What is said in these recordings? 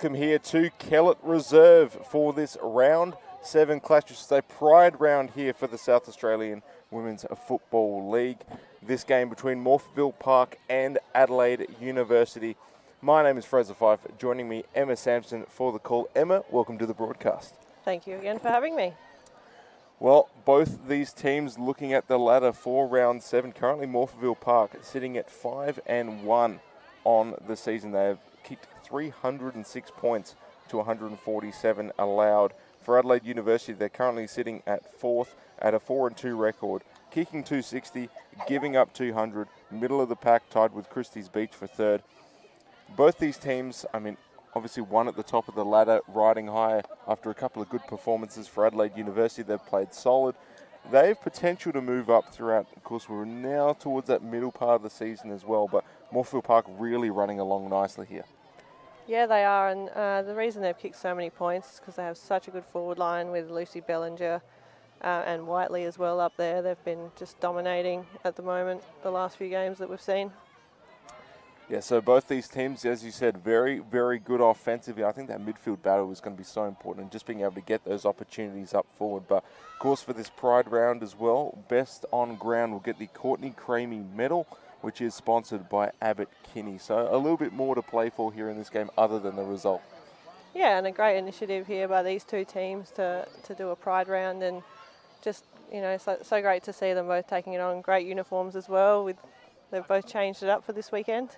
welcome here to Kellett Reserve for this round 7 clash, which is a pride round here for the South Australian Women's Football League. This game between Morphettville Park and Adelaide University. My name is Fraser Fife, joining me Emma Sampson for the call. Emma, welcome to the broadcast. Thank you again for having me. Well, both these teams looking at the ladder for round 7. Currently Morphettville Park sitting at 5-1 on the season. They have kicked 306 points to 147 allowed. For Adelaide University, they're currently sitting at 4th at a 4-2 record, kicking 260, giving up 200, middle of the pack, tied with Christie's Beach for 3rd. Both these teams, obviously one at the top of the ladder, riding high after a couple of good performances for Adelaide University. They've played solid. They have potential to move up throughout. Of course, we're now towards that middle part of the season as well, but Morphettville Park really running along nicely here. Yeah, they are, and the reason they've kicked so many points is because they have such a good forward line with Lucy Bellinger and Whiteley as well up there. They've been just dominating at the moment, the last few games that we've seen. Yeah, so both these teams, as you said, very, very good offensively. I think that midfield battle is going to be so important, and just being able to get those opportunities up forward. But, of course, for this Pride round as well, best on ground will get the Courtney Cramey medal, which is sponsored by Abbott Kinney. So a little bit more to play for here in this game other than the result. Yeah, and a great initiative here by these two teams to do a Pride round, and just, so great to see them both taking it on. Great uniforms as well. They've both changed it up for this weekend.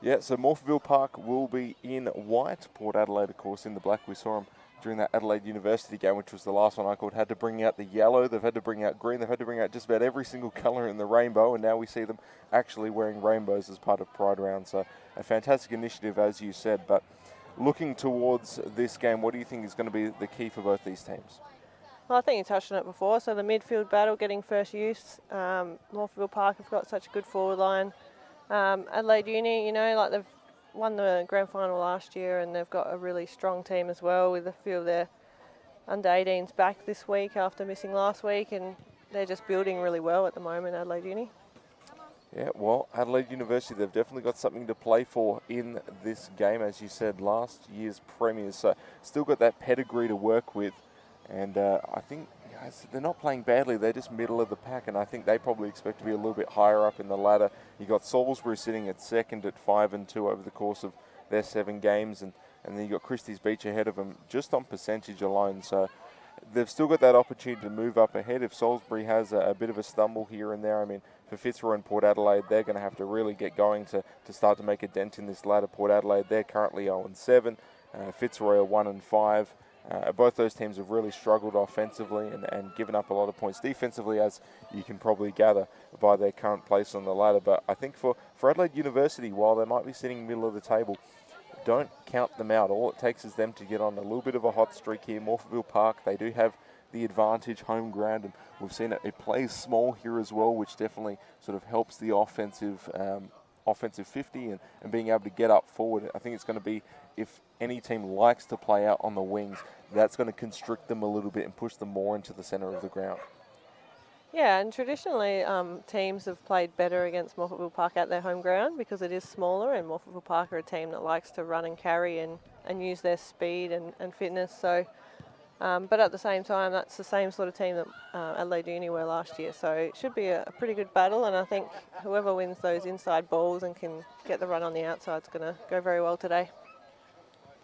Yeah, so Morphettville Park will be in white. Port Adelaide, of course, in the black. We saw them during that Adelaide University game, which was the last one I called. Had to bring out the yellow, they've had to bring out green, they've had to bring out just about every single colour in the rainbow, and now we see them actually wearing rainbows as part of Pride Round. So a fantastic initiative, as you said. But looking towards this game, what do you think is going to be the key for both these teams? Well, I think you touched on it before. So the midfield battle getting first use. Morphettville Park have got such a good forward line. Adelaide Uni, they've won the grand final last year, and they've got a really strong team as well, with a few of their under-18s back this week after missing last week, and they're just building really well at the moment, Adelaide Uni. Yeah, well, Adelaide University, they've definitely got something to play for in this game, as you said, last year's premiers. So still got that pedigree to work with, and I think they're not playing badly. They're just middle of the pack, and I think they probably expect to be a little bit higher up in the ladder. You got Salisbury sitting at 2nd at 5-2 over the course of their 7 games, and then you got Christie's Beach ahead of them just on percentage alone. So they've still got that opportunity to move up ahead. If Salisbury has a bit of a stumble here and there, for Fitzroy and Port Adelaide, they're going to have to really get going to start to make a dent in this ladder. Port Adelaide, they're currently 0-7. Fitzroy are 1-5. Both those teams have really struggled offensively and given up a lot of points defensively, as you can probably gather by their current place on the ladder. But I think for Adelaide University, while they might be sitting middle of the table, don't count them out. All it takes is them to get on a little bit of a hot streak here. Morphettville Park, they do have the advantage home ground, and we've seen it plays small here as well, which definitely sort of helps the offensive 50 and being able to get up forward. I think it's going to be, if any team likes to play out on the wings, that's going to constrict them a little bit and push them more into the centre of the ground. Yeah, and traditionally teams have played better against Morphettville Park at their home ground because it is smaller, and Morphettville Park are a team that likes to run and carry and use their speed and fitness. So, but at the same time, that's the same sort of team that Adelaide Uni were last year. So it should be a pretty good battle, and I think whoever wins those inside balls and can get the run on the outside is going to go very well today.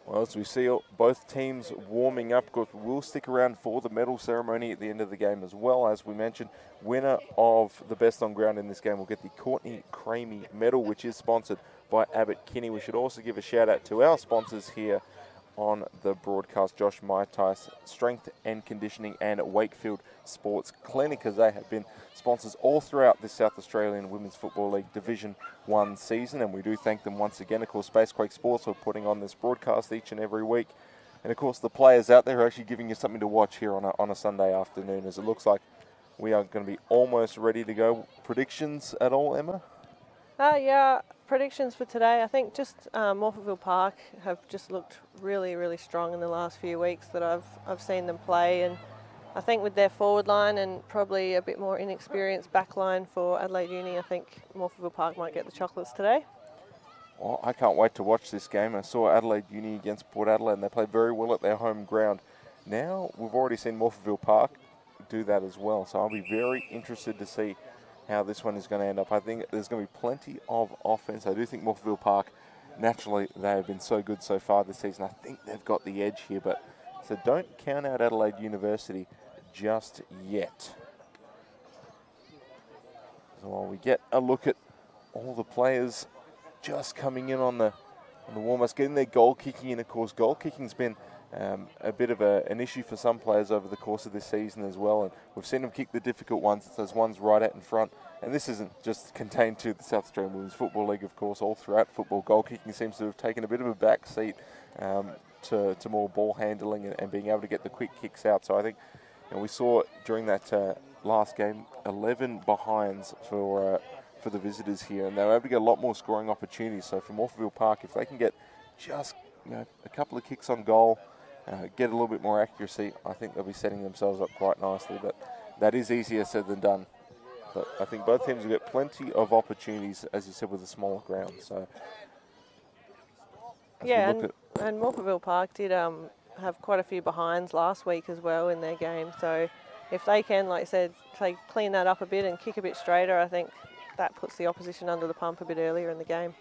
Well, as we see both teams warming up, we'll stick around for the medal ceremony at the end of the game as well. As we mentioned, winner of the best on ground in this game will get the Courtney Cramey medal, which is sponsored by Abbott Kinney. We should also give a shout out to our sponsors here on the broadcast, Josh Maitais, Strength and Conditioning, and Wakefield Sports Clinic, as they have been sponsors all throughout the South Australian Women's Football League Division 1 season, and we do thank them once again. Of course, Spacequake Sports for putting on this broadcast each and every week, and of course the players out there are actually giving you something to watch here on a Sunday afternoon, as it looks like we are going to be almost ready to go. Predictions at all, Emma? Yeah, predictions for today. I think just Morphettville Park have just looked really, really strong in the last few weeks that I've seen them play, and I think with their forward line and probably a bit more inexperienced back line for Adelaide Uni, I think Morphettville Park might get the chocolates today. Well, I can't wait to watch this game. I saw Adelaide Uni against Port Adelaide, and they played very well at their home ground. Now, we've already seen Morphettville Park do that as well, so I'll be very interested to see how this one is going to end up. I think there's going to be plenty of offense. I do think Morphettville Park, naturally, they have been so good so far this season. I think they've got the edge here, but so don't count out Adelaide University just yet. So while we get a look at all the players just coming in on the warm-ups, getting their goal kicking in. Of course, goal kicking's been a bit of an issue for some players over the course of this season as well, and we've seen them kick the difficult ones. It's those ones right out in front, and this isn't just contained to the South Australian Women's Football League, of course. All throughout football, goal kicking seems to have taken a bit of a back seat to more ball handling and being able to get the quick kicks out. So I think, you know, we saw during that last game 11 behinds for the visitors here, and they were able to get a lot more scoring opportunities. So for Morphettville Park, if they can get just a couple of kicks on goal, get a little bit more accuracy, I think they'll be setting themselves up quite nicely. But that is easier said than done. But I think both teams will get plenty of opportunities, as you said, with a smaller ground. So yeah, and Morphettville Park did have quite a few behinds last week as well in their game. So if they can, like I said, clean that up a bit and kick a bit straighter, I think that puts the opposition under the pump a bit earlier in the game.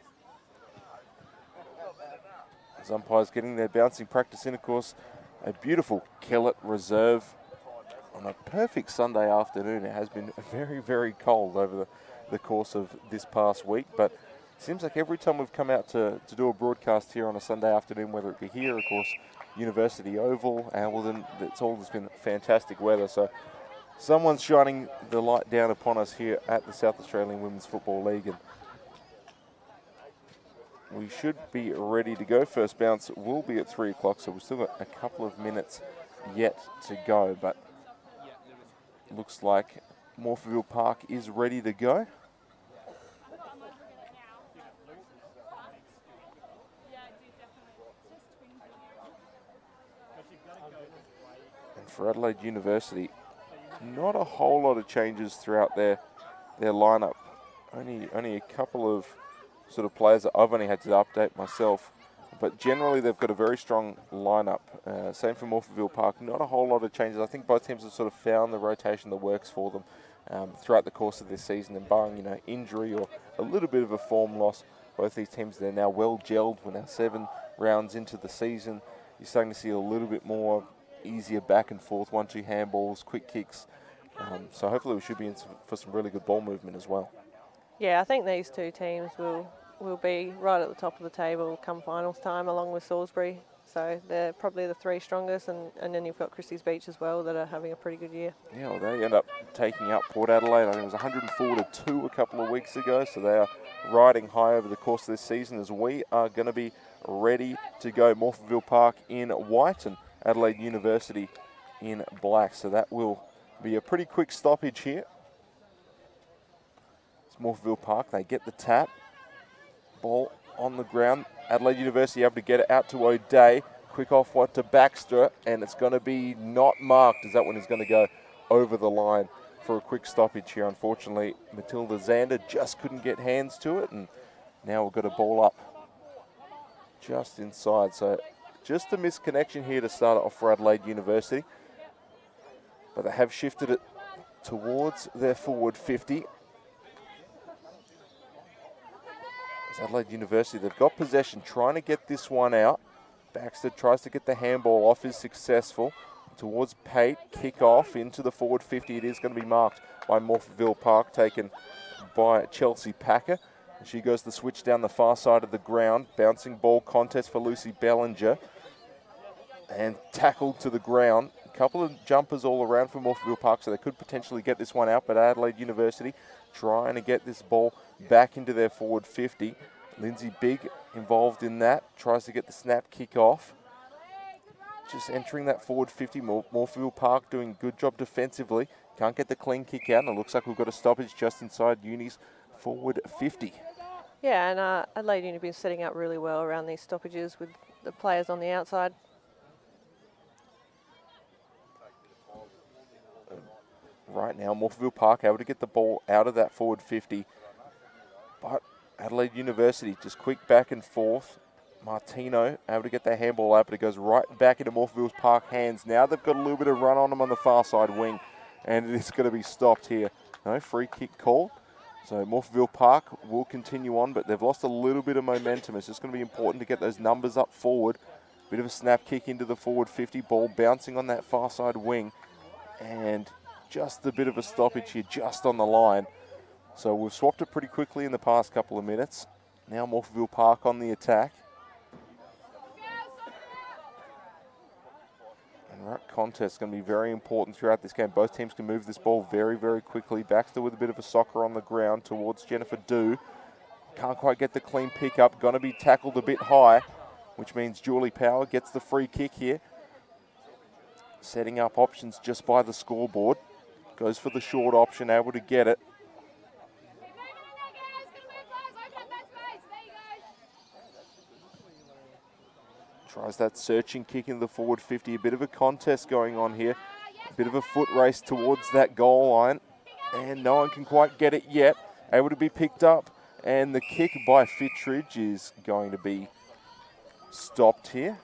As umpires getting their bouncing practice in, of course, a beautiful Kellett reserve on a perfect Sunday afternoon. It has been very, very cold over the course of this past week, but it seems like every time we've come out to do a broadcast here on a Sunday afternoon, whether it be here, of course, University Oval, Alwilden, it's all just been fantastic weather. So someone's shining the light down upon us here at the South Australian Women's Football League, and we should be ready to go. First bounce will be at 3 o'clock, so we've still got a couple of minutes yet to go, but looks like Morphettville Park is ready to go. And for Adelaide University, not a whole lot of changes throughout their lineup. Only a couple of sort of players that I've only had to update myself, but generally they've got a very strong lineup. Same for Morphettville Park, not a whole lot of changes. I think both teams have sort of found the rotation that works for them throughout the course of this season, and barring injury or a little bit of a form loss, both these teams, they're now well gelled. We're now 7 rounds into the season. You're starting to see a little bit more easier back and forth, 1-2 handballs, quick kicks. So hopefully we should be in for some really good ball movement as well. Yeah, I think these two teams will be right at the top of the table come finals time, along with Salisbury. So they're probably the 3 strongest, and then you've got Christie's Beach as well that are having a pretty good year. Yeah, well, they end up taking up Port Adelaide. I think it was 104-2 a couple of weeks ago, so they are riding high over the course of this season as we are going to be ready to go. Morphettville Park in white and Adelaide University in black, so that will be a pretty quick stoppage here. It's Morphettville Park, they get the tap. Ball on the ground. Adelaide University able to get it out to O'Day. Quick off what to Baxter, and it's going to be not marked as that one is going to go over the line for a quick stoppage here. Unfortunately, Matilda Zander just couldn't get hands to it, and now we've got a ball up just inside. So just a misconnection here to start off for Adelaide University, but they have shifted it towards their forward 50. Adelaide University, they've got possession, trying to get this one out. Baxter tries to get the handball off, is successful. Towards Pate, kick off into the forward 50. It is going to be marked by Morphettville Park, taken by Chelsea Packer. And she goes to switch down the far side of the ground. Bouncing ball contest for Lucy Bellinger. And tackled to the ground. A couple of jumpers all around for Morphettville Park, so they could potentially get this one out, but Adelaide University trying to get this ball back into their forward 50. Lindsay Big involved in that, tries to get the snap kick off. Just entering that forward 50, Morphettville Park doing a good job defensively. Can't get the clean kick out, and it looks like we've got a stoppage just inside Uni's forward 50. Yeah, and Adelaide Uni have been setting up really well around these stoppages with the players on the outside. Right now, Morphettville Park able to get the ball out of that forward 50. But Adelaide University just quick back and forth. Martino able to get their handball out, but it goes right back into Morphettville Park hands. Now they've got a little bit of run on them on the far side wing, and it is going to be stopped here. No free kick called. So Morphettville Park will continue on, but they've lost a little bit of momentum. It's just going to be important to get those numbers up forward. Bit of a snap kick into the forward 50, ball bouncing on that far side wing, and just a bit of a stoppage here just on the line. So we've swapped it pretty quickly in the past couple of minutes. Now Morphettville Park on the attack. And ruck contest is going to be very important throughout this game. Both teams can move this ball very, very quickly. Baxter with a bit of a soccer on the ground towards Jennifer Dew. Can't quite get the clean pick up. Going to be tackled a bit high, which means Julie Power gets the free kick here. Setting up options just by the scoreboard. Goes for the short option, able to get it. Tries that searching kick in the forward 50. A bit of a contest going on here. A bit of a foot race towards that goal line. And no one can quite get it yet. Able to be picked up. And the kick by Fittridge is going to be stopped here.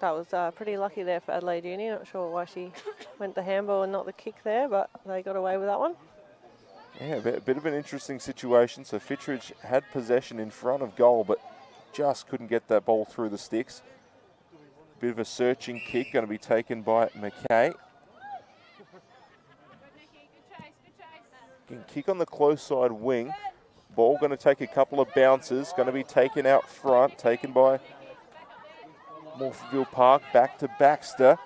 That was pretty lucky there for Adelaide Uni. Not sure why she went the handball and not the kick there, but they got away with that one. Yeah, a bit of an interesting situation. So Fittridge had possession in front of goal, but just couldn't get that ball through the sticks. Bit of a searching kick going to be taken by McKay. Kick on the close side wing. Ball going to take a couple of bounces. Going to be taken out front. Taken by Morphettville Park. Back to Baxter.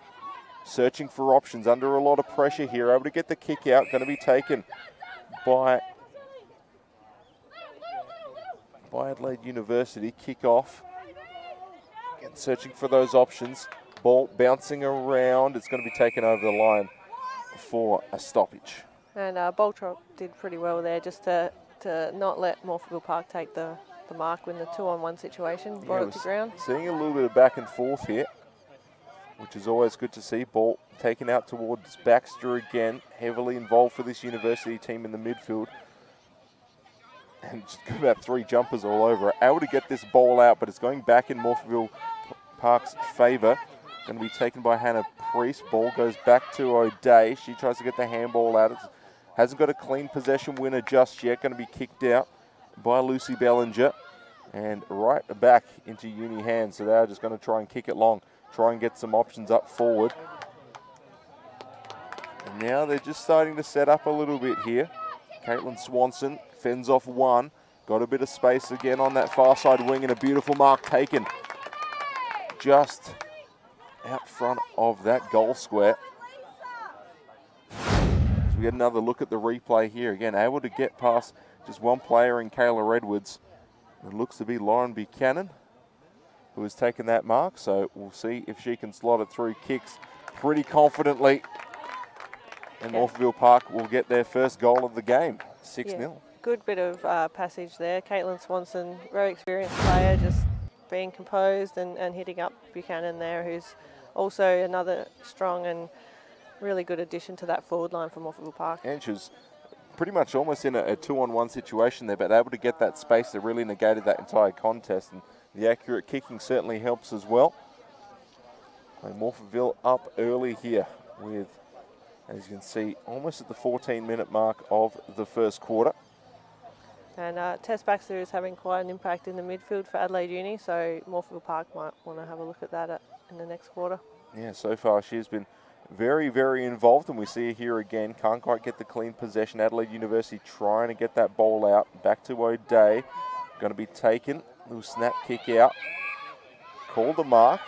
Searching for options. Under a lot of pressure here. Able to get the kick out. Going to be taken by Adelaide University. Kick off. Again, searching for those options. Ball bouncing around. It's going to be taken over the line for a stoppage. And Boltrop did pretty well there just to not let Morphettville Park take the mark when the 2-on-1 situation brought it to ground. Seeing a little bit of back and forth here, which is always good to see. Ball taken out towards Baxter again, heavily involved for this University team in the midfield. And just got about 3 jumpers all over it. Able to get this ball out, but it's going back in Morphettville Park's favour. Going to be taken by Hannah Priest. Ball goes back to O'Day. She tries to get the handball out. Hasn't got a clean possession winner just yet. Going to be kicked out by Lucy Bellinger. And right back into Uni hands. So they're just going to try and kick it long. Try and get some options up forward. And now they're just starting to set up a little bit here. Caitlin Swanson fends off one. Got a bit of space again on that far side wing and a beautiful mark taken just out front of that goal square. As we get another look at the replay here. Again, able to get past just one player in Kayla Edwards. It looks to be Lauren Buchanan who has taken that mark. So we'll see if she can slot it through kicks pretty confidently. And Morphettville Park will get their first goal of the game, 6-0. Yeah. Good bit of passage there. Caitlin Swanson, very experienced player, just being composed and hitting up Buchanan there, who's also another strong and really good addition to that forward line for Morphettville Park. And she was pretty much almost in a 2-on-1 situation there, but able to get that space that really negated that entire contest. And the accurate kicking certainly helps as well. And Morphettville up early here with, as you can see, almost at the 14-minute mark of the first quarter. And Tess Baxter is having quite an impact in the midfield for Adelaide Uni, so Morphettville Park might want to have a look at that in the next quarter. Yeah, so far she's been very, very involved, and we see her here again. Can't quite get the clean possession. Adelaide University trying to get that ball out. Back to O'Day. Going to be taken. Little snap kick out. Called the mark,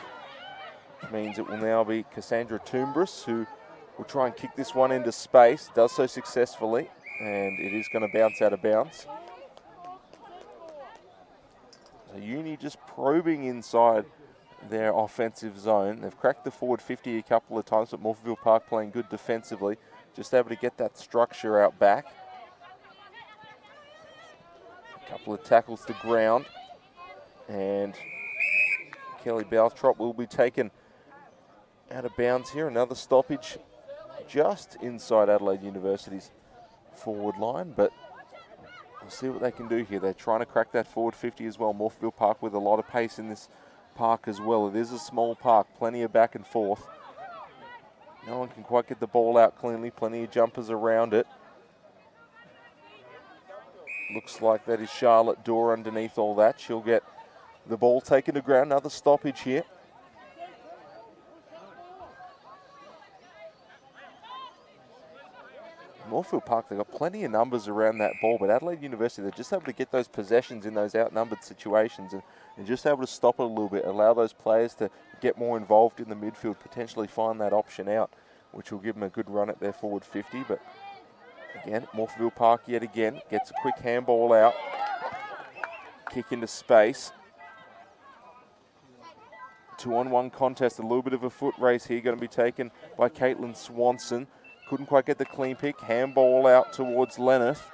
which means it will now be Cassandra Toombras who will try and kick this one into space. Does so successfully, and it is going to bounce out of bounds. So Uni just probing inside their offensive zone. They've cracked the forward 50 a couple of times, but Morphettville Park playing good defensively. Just able to get that structure out back. A couple of tackles to ground. And Kelly Balthrop will be taken out of bounds here. Another stoppage just inside Adelaide University's forward line, but We'll see what they can do here. They're trying to crack that forward 50 as well. Morphettville Park with a lot of pace in this park as well. It is a small park, plenty of back and forth. No one can quite get the ball out cleanly, plenty of jumpers around it. Looks like that is Charlotte Dorr underneath all that. She'll get the ball taken to ground. Another stoppage here. Morphettville Park, they've got plenty of numbers around that ball, but Adelaide University, they're just able to get those possessions in those outnumbered situations and just able to stop it a little bit, allow those players to get more involved in the midfield, potentially find that option out, which will give them a good run at their forward 50. But again, Morphettville Park yet again gets a quick handball out, kick into space. 2-on-1 contest, a little bit of a foot race here, going to be taken by Caitlin Swanson. Couldn't quite get the clean pick. Handball out towards Lenneth.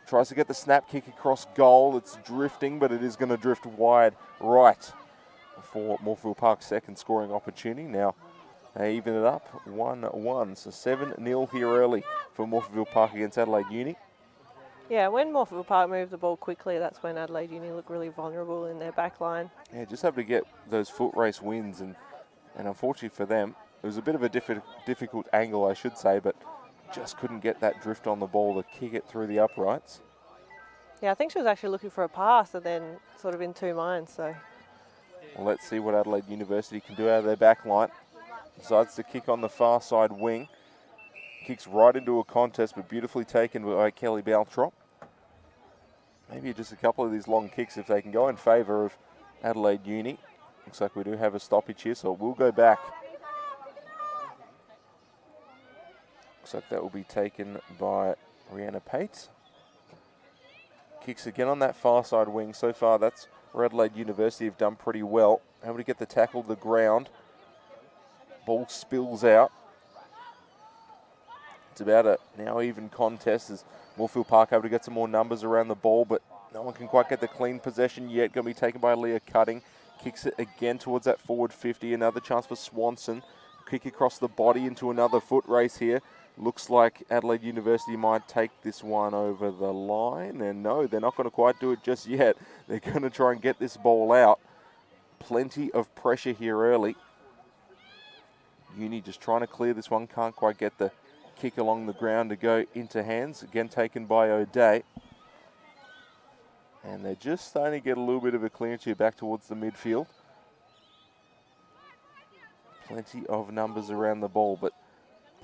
Tries to get the snap kick across goal. It's drifting, but it is going to drift wide right for Morphettville Park's second scoring opportunity. Now they even it up 1-1. So 7-0 here early for Morphettville Park against Adelaide Uni. Yeah, when Morphettville Park move the ball quickly, that's when Adelaide Uni look really vulnerable in their back line. Yeah, just have to get those foot race wins, and unfortunately for them, it was a bit of a difficult angle, I should say, but just couldn't get that drift on the ball to kick it through the uprights. Yeah, I think she was actually looking for a pass and then sort of in two minds. So, well, let's see what Adelaide University can do out of their back line. Decides to kick on the far side wing. Kicks right into a contest, but beautifully taken by Kelly Baltrop. Maybe just a couple of these long kicks if they can go in favour of Adelaide Uni. Looks like we do have a stoppage here, so we'll go back. Looks like that will be taken by Rihanna Pate. Kicks again on that far side wing. So far, that's where Adelaide University have done pretty well. Able to get the tackle to the ground. Ball spills out. It's about a now even contest as Morphettville Park able to get some more numbers around the ball, but no one can quite get the clean possession yet. Going to be taken by Leah Cutting. Kicks it again towards that forward 50. Another chance for Swanson. Kick across the body into another foot race here. Looks like Adelaide University might take this one over the line. And no, they're not going to quite do it just yet. They're going to try and get this ball out. Plenty of pressure here early. Uni just trying to clear this one. Can't quite get the kick along the ground to go into hands. Again taken by O'Day. And they're just starting to get a little bit of a clearance here back towards the midfield. Plenty of numbers around the ball, but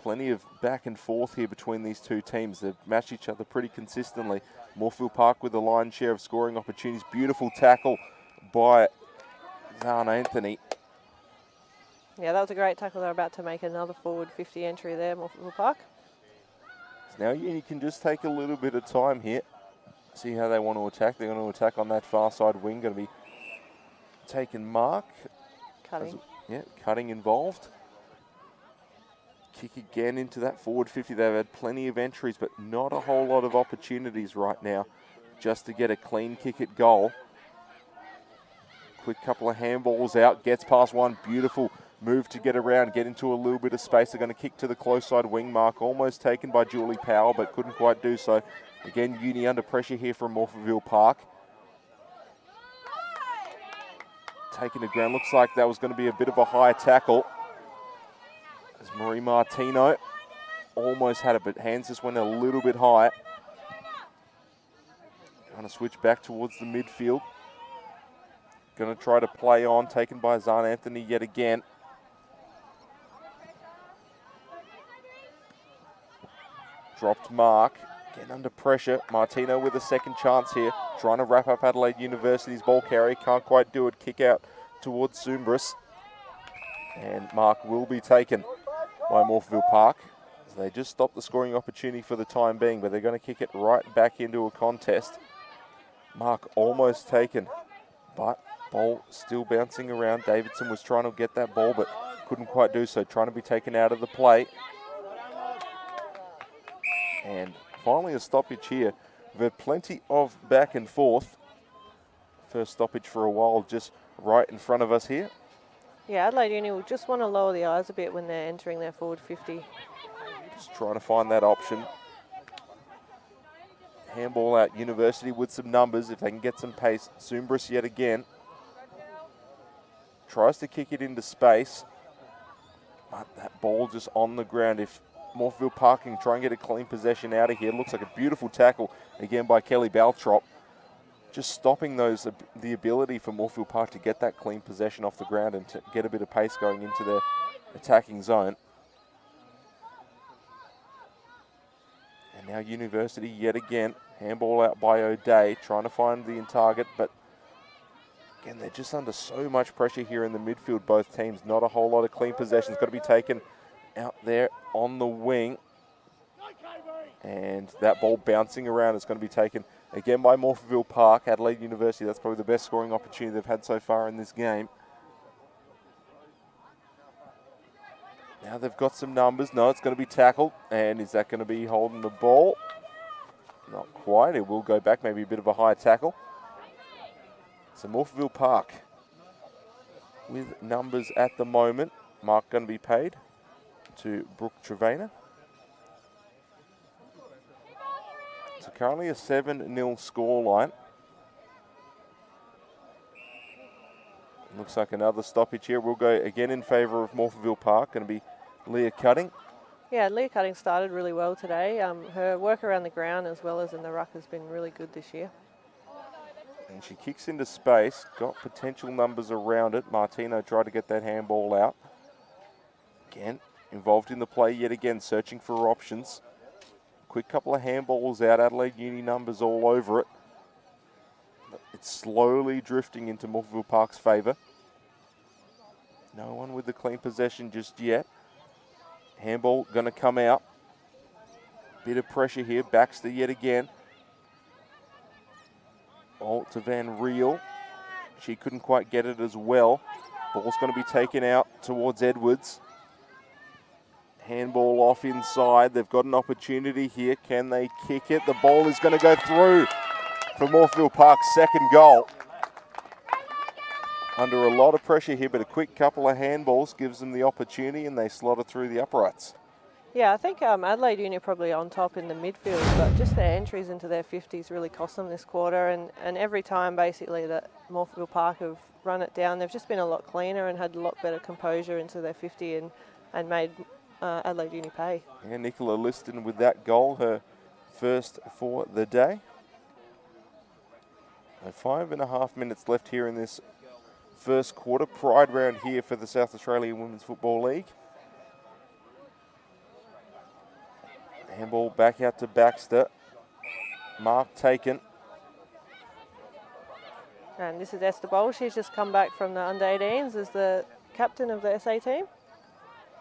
plenty of back and forth here between these two teams. They've matched each other pretty consistently. Morphettville Park with the lion's share of scoring opportunities. Beautiful tackle by Zahn Anthony. Yeah, that was a great tackle. They're about to make another forward 50 entry there, Morphettville Park. So now you can just take a little bit of time here. See how they want to attack. They're going to attack on that far side wing. Going to be taking mark. Cutting. Cutting involved. Kick again into that forward 50. They've had plenty of entries, but not a whole lot of opportunities right now just to get a clean kick at goal. Quick couple of handballs out. Gets past one. Beautiful move to get around, get into a little bit of space. They're going to kick to the close side wing mark. Almost taken by Julie Powell, but couldn't quite do so. Again, Uni under pressure here from Morphettville Park. Taking the ground. Looks like that was going to be a bit of a high tackle. As Marie Martino almost had it, but hands just went a little bit high. Going to switch back towards the midfield. Going to try to play on. Taken by Zahn Anthony yet again. Dropped mark. Getting under pressure. Martino with a second chance here. Trying to wrap up Adelaide University's ball carry. Can't quite do it. Kick out towards Zumbris. And mark will be taken by Morphettville Park. So they just stopped the scoring opportunity for the time being, but they're going to kick it right back into a contest. Mark almost taken, but ball still bouncing around. Davidson was trying to get that ball, but couldn't quite do so. Trying to be taken out of the play. And finally a stoppage here. We've had plenty of back and forth. First stoppage for a while just right in front of us here. Yeah, Adelaide Uni will just want to lower the eyes a bit when they're entering their forward 50. Just trying to find that option. Handball out University with some numbers if they can get some pace. Sumbris yet again. Tries to kick it into space. But that ball just on the ground. If Morphettville Park can try and get a clean possession out of here. Looks like a beautiful tackle again by Kelly Baltrop. Just stopping the ability for Morphettville Park to get that clean possession off the ground and to get a bit of pace going into their attacking zone. And now University yet again. Handball out by O'Day, trying to find the target, but again, they're just under so much pressure here in the midfield, both teams. Not a whole lot of clean possessions. Got to be taken out there on the wing. And that ball bouncing around is going to be taken again by Morphettville Park. Adelaide University, that's probably the best scoring opportunity they've had so far in this game. Now they've got some numbers. No, it's going to be tackled. And is that going to be holding the ball? Not quite. It will go back, maybe a bit of a high tackle. So Morphettville Park with numbers at the moment. Mark going to be paid to Brooke Trevena. So currently a 7-0 scoreline. Looks like another stoppage here. We'll go again in favour of Morphettville Park. Going to be Leah Cutting. Yeah, Leah Cutting started really well today. Her work around the ground as well as in the ruck has been really good this year. And she kicks into space, got potential numbers around it. Martino tried to get that handball out. Again, involved in the play yet again, searching for options. Quick couple of handballs out, Adelaide Uni numbers all over it. But it's slowly drifting into Morphettville Park's favour. No one with the clean possession just yet. Handball going to come out. Bit of pressure here. Baxter yet again. Ball to Van Riel. She couldn't quite get it as well. Ball's going to be taken out towards Edwards. Handball off inside. They've got an opportunity here. Can they kick it? The ball is going to go through for Morphettville Park's second goal. Under a lot of pressure here, but a quick couple of handballs gives them the opportunity and they slot it through the uprights. Yeah, I think Adelaide Uni are probably on top in the midfield, but just their entries into their 50s really cost them this quarter. And every time, basically, that Morphettville Park have run it down, they've just been a lot cleaner and had a lot better composure into their 50 and made Adelaide Uni pay. Yeah, Nicola Liston with that goal, her first for the day. So 5.5 minutes left here in this first quarter. Pride round here for the South Australian Women's Football League. Handball back out to Baxter. Mark taken. And this is Esther Bowl. She's just come back from the under-18s as the captain of the SA team.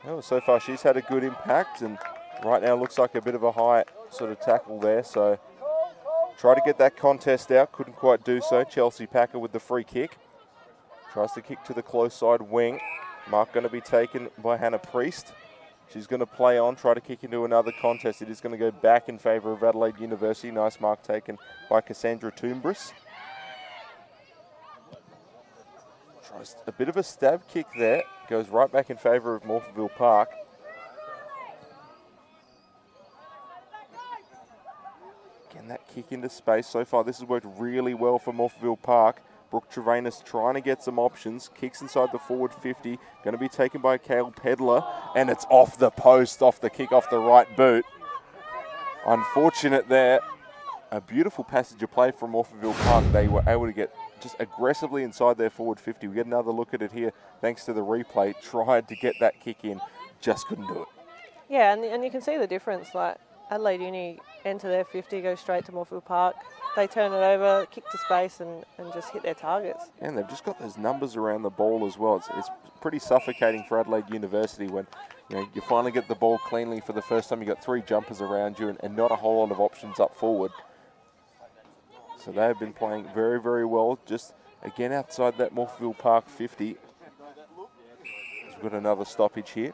Well, so far she's had a good impact, and right now looks like a bit of a high sort of tackle there. So try to get that contest out, couldn't quite do so. Chelsea Packer with the free kick. Tries to kick to the close side wing. Mark going to be taken by Hannah Priest. She's going to play on, try to kick into another contest. It is going to go back in favour of Adelaide University. Nice mark taken by Cassandra Toombris. Tries a bit of a stab kick there. Goes right back in favour of Morphettville Park. Again, that kick into space. So far, this has worked really well for Morphettville Park. Brooke Trevenis trying to get some options. Kicks inside the forward 50. Going to be taken by Kale Pedler. And it's off the post, off the kick, off the right boot. Unfortunate there. A beautiful passage of play from Morphettville Park. They were able to get just aggressively inside their forward 50. We get another look at it here thanks to the replay. Tried to get that kick in, just couldn't do it. Yeah, and you can see the difference. Like Adelaide Uni enter their 50, go straight to Morphettville Park. They turn it over, kick to space and just hit their targets. And they've just got those numbers around the ball as well. It's pretty suffocating for Adelaide University when you finally get the ball cleanly for the first time. You've got 3 jumpers around you and not a whole lot of options up forward. So they have been playing very, very well. Just again outside that Morphettville Park 50. We've got another stoppage here.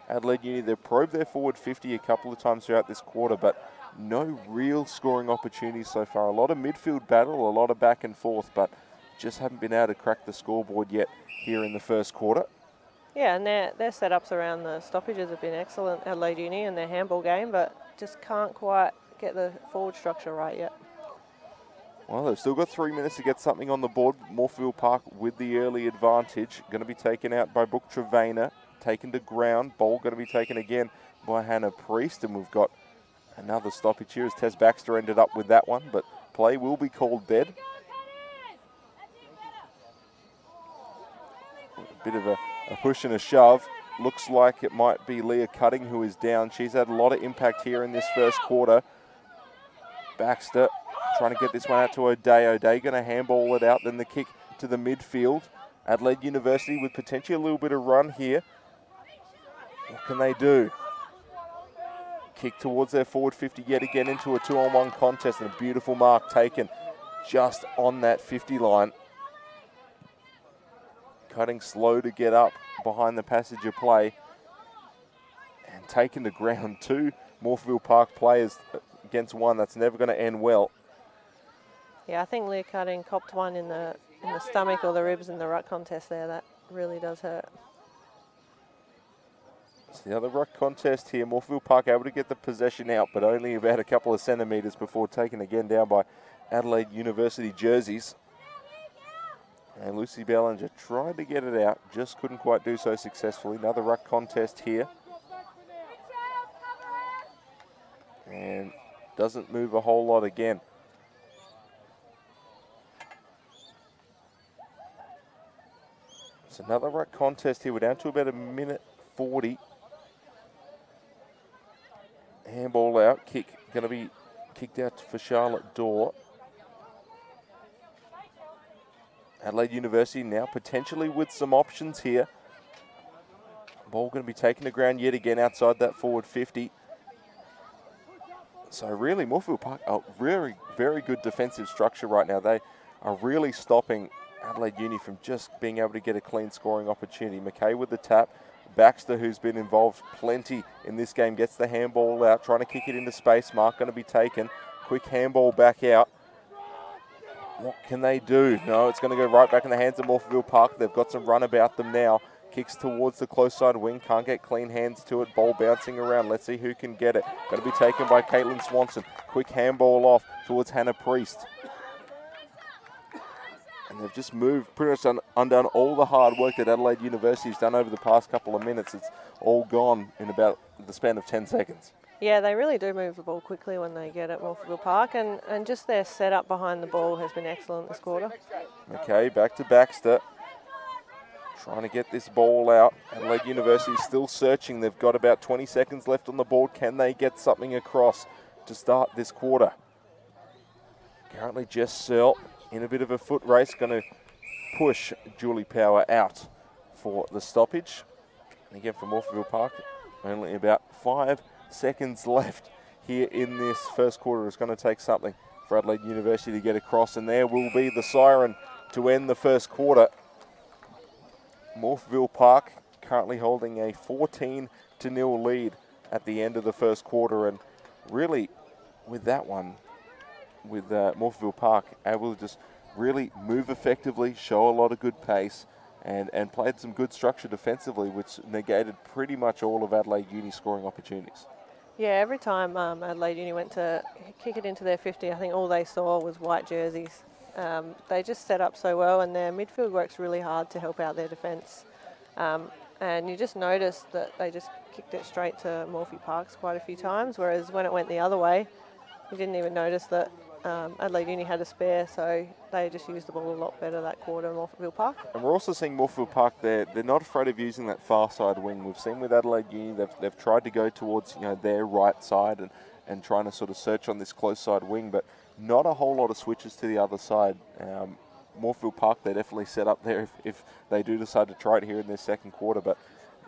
Adelaide Uni, they've probed their forward 50 a couple of times throughout this quarter, but no real scoring opportunities so far. A lot of midfield battle, a lot of back and forth, but just haven't been able to crack the scoreboard yet here in the first quarter. Yeah, and their setups around the stoppages have been excellent, Adelaide Uni, and their handball game, but just can't quite get the forward structure right yet. Well, they've still got 3 minutes to get something on the board. Morphettville Park with the early advantage. Going to be taken out by Brooke Trevena. Taken to ground. Ball going to be taken again by Hannah Priest. And we've got another stoppage here as Tess Baxter ended up with that one. But play will be called dead. A bit of a push and a shove. Looks like it might be Leah Cutting who is down. She's had a lot of impact here in this first quarter. Baxter trying to get this one out to O'Day. O'Day going to handball it out, then the kick to the midfield. Adelaide University with potentially a little bit of run here. What can they do? Kick towards their forward 50 yet again into a 2-on-1 contest, and a beautiful mark taken just on that 50 line. Cutting slow to get up behind the passage of play. And taken to ground, 2 Morphettville Park players against 1. That's never going to end well. Yeah, I think Leah Cutting copped one in the stomach or the ribs in the ruck contest there. That really does hurt. It's the other ruck contest here. Morphettville Park able to get the possession out, but only about a couple of centimetres before taken again down by Adelaide University jerseys. And Lucy Bellinger tried to get it out, just couldn't quite do so successfully. Another ruck contest here. And doesn't move a whole lot again. It's another ruck contest here. We're down to about a minute 40. Handball out, kick going to be kicked out for Charlotte Dorr. Adelaide University now potentially with some options here. Ball going to be taken to ground yet again outside that forward 50. So really, Morphettville Park, a very, very good defensive structure right now. They are really stopping Adelaide Uni from just being able to get a clean scoring opportunity. McKay with the tap. Baxter, who's been involved plenty in this game, gets the handball out, trying to kick it into space. Mark going to be taken. Quick handball back out. What can they do? No, it's going to go right back in the hands of Morphettville Park. They've got some run about them now. Kicks towards the close side wing. Can't get clean hands to it. Ball bouncing around. Let's see who can get it. Going to be taken by Caitlin Swanson. Quick handball off towards Hannah Priest. And they've just moved, pretty much undone all the hard work that Adelaide University has done over the past couple of minutes. It's all gone in about the span of 10 seconds. Yeah, they really do move the ball quickly when they get at Morphettville Park, and just their setup behind the ball has been excellent this quarter. Okay, back to Baxter. Trying to get this ball out. Adelaide University is still searching. They've got about 20 seconds left on the board. Can they get something across to start this quarter? Currently Jess Searle in a bit of a foot race, going to push Julie Power out for the stoppage. And again for Morphettville Park, only about 5 seconds left here in this first quarter. It's going to take something for Adelaide University to get across, and there will be the siren to end the first quarter. Morphettville Park currently holding a 14-0 lead at the end of the first quarter, and really with that one, with Morphettville Park able to just really move effectively, show a lot of good pace, and played some good structure defensively, which negated pretty much all of Adelaide Uni scoring opportunities. Yeah, every time Adelaide Uni went to kick it into their 50, I think all they saw was white jerseys. They just set up so well, and their midfield works really hard to help out their defence. And you just noticed that they just kicked it straight to Morphy Parks quite a few times, whereas when it went the other way, you didn't even notice that Adelaide Uni had a spare, so they just used the ball a lot better that quarter in Morphettville Park. And we're also seeing Morphettville Park, they're not afraid of using that far side wing. We've seen with Adelaide Uni, they've tried to go towards their right side and trying to sort of search on this close side wing, but not a whole lot of switches to the other side. Morphettville Park, they're definitely set up there if they do decide to try it here in their second quarter, but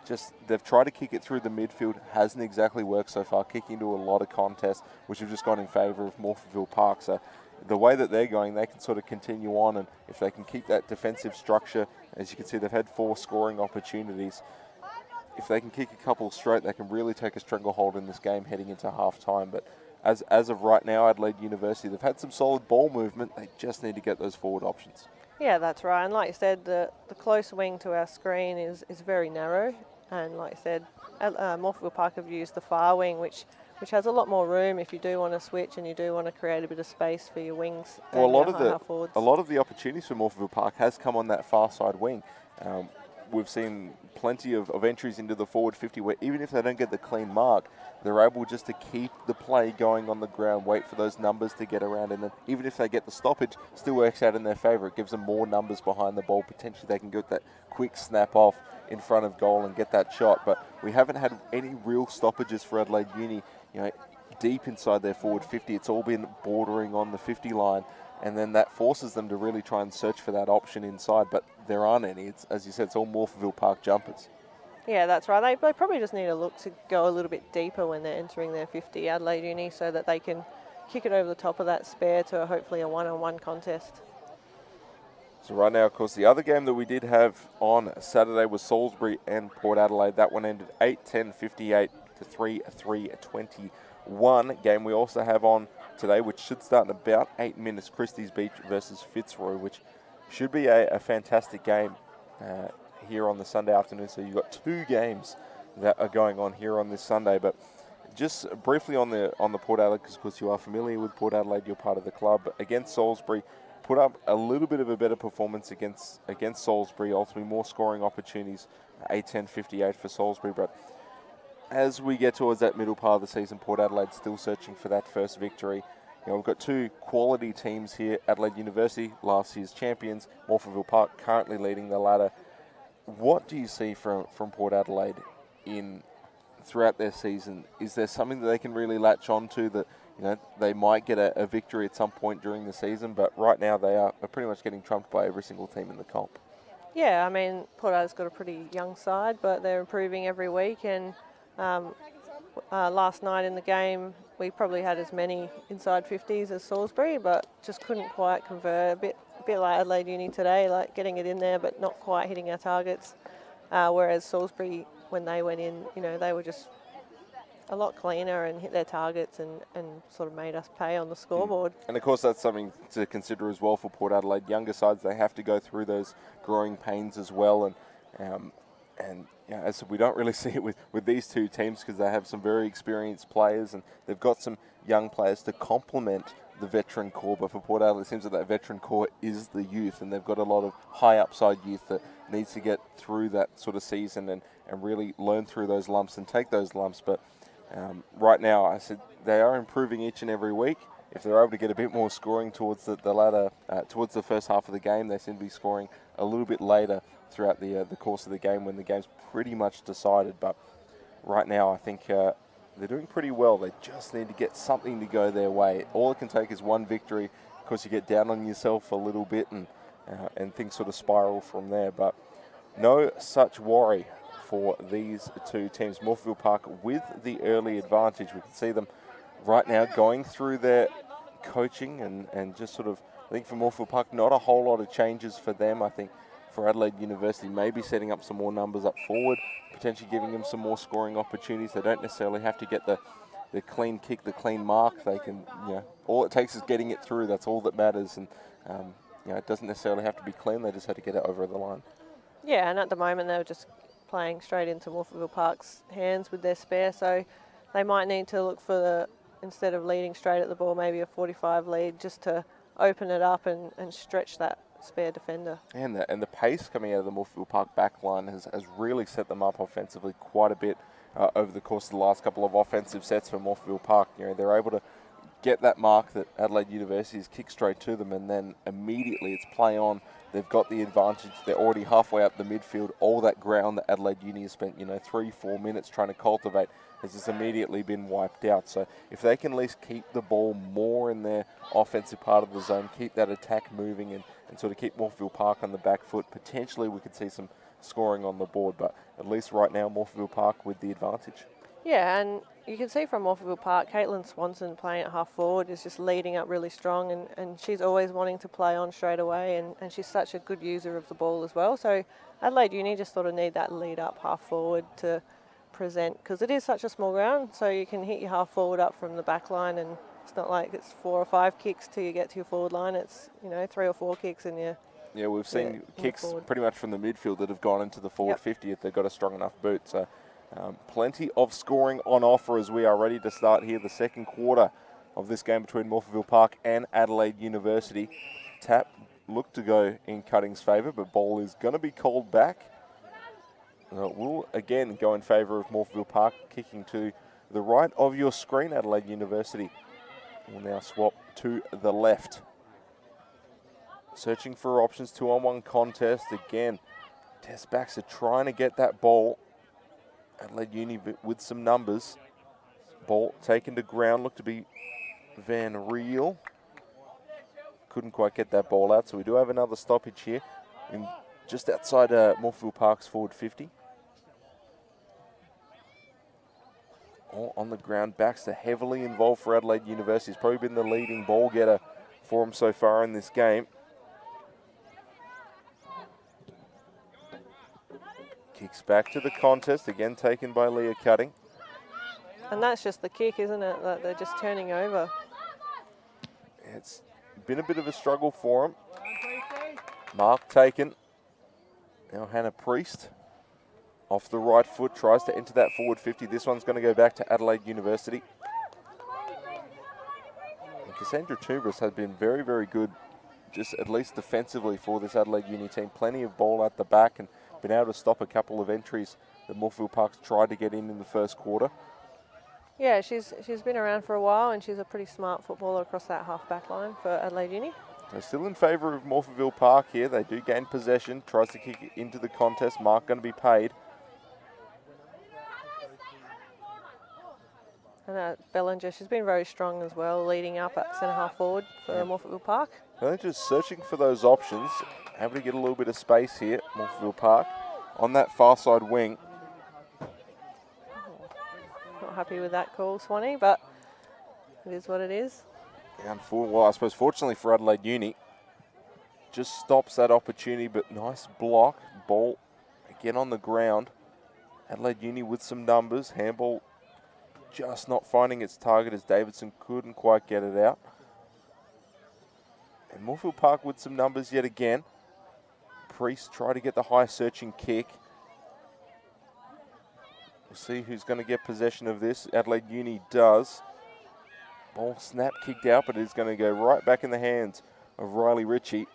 just they've tried to kick it through the midfield, hasn't exactly worked so far, kicking into a lot of contests which have just gone in favour of Morphettville Park. So the way that they're going, they can sort of continue on, and if they can keep that defensive structure, as you can see, they've had 4 scoring opportunities. If they can kick a couple straight, they can really take a stranglehold in this game heading into half-time. But as of right now, Adelaide University, they've had some solid ball movement. They just need to get those forward options. Yeah, that's right. And like you said, the close wing to our screen is very narrow. And like I said, Morphettville Park have used the far wing, which which has a lot more room if you do want to switch and you do want to create a bit of space for your wings. Well, Forwards. a lot of the opportunities for Morphettville Park has come on that far side wing. We've seen plenty of entries into the forward 50 where even if they don't get the clean mark, they're able just to keep the play going on the ground, wait for those numbers to get around, and then even if they get the stoppage, still works out in their favour. It gives them more numbers behind the ball. Potentially they can get that quick snap off in front of goal and get that shot. But we haven't had any real stoppages for Adelaide Uni, deep inside their forward 50. It's all been bordering on the 50 line. And then that forces them to really try and search for that option inside, but there aren't any. It's, as you said, it's all Morphettville Park jumpers. Yeah, that's right. They probably just need to look to go a little bit deeper when they're entering their 50 Adelaide Uni so that they can kick it over the top of that spare to hopefully a one-on-one contest. So right now, of course, the other game that we did have on Saturday was Salisbury and Port Adelaide. That one ended 8-10-58 to 3-3-21. Game we also have on today, which should start in about 8 minutes, Christie's Beach versus Fitzroy, which should be a fantastic game here on the Sunday afternoon. So you've got 2 games that are going on here on this Sunday. But just briefly on the Port Adelaide, because of course you are familiar with Port Adelaide, you're part of the club. But against Salisbury, put up a little bit of a better performance against Salisbury. Ultimately, more scoring opportunities, 8-10-58 for Salisbury. But as we get towards that middle part of the season, Port Adelaide still searching for that first victory. We've got 2 quality teams here. Adelaide University, last year's champions. Morphettville Park currently leading the ladder. What do you see from Port Adelaide throughout their season? Is there something that they can really latch on to that they might get a victory at some point during the season? But right now they are pretty much getting trumped by every single team in the comp. Yeah, I mean, Port Adelaide's got a pretty young side, but they're improving every week. And last night in the game, we probably had as many inside 50s as Salisbury, but just couldn't quite convert. A bit like Adelaide Uni today, like getting it in there, but not quite hitting our targets. Whereas Salisbury, when they went in, they were just a lot cleaner and hit their targets and sort of made us pay on the scoreboard. And of course that's something to consider as well for Port Adelaide. Younger sides, they have to go through those growing pains as well. And as we don't really see it with these 2 teams because they have some very experienced players and they've got some young players to complement the veteran core. But for Port Adelaide, it seems that veteran core is the youth, and they've got a lot of high upside youth that needs to get through that sort of season and really learn through those lumps and take those lumps. But right now, I said they are improving each and every week. If they're able to get a bit more scoring towards the ladder, towards the first half of the game, they seem to be scoring a little bit later throughout the course of the game when the game's pretty much decided. But right now, I think they're doing pretty well. They just need to get something to go their way. All it can take is one victory. Of course, you get down on yourself a little bit and things sort of spiral from there. But no such worry for these 2 teams. Morphettville Park with the early advantage. We can see them right now going through their coaching and just sort of, I think for Morphettville Park, not a whole lot of changes for them. I think for Adelaide University, maybe setting up some more numbers up forward, potentially giving them some more scoring opportunities. They don't necessarily have to get the clean kick, the clean mark. They can, all it takes is getting it through. That's all that matters. And, it doesn't necessarily have to be clean. They just have to get it over the line. Yeah, and at the moment they were just playing straight into Morphettville Park's hands with their spare. So they might need to look for instead of leading straight at the ball, maybe a 45 lead just to open it up and stretch that spare defender. And the pace coming out of the Morphettville Park back line has really set them up offensively quite a bit over the course of the last couple of offensive sets for Morphettville Park. They're able to get that mark that Adelaide University has kicked straight to them, and then immediately it's play on. They've got the advantage. They're already halfway up the midfield. All that ground that Adelaide Uni has spent, 3-4 minutes trying to cultivate has just immediately been wiped out. So if they can at least keep the ball more in their offensive part of the zone, keep that attack moving and sort of keep Morphettville Park on the back foot, potentially we could see some scoring on the board. But at least right now, Morphettville Park with the advantage. Yeah, and you can see from Morphettville Park, Caitlin Swanson playing at half forward is just leading up really strong, and she's always wanting to play on straight away, and she's such a good user of the ball as well. So Adelaide Uni just sort of need that lead up half forward to present, because it is such a small ground, so you can hit your half forward up from the back line, and it's not like it's 4 or 5 kicks till you get to your forward line. It's 3 or 4 kicks and you're... Yeah, we've seen kicks pretty much from the midfield that have gone into the forward 50 if they've got a strong enough boot. So Plenty of scoring on offer as we are ready to start here the second quarter of this game between Morphettville Park and Adelaide University. Tap looked to go in Cutting's favour, but ball is going to be called back. Will again go in favour of Morphettville Park, kicking to the right of your screen. Adelaide University will now swap to the left. Searching for options, 2-on-1 contest again. Test backs are trying to get that ball. Adelaide Uni with some numbers. Ball taken to ground, looked to be Van Riel. Couldn't quite get that ball out, so we do have another stoppage here in just outside Morphettville Park's forward 50. All on the ground. Baxter heavily involved for Adelaide University. He's probably been the leading ball getter for him so far in this game. Kicks back to the contest, again taken by Leah Cutting. And that's just the kick, isn't it? That they're just turning over. It's been a bit of a struggle for him. Mark taken. Now Hannah Priest off the right foot, tries to enter that forward 50. This one's going to go back to Adelaide University. And Cassandra Tubris has been very, very good, just at least defensively for this Adelaide Uni team. Plenty of ball at the back and been able to stop a couple of entries that Morphettville Park's tried to get in the first quarter. Yeah, she's been around for a while and she's a pretty smart footballer across that half-back line for Adelaide Uni. So still in favour of Morphettville Park here. They do gain possession, tries to kick it into the contest. Mark going to be paid. And Bellinger, she's been very strong as well, leading up at centre-half forward for Morphettville Park. They're just searching for those options, able to get a little bit of space here, Morphettville Park, on that far side wing. Not happy with that call, Swanee, but it is what it is. And well, I suppose fortunately for Adelaide Uni, just stops that opportunity, but nice block. Ball again on the ground. Adelaide Uni with some numbers. Handball just not finding its target as Davidson couldn't quite get it out. And Morphettville Park with some numbers yet again. Priest try to get the high searching kick. We'll see who's going to get possession of this. Adelaide Uni does. Ball snap kicked out, but it's going to go right back in the hands of Riley Ritchie.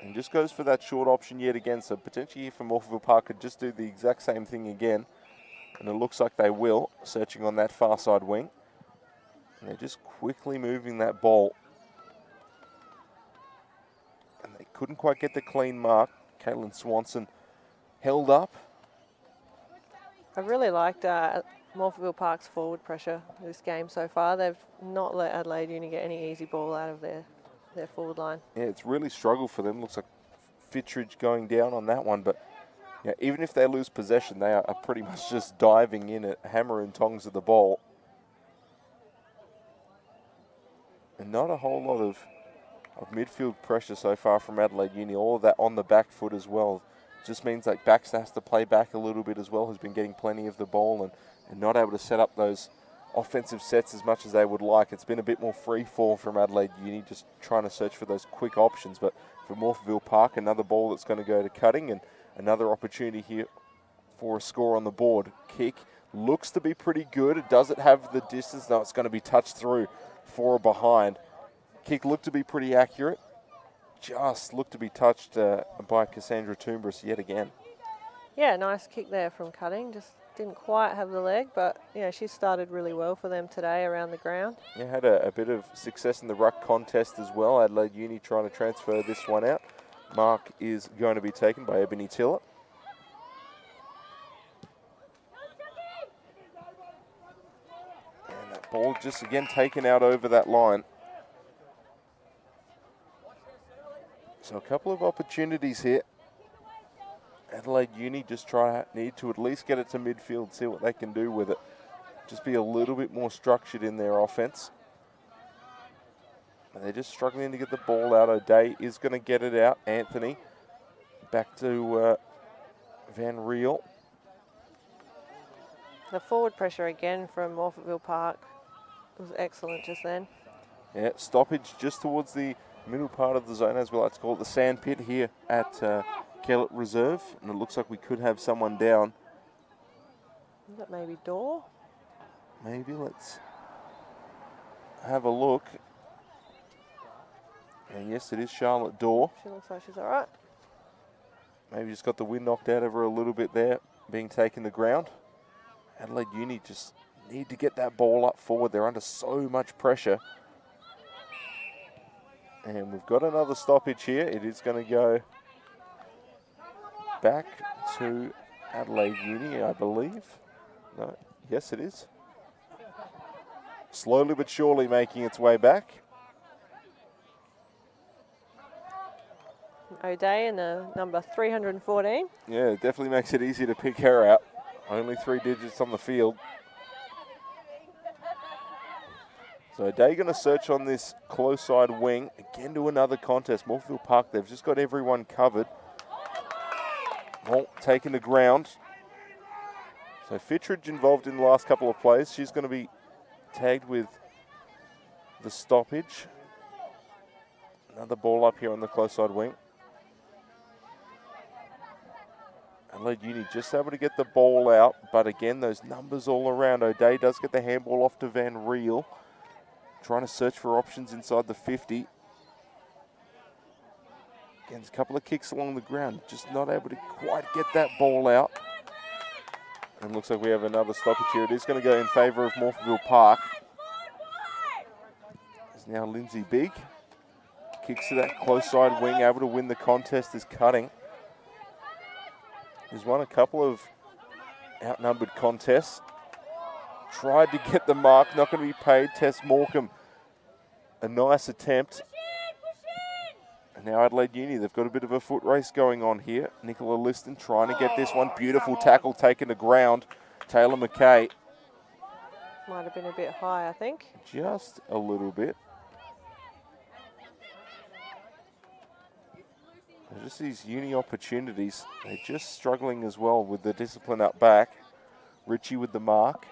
And just goes for that short option yet again. So potentially here for Morphettville Park could just do the exact same thing again. And it looks like they will, searching on that far side wing. And they're just quickly moving that ball. And they couldn't quite get the clean mark. Caitlin Swanson held up. I've really liked Morphettville Park's forward pressure this game so far. They've not let Adelaide Uni get any easy ball out of their forward line. Yeah, it's really struggled for them. Looks like Fittridge going down on that one, but yeah, even if they lose possession, they are pretty much just diving in at hammer and tongs at the ball. And not a whole lot of midfield pressure so far from Adelaide Uni. All of that on the back foot as well. Just means like Baxter has to play back a little bit as well, who's been getting plenty of the ball and not able to set up those offensive sets as much as they would like. It's been a bit more free fall from Adelaide Uni, just trying to search for those quick options. But for Morphettville Park, another ball that's going to go to Cutting and another opportunity here for a score on the board. Kick looks to be pretty good. Does it have the distance? No, it's going to be touched through for a behind. Kick looked to be pretty accurate. Just looked to be touched by Cassandra Toombris yet again. Yeah, nice kick there from Cutting. Just didn't quite have the leg, but yeah, she started really well for them today around the ground. Yeah, had a bit of success in the ruck contest as well. Adelaide Uni trying to transfer this one out. Mark is going to be taken by Ebony Tiller. And that ball just again taken out over that line. So a couple of opportunities here. Adelaide Uni just need to at least get it to midfield, see what they can do with it. Just be a little bit more structured in their offense. And they're just struggling to get the ball out. O'Day is going to get it out. Anthony back to Van Riel. The forward pressure again from Morphettville Park was excellent just then. Yeah, stoppage just towards the middle part of the zone, as we like to call it, the sand pit here at Kellett Reserve. And it looks like we could have someone down. Is that maybe Door? Maybe, let's have a look. And yes, it is Charlotte Door. She looks like she's all right. Maybe just got the wind knocked out of her a little bit there, being taken to ground. Adelaide Uni just need to get that ball up forward. They're under so much pressure. And we've got another stoppage here. It is going to go back to Adelaide Uni, I believe. No, yes, it is. Slowly but surely making its way back. O'Day in the number 314. Yeah, it definitely makes it easy to pick her out. Only 3 digits on the field. So O'Day going to search on this close side wing. Again to another contest. Morphettville Park, they've just got everyone covered. Ball taken to ground. So Fittridge involved in the last couple of plays. She's going to be tagged with the stoppage. Another ball up here on the close side wing. Adelaide Uni just able to get the ball out, but again, those numbers all around. O'Day does get the handball off to Van Riel. Trying to search for options inside the 50. Again, there's a couple of kicks along the ground. Just not able to quite get that ball out. And looks like we have another stoppage here. It is going to go in favour of Morphettville Park. It's now Lindsay Big. Kicks to that close side wing, able to win the contest is Cutting. He's won a couple of outnumbered contests. Tried to get the mark, not going to be paid. Tess Morecambe, a nice attempt. And now Adelaide Uni, they've got a bit of a foot race going on here. Nicola Liston trying to get this one. Beautiful tackle taken to ground. Taylor McKay. Might have been a bit high, I think. Just a little bit. Just these Uni opportunities. They're just struggling as well with the discipline up back. Ritchie with the mark.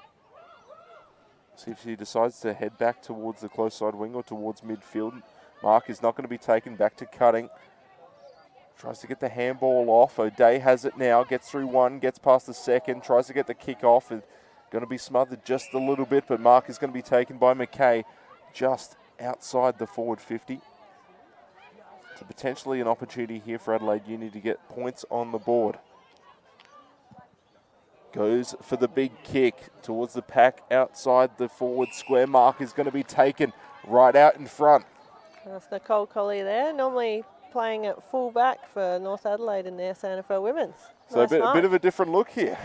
See if she decides to head back towards the close side wing or towards midfield. Mark is not going to be taken, back to Cutting. Tries to get the handball off. O'Day has it now, gets through one, gets past the second, tries to get the kick off. And going to be smothered just a little bit, but Mark is going to be taken by McKay just outside the forward 50. So potentially an opportunity here for Adelaide Uni to get points on the board. Goes for the big kick towards the pack outside the forward square. Mark is going to be taken right out in front. That's Nicole Colley there, normally playing at full back for North Adelaide in their SANFL Women's. So nice a bit of a different look here.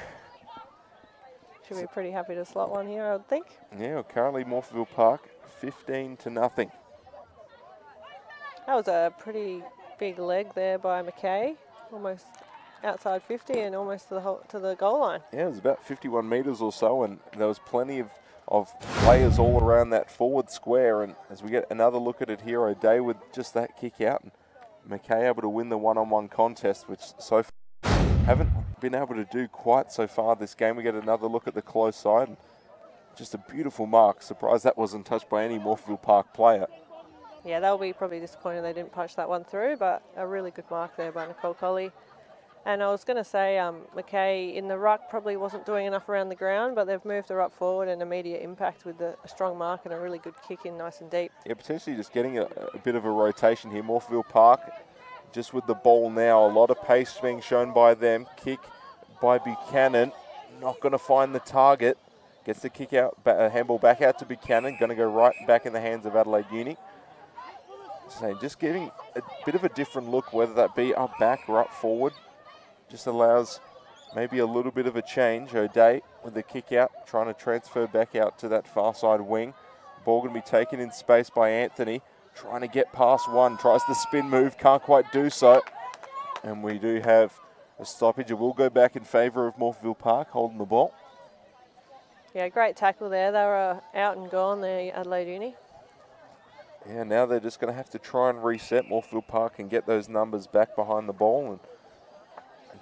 Should be pretty happy to slot one here, I would think. Yeah, well, currently Morphettville Park 15-0. That was a pretty big leg there by McKay, almost outside 50 and almost to the goal line. Yeah, it was about 51 metres or so, and there was plenty of players all around that forward square. And as we get another look at it here, O'Day with just that kick out, and McKay able to win the one-on-one contest, which so far haven't been able to do quite so far this game. We get another look at the close side, and just a beautiful mark. Surprised that wasn't touched by any Morphettville Park player. Yeah, they'll be probably disappointed they didn't punch that one through, but a really good mark there by Nicole Colley. And I was going to say, McKay in the ruck probably wasn't doing enough around the ground, but they've moved her up forward and immediate impact with a strong mark and a really good kick in nice and deep. Yeah, potentially just getting a bit of a rotation here. Morphettville Park just with the ball now. A lot of pace being shown by them. Kick by Buchanan. Not going to find the target. Gets the kick out, handball back out to Buchanan. Going to go right back in the hands of Adelaide Uni. So just giving a bit of a different look, whether that be up back or up forward. Just allows maybe a little bit of a change. O'Day with the kick out, trying to transfer back out to that far side wing. Ball going to be taken in space by Anthony. Trying to get past one, tries the spin move, can't quite do so. And we do have a stoppage. It will go back in favour of Morphettville Park, holding the ball. Yeah, great tackle there. They were out and gone there, Adelaide Uni. Yeah, now they're just going to have to try and reset Morphettville Park and get those numbers back behind the ball and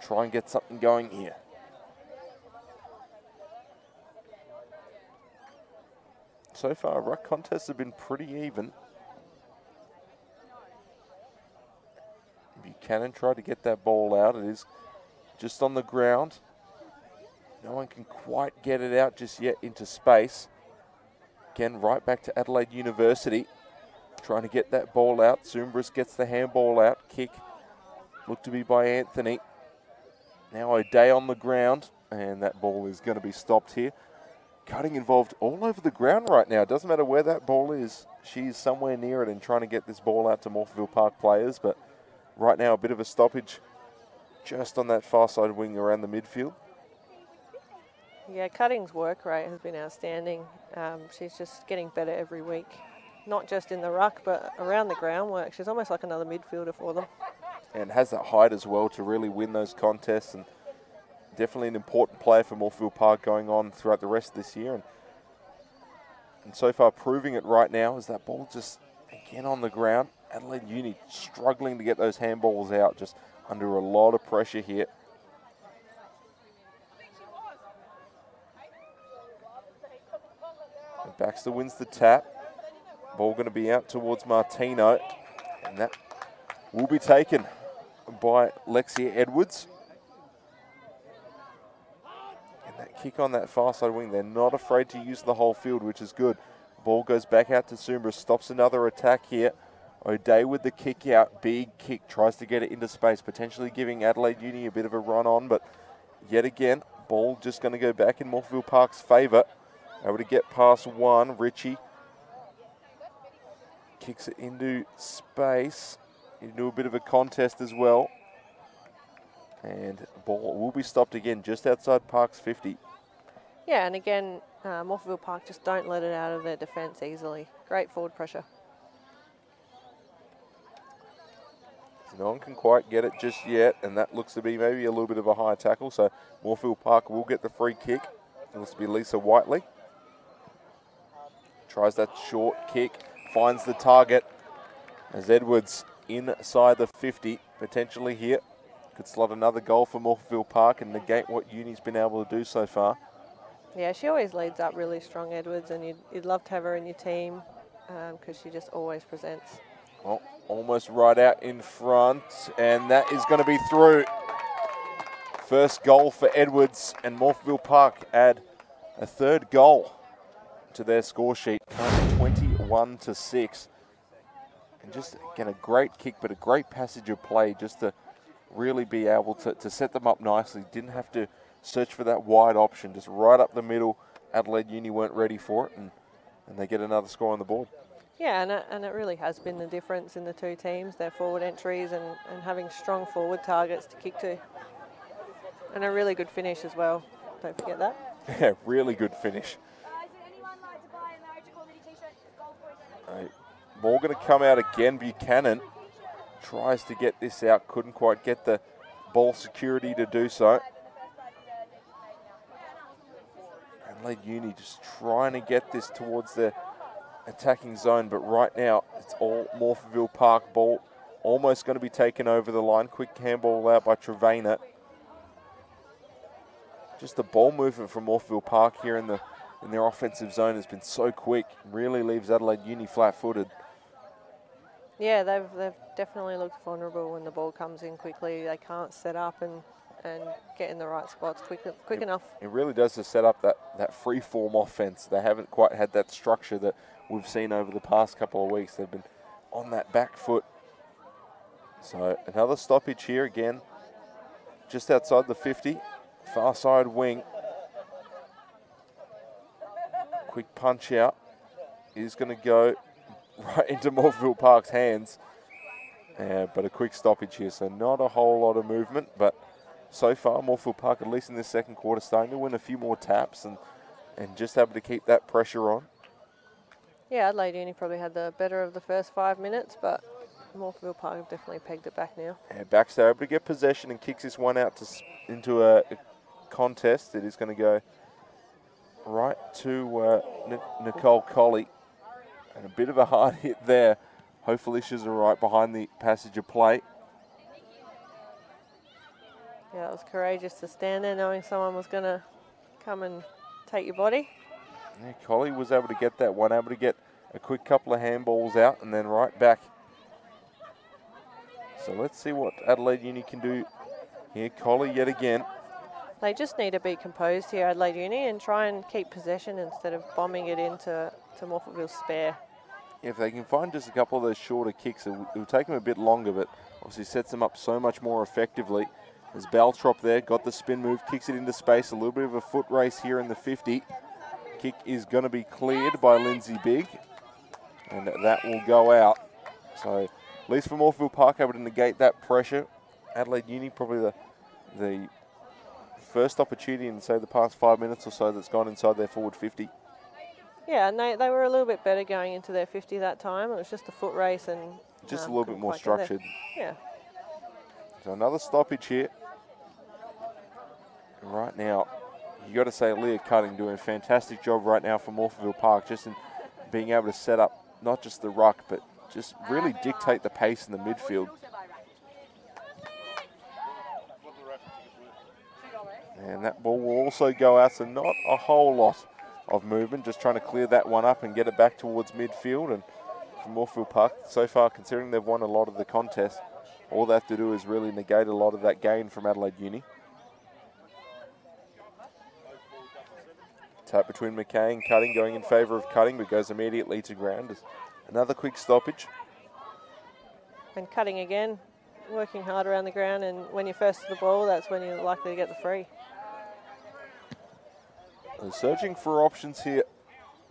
try and get something going here. So far, ruck contests have been pretty even. Buchanan tried to get that ball out. It is just on the ground. No one can quite get it out just yet into space. Again, right back to Adelaide University. Trying to get that ball out. Zumbris gets the handball out. Kick looked to be by Anthony. Now O'Day on the ground, and that ball is going to be stopped here. Cutting involved all over the ground right now. It doesn't matter where that ball is. She's somewhere near it and trying to get this ball out to Morphettville Park players. But right now, a bit of a stoppage just on that far side wing around the midfield. Yeah, Cutting's work rate has been outstanding. She's just getting better every week. Not just in the ruck, but around the groundwork. She's almost like another midfielder for them. And has that height as well to really win those contests. And definitely an important player for Morphettville Park going on throughout the rest of this year. And so far proving it right now as that ball just again on the ground. Adelaide Uni struggling to get those handballs out, just under a lot of pressure here. And Baxter wins the tap. Ball going to be out towards Martino. And that will be taken by Lexia Edwards. And that kick on that far side wing, they're not afraid to use the whole field, which is good. Ball goes back out to Zumbra, stops another attack here. O'Day with the kick out, big kick, tries to get it into space, potentially giving Adelaide Uni a bit of a run on, but yet again, ball just going to go back in Morphettville Park's favour. Able to get past one, Ritchie kicks it into space, into a bit of a contest as well. And ball will be stopped again just outside Park's 50. Yeah, and again, Morphettville Park just don't let it out of their defence easily. Great forward pressure. No one can quite get it just yet, and that looks to be maybe a little bit of a high tackle, so Morphettville Park will get the free kick. It looks to be Lisa Whiteley. Tries that short kick, finds the target as Edwards inside the 50, potentially here. Could slot another goal for Morphettville Park and negate what Uni's been able to do so far. Yeah, she always leads up really strong, Edwards, and you'd love to have her in your team because she just always presents. Well, almost right out in front, and that is going to be through. First goal for Edwards, and Morphettville Park add a third goal to their score sheet, 21-6. And just, again, a great kick, but a great passage of play just to really be able to set them up nicely. Didn't have to search for that wide option, just right up the middle. Adelaide Uni weren't ready for it, and they get another score on the board. Yeah, and it really has been the difference in the two teams, their forward entries and having strong forward targets to kick to. And a really good finish as well, don't forget that. Yeah, really good finish. Ball going to come out again. Buchanan tries to get this out, couldn't quite get the ball security to do so. Adelaide Uni just trying to get this towards the attacking zone, but right now it's all Morphettville Park. Ball almost going to be taken over the line. Quick handball out by Trevena. Just the ball movement from Morphettville Park here in their offensive zone has been so quick. Really leaves Adelaide Uni flat-footed. Yeah, they've definitely looked vulnerable when the ball comes in quickly. They can't set up and get in the right spots quick enough. It really does to set up that free-form offense. They haven't quite had that structure that we've seen over the past couple of weeks. They've been on that back foot. So another stoppage here again, just outside the 50, far side wing. Quick punch out is going to go right into Morphettville Park's hands. But a quick stoppage here, so not a whole lot of movement, but so far Morphettville Park, at least in this second quarter, starting to win a few more taps and just able to keep that pressure on. Yeah, Adelaide Uni probably had the better of the first 5 minutes, but Morphettville Park have definitely pegged it back now. And Baxter able to get possession and kicks this one out into a contest. It is going to go right to Nicole Colley. And a bit of a hard hit there. Hopefully she's all right behind the passage of play. Yeah, it was courageous to stand there knowing someone was going to come and take your body. Yeah, Colley was able to get that one, able to get a quick couple of handballs out and then right back. So let's see what Adelaide Uni can do here. Colley yet again. They just need to be composed here, Adelaide Uni, and try and keep possession instead of bombing it into Morphettville's spare. If they can find just a couple of those shorter kicks, it will take them a bit longer, but obviously sets them up so much more effectively. There's Baltrop there, got the spin move, kicks it into space, a little bit of a foot race here in the 50. Kick is going to be cleared by Lindsay Bigg, and that will go out. So at least for Morphettville Park, able to negate that pressure. Adelaide Uni probably the first opportunity in, say, the past 5 minutes or so that's gone inside their forward 50. Yeah, and they were a little bit better going into their 50 that time. It was just a foot race and just a little bit more structured. Yeah. So another stoppage here. And right now, you got to say Leah Cutting doing a fantastic job right now for Morphettville Park, just in being able to set up not just the ruck, but just really dictate the pace in the midfield. And that ball will also go out, so not a whole lot of movement, just trying to clear that one up and get it back towards midfield. And for Morphettville Park, so far, considering they've won a lot of the contest, all they have to do is really negate a lot of that gain from Adelaide Uni. Tap between McKay and Cutting, going in favour of Cutting, but goes immediately to ground. Another quick stoppage. And Cutting again, working hard around the ground, and when you're first to the ball, that's when you're likely to get the free. They're searching for options here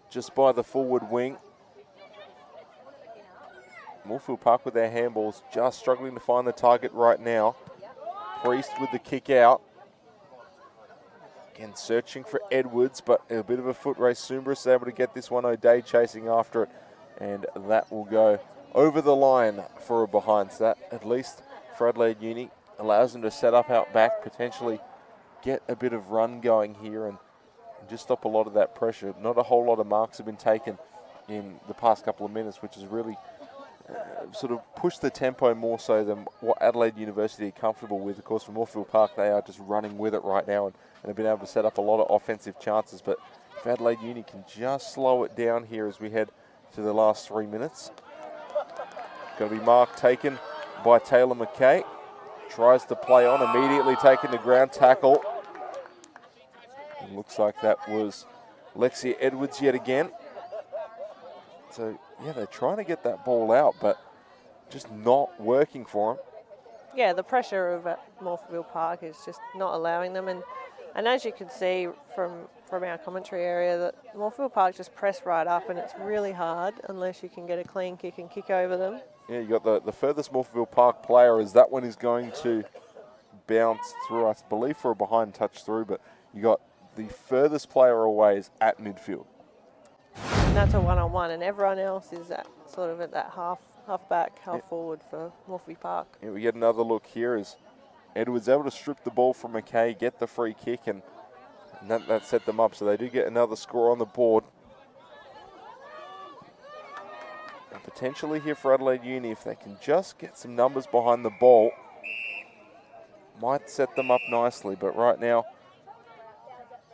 just by the forward wing. Morphettville Park with their handballs, just struggling to find the target right now. Priest with the kick out. Again, searching for Edwards, but a bit of a foot race. Sumbris able to get this one. O'Day chasing after it, and that will go over the line for a behind. So that, at least for Adelaide Uni, allows them to set up out back, potentially get a bit of run going here and just stop a lot of that pressure. Not a whole lot of marks have been taken in the past couple of minutes, which has really sort of pushed the tempo more so than what Adelaide University are comfortable with. Of course, for Morphettville Park, they are just running with it right now and have been able to set up a lot of offensive chances. But if Adelaide Uni can just slow it down here as we head to the last 3 minutes. Going to be mark taken by Taylor McKay. Tries to play on, immediately taken to ground, tackle. It looks like that was Lexia Edwards yet again. So, yeah, they're trying to get that ball out, but just not working for them. Yeah, the pressure of Morphettville Park is just not allowing them. And as you can see from our commentary area, that Morphettville Park just press right up, and it's really hard unless you can get a clean kick and kick over them. Yeah, you got the furthest Morphettville Park player as that one is going to bounce through, I believe, for a behind touch through, but you got the furthest player away is at midfield. And that's a one-on-one, and everyone else is at sort of at that half back, half forward for Morphettville Park. Yeah, we get another look here as Edwards able to strip the ball from McKay, get the free kick, and that set them up. So they do get another score on the board. And potentially here for Adelaide Uni, if they can just get some numbers behind the ball, might set them up nicely. But right now,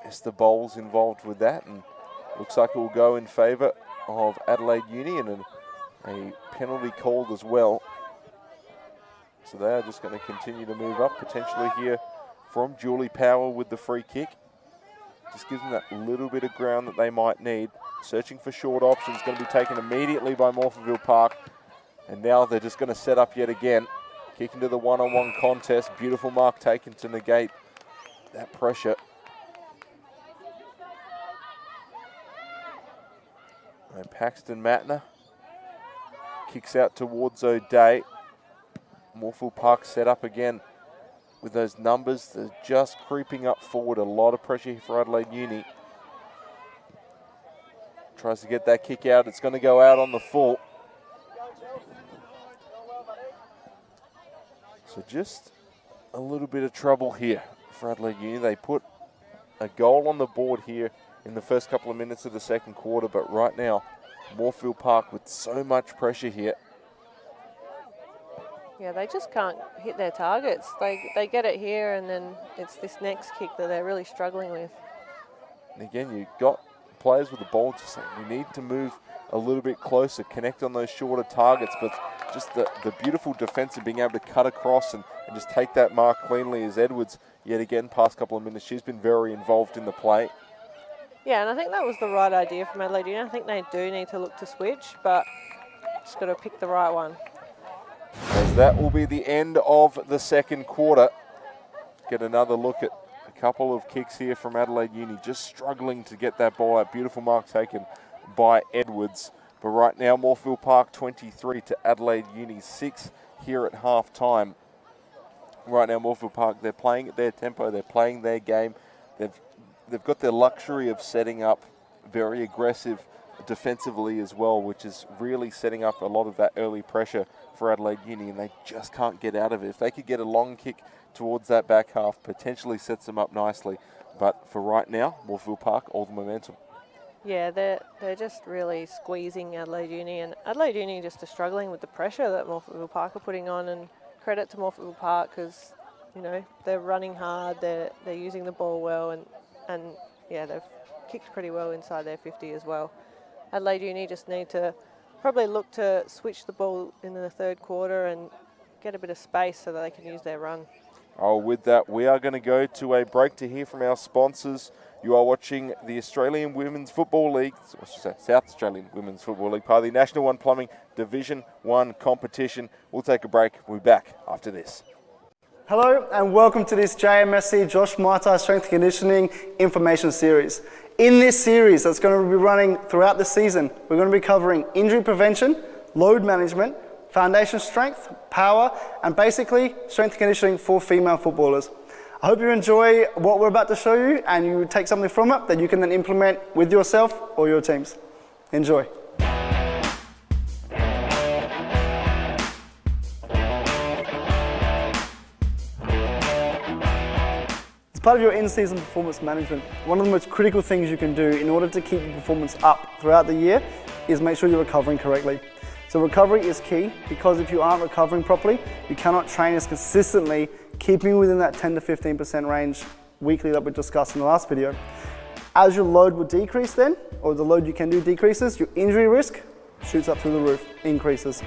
it's the bowls involved with that, and looks like it will go in favour of Adelaide Uni, and a penalty called as well. So they are just going to continue to move up, potentially here from Julie Power with the free kick. Just gives them that little bit of ground that they might need. Searching for short options, going to be taken immediately by Morphettville Park. And now they're just going to set up yet again. Kick into the one-on-one contest. Beautiful mark taken to negate that pressure. And Paxton Matner kicks out towards O'Day. Morphettville Park set up again with those numbers. They're just creeping up forward. A lot of pressure here for Adelaide Uni. Tries to get that kick out. It's going to go out on the full. So just a little bit of trouble here for Adelaide Uni. They put a goal on the board here in the first couple of minutes of the second quarter, but right now, Morphettville Park with so much pressure here. Yeah, they just can't hit their targets. They get it here, and then it's this next kick that they're really struggling with. And again, you've got players with the ball just saying we need to move a little bit closer, connect on those shorter targets, but just the beautiful defense of being able to cut across and just take that mark cleanly as Edwards yet again, past couple of minutes. She's been very involved in the play. Yeah, and I think that was the right idea from Adelaide Uni. I think they do need to look to switch, but just got to pick the right one. As that will be the end of the second quarter. Get another look at a couple of kicks here from Adelaide Uni, just struggling to get that ball out. Beautiful mark taken by Edwards. But right now, Morphettville Park 23 to Adelaide Uni 6 here at half time. Right now, Morphettville Park, they're playing at their tempo, they're playing their game. They've got their luxury of setting up very aggressive defensively as well, which is really setting up a lot of that early pressure for Adelaide Uni, and they just can't get out of it. If they could get a long kick towards that back half, potentially sets them up nicely. But for right now, Morphettville Park, all the momentum. Yeah, they're just really squeezing Adelaide Uni, and Adelaide Uni just are struggling with the pressure that Morphettville Park are putting on, and credit to Morphettville Park because, you know, they're running hard, they're using the ball well, and yeah, they've kicked pretty well inside their 50 as well. Adelaide Uni just need to probably look to switch the ball in the third quarter and get a bit of space so that they can use their run. Oh, with that, we are going to go to a break to hear from our sponsors. You are watching the Australian Women's Football League, or should I say South Australian Women's Football League, part of the National One Plumbing Division 1 competition. We'll take a break. We'll be back after this. Hello and welcome to this JMSC Josh Martai Strength and Conditioning Information Series. In this series that's going to be running throughout the season, we're going to be covering injury prevention, load management, foundation strength, power, and basically strength and conditioning for female footballers. I hope you enjoy what we're about to show you and you take something from it that you can then implement with yourself or your teams. Enjoy. Part of your in-season performance management, one of the most critical things you can do in order to keep your performance up throughout the year is make sure you're recovering correctly. So recovery is key because if you aren't recovering properly, you cannot train as consistently, keeping within that 10 to 15% range weekly that we discussed in the last video. As your load will decrease then, or the load you can do decreases, your injury risk shoots up through the roof, increases.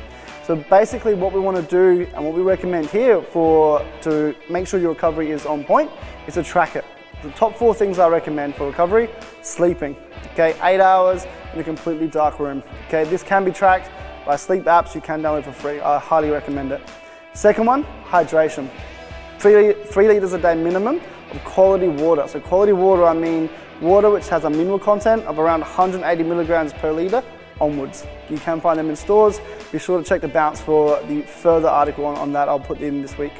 So basically what we want to do and what we recommend here to make sure your recovery is on point is to track it. The top 4 things I recommend for recovery: sleeping, okay, 8 hours in a completely dark room. Okay, this can be tracked by sleep apps you can download for free. I highly recommend it. Second one, hydration. 3 litres a day minimum of quality water. So quality water, I mean water which has a mineral content of around 180 milligrams per litre onwards. You can find them in stores. Be sure to check the bounce for the further article on that I'll put in this week.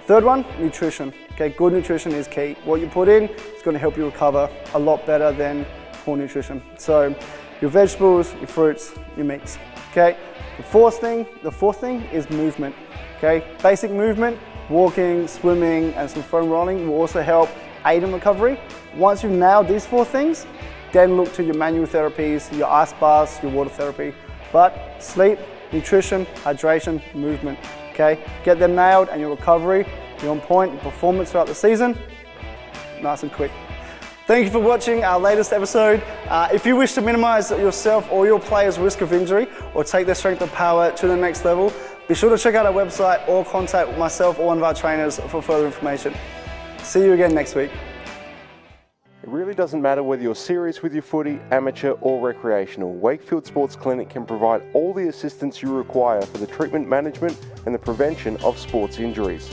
Third one, nutrition. Okay, good nutrition is key. What you put in is going to help you recover a lot better than poor nutrition. So your vegetables, your fruits, your meats. Okay, the fourth thing is movement. Okay, basic movement, walking, swimming, and some foam rolling will also help aid in recovery. Once you've nailed these 4 things, then look to your manual therapies, your ice baths, your water therapy. But sleep, nutrition, hydration, movement. Okay, get them nailed and your recovery, you're on point, your performance throughout the season, nice and quick. Thank you for watching our latest episode. If you wish to minimize yourself or your players' risk of injury or take their strength and power to the next level, be sure to check out our website or contact myself or one of our trainers for further information. See you again next week. It really doesn't matter whether you're serious with your footy, amateur or recreational. Wakefield Sports Clinic can provide all the assistance you require for the treatment, management and the prevention of sports injuries.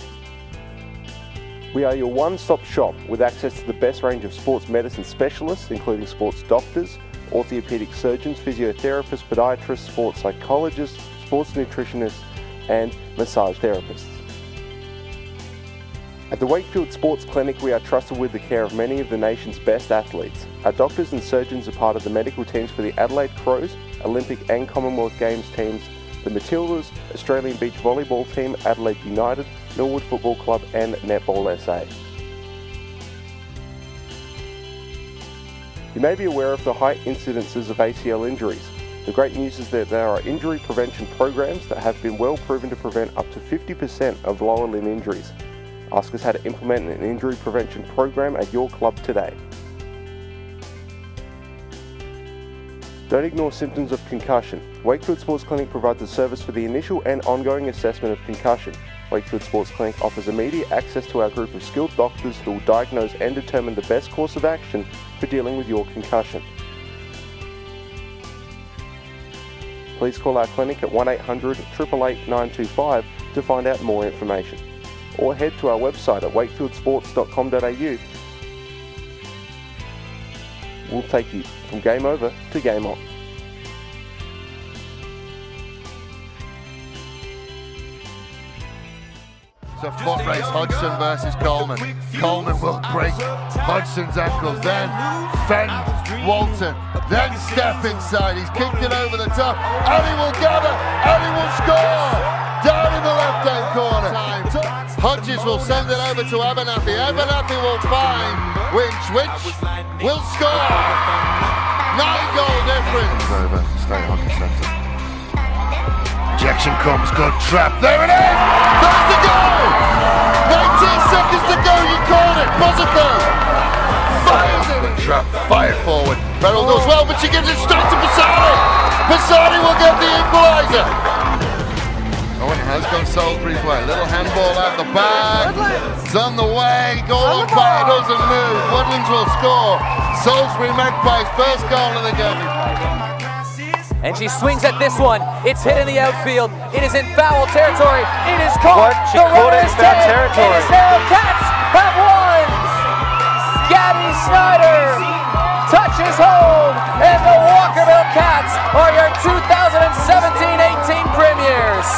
We are your one-stop shop with access to the best range of sports medicine specialists, including sports doctors, orthopaedic surgeons, physiotherapists, podiatrists, sports psychologists, sports nutritionists and massage therapists. At the Wakefield Sports Clinic, we are trusted with the care of many of the nation's best athletes. Our doctors and surgeons are part of the medical teams for the Adelaide Crows, Olympic and Commonwealth Games teams, the Matildas, Australian Beach Volleyball Team, Adelaide United, Norwood Football Club and Netball SA. You may be aware of the high incidences of ACL injuries. The great news is that there are injury prevention programs that have been well proven to prevent up to 50% of lower limb injuries. Ask us how to implement an injury prevention program at your club today. Don't ignore symptoms of concussion. Wakefield Sports Clinic provides a service for the initial and ongoing assessment of concussion. Wakefield Sports Clinic offers immediate access to our group of skilled doctors who will diagnose and determine the best course of action for dealing with your concussion. Please call our clinic at 1800 888 925 to find out more information, or head to our website at wakefieldsports.com.au. We'll take you from game over to game on. It's a foot race, Hodgson versus Coleman. Coleman will break Hodgson's ankles, then fend Walton, then step inside. He's kicked it over the top, and he will gather, and he will score! Down in the left-hand corner. Hodges will send it over to Abernathy. Abernathy will find Winch will score! 9-goal difference. Over, stay hockey centre. Injection comes, good trap. There it is! There's the goal! 19 seconds to go, you called it. Buzzico fires it. Trap fired forward. Beryl does well, but she gives it straight to Passani. Passani will get the equaliser. Oh, it has gone Salisbury's way. Little handball out the back. It's on the way. Goal on fire, doesn't move. Woodlands will score. Salisbury Magpies, first goal of the game. And she swings at this one. It's hit in the outfield. It is in foul territory. It is caught. She caught it in foul territory. It is now. Cats have won. Gabby Snyder touches home, and the Walkerville Cats are your 2017-18 premiers.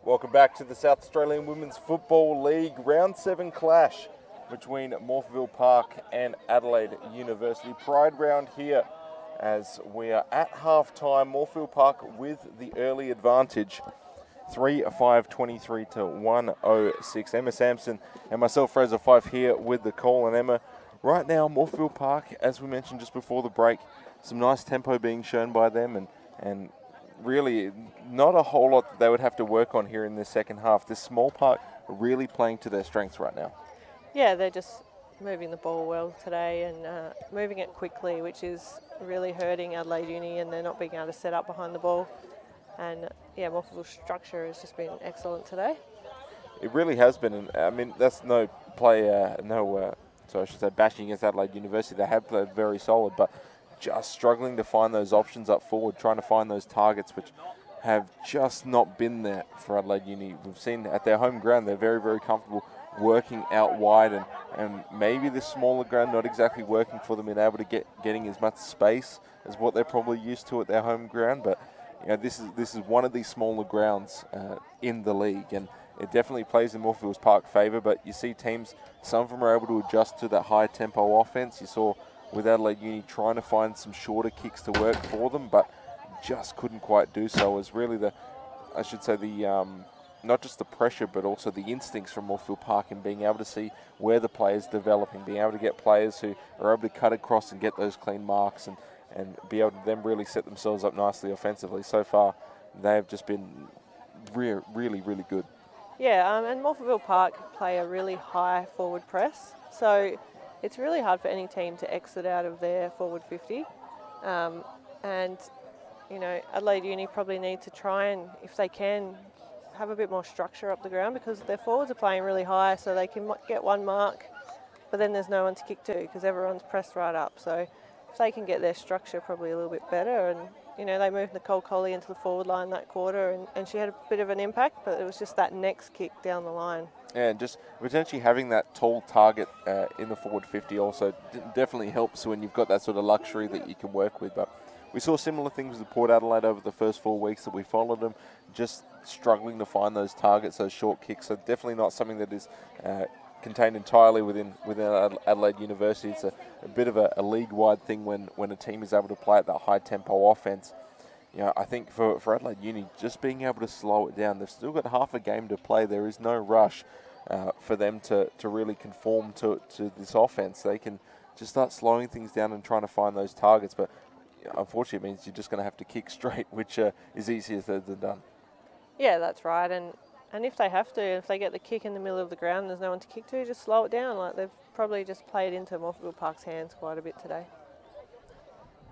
Welcome back to the South Australian Women's Football League Round 7 clash between Morphettville Park and Adelaide University. Pride round here as we are at half-time. Morphettville Park with the early advantage. 3-5-23 to 106. Emma Sampson and myself, Fraser Fife, here with the call. And Emma, right now, Morphettville Park, as we mentioned just before the break, some nice tempo being shown by them, and really not a whole lot that they would have to work on here in the second half. This small park really playing to their strengths right now. Yeah, they're just moving the ball well today and moving it quickly, which is really hurting Adelaide Uni, and they're not being able to set up behind the ball. And yeah, Morphettville's structure has just been excellent today. It really has been. And I mean, that's no play, so I should say bashing against Adelaide University. They have played very solid, but just struggling to find those options up forward, trying to find those targets which have just not been there for Adelaide Uni. We've seen at their home ground, they're very, very comfortable working out wide, and maybe the smaller ground not exactly working for them, being able to getting as much space as what they're probably used to at their home ground. But you know, this is one of these smaller grounds in the league, and it definitely plays in Morphettville's Park favour. But you see teams, some of them are able to adjust to that high tempo offense. You saw with Adelaide Uni trying to find some shorter kicks to work for them, but just couldn't quite do so. As really the not just the pressure, but also the instincts from Morphettville Park and being able to see where the players developing, being able to get players who are able to cut across and get those clean marks and be able to then really set themselves up nicely offensively. So far, they have just been really, really good. Yeah, and Morphettville Park play a really high forward press, so it's really hard for any team to exit out of their forward 50. And, you know, Adelaide Uni probably need to try and, if they can, have a bit more structure up the ground, because their forwards are playing really high, so they can get one mark, but then there's no one to kick to because everyone's pressed right up. So if they can get their structure probably a little bit better, and, you know, they moved Nicole Colley into the forward line that quarter, and she had a bit of an impact, but it was just that next kick down the line. And just potentially having that tall target in the forward 50 also definitely helps when you've got that sort of luxury that you can work with. But we saw similar things with Port Adelaide over the first 4 weeks that we followed them, just struggling to find those targets, those short kicks. So definitely not something that is contained entirely within Adelaide University. It's a bit of a league-wide thing when a team is able to play at that high-tempo offense. You know, I think for Adelaide Uni, just being able to slow it down, they've still got half a game to play. There is no rush for them to really conform to this offense. They can just start slowing things down and trying to find those targets. But unfortunately, it means you're just going to have to kick straight, which is easier said than done. Yeah, that's right. And And if they have to, if they get the kick in the middle of the ground and there's no one to kick to, just slow it down. Like they've probably just played into Morphettville Park's hands quite a bit today.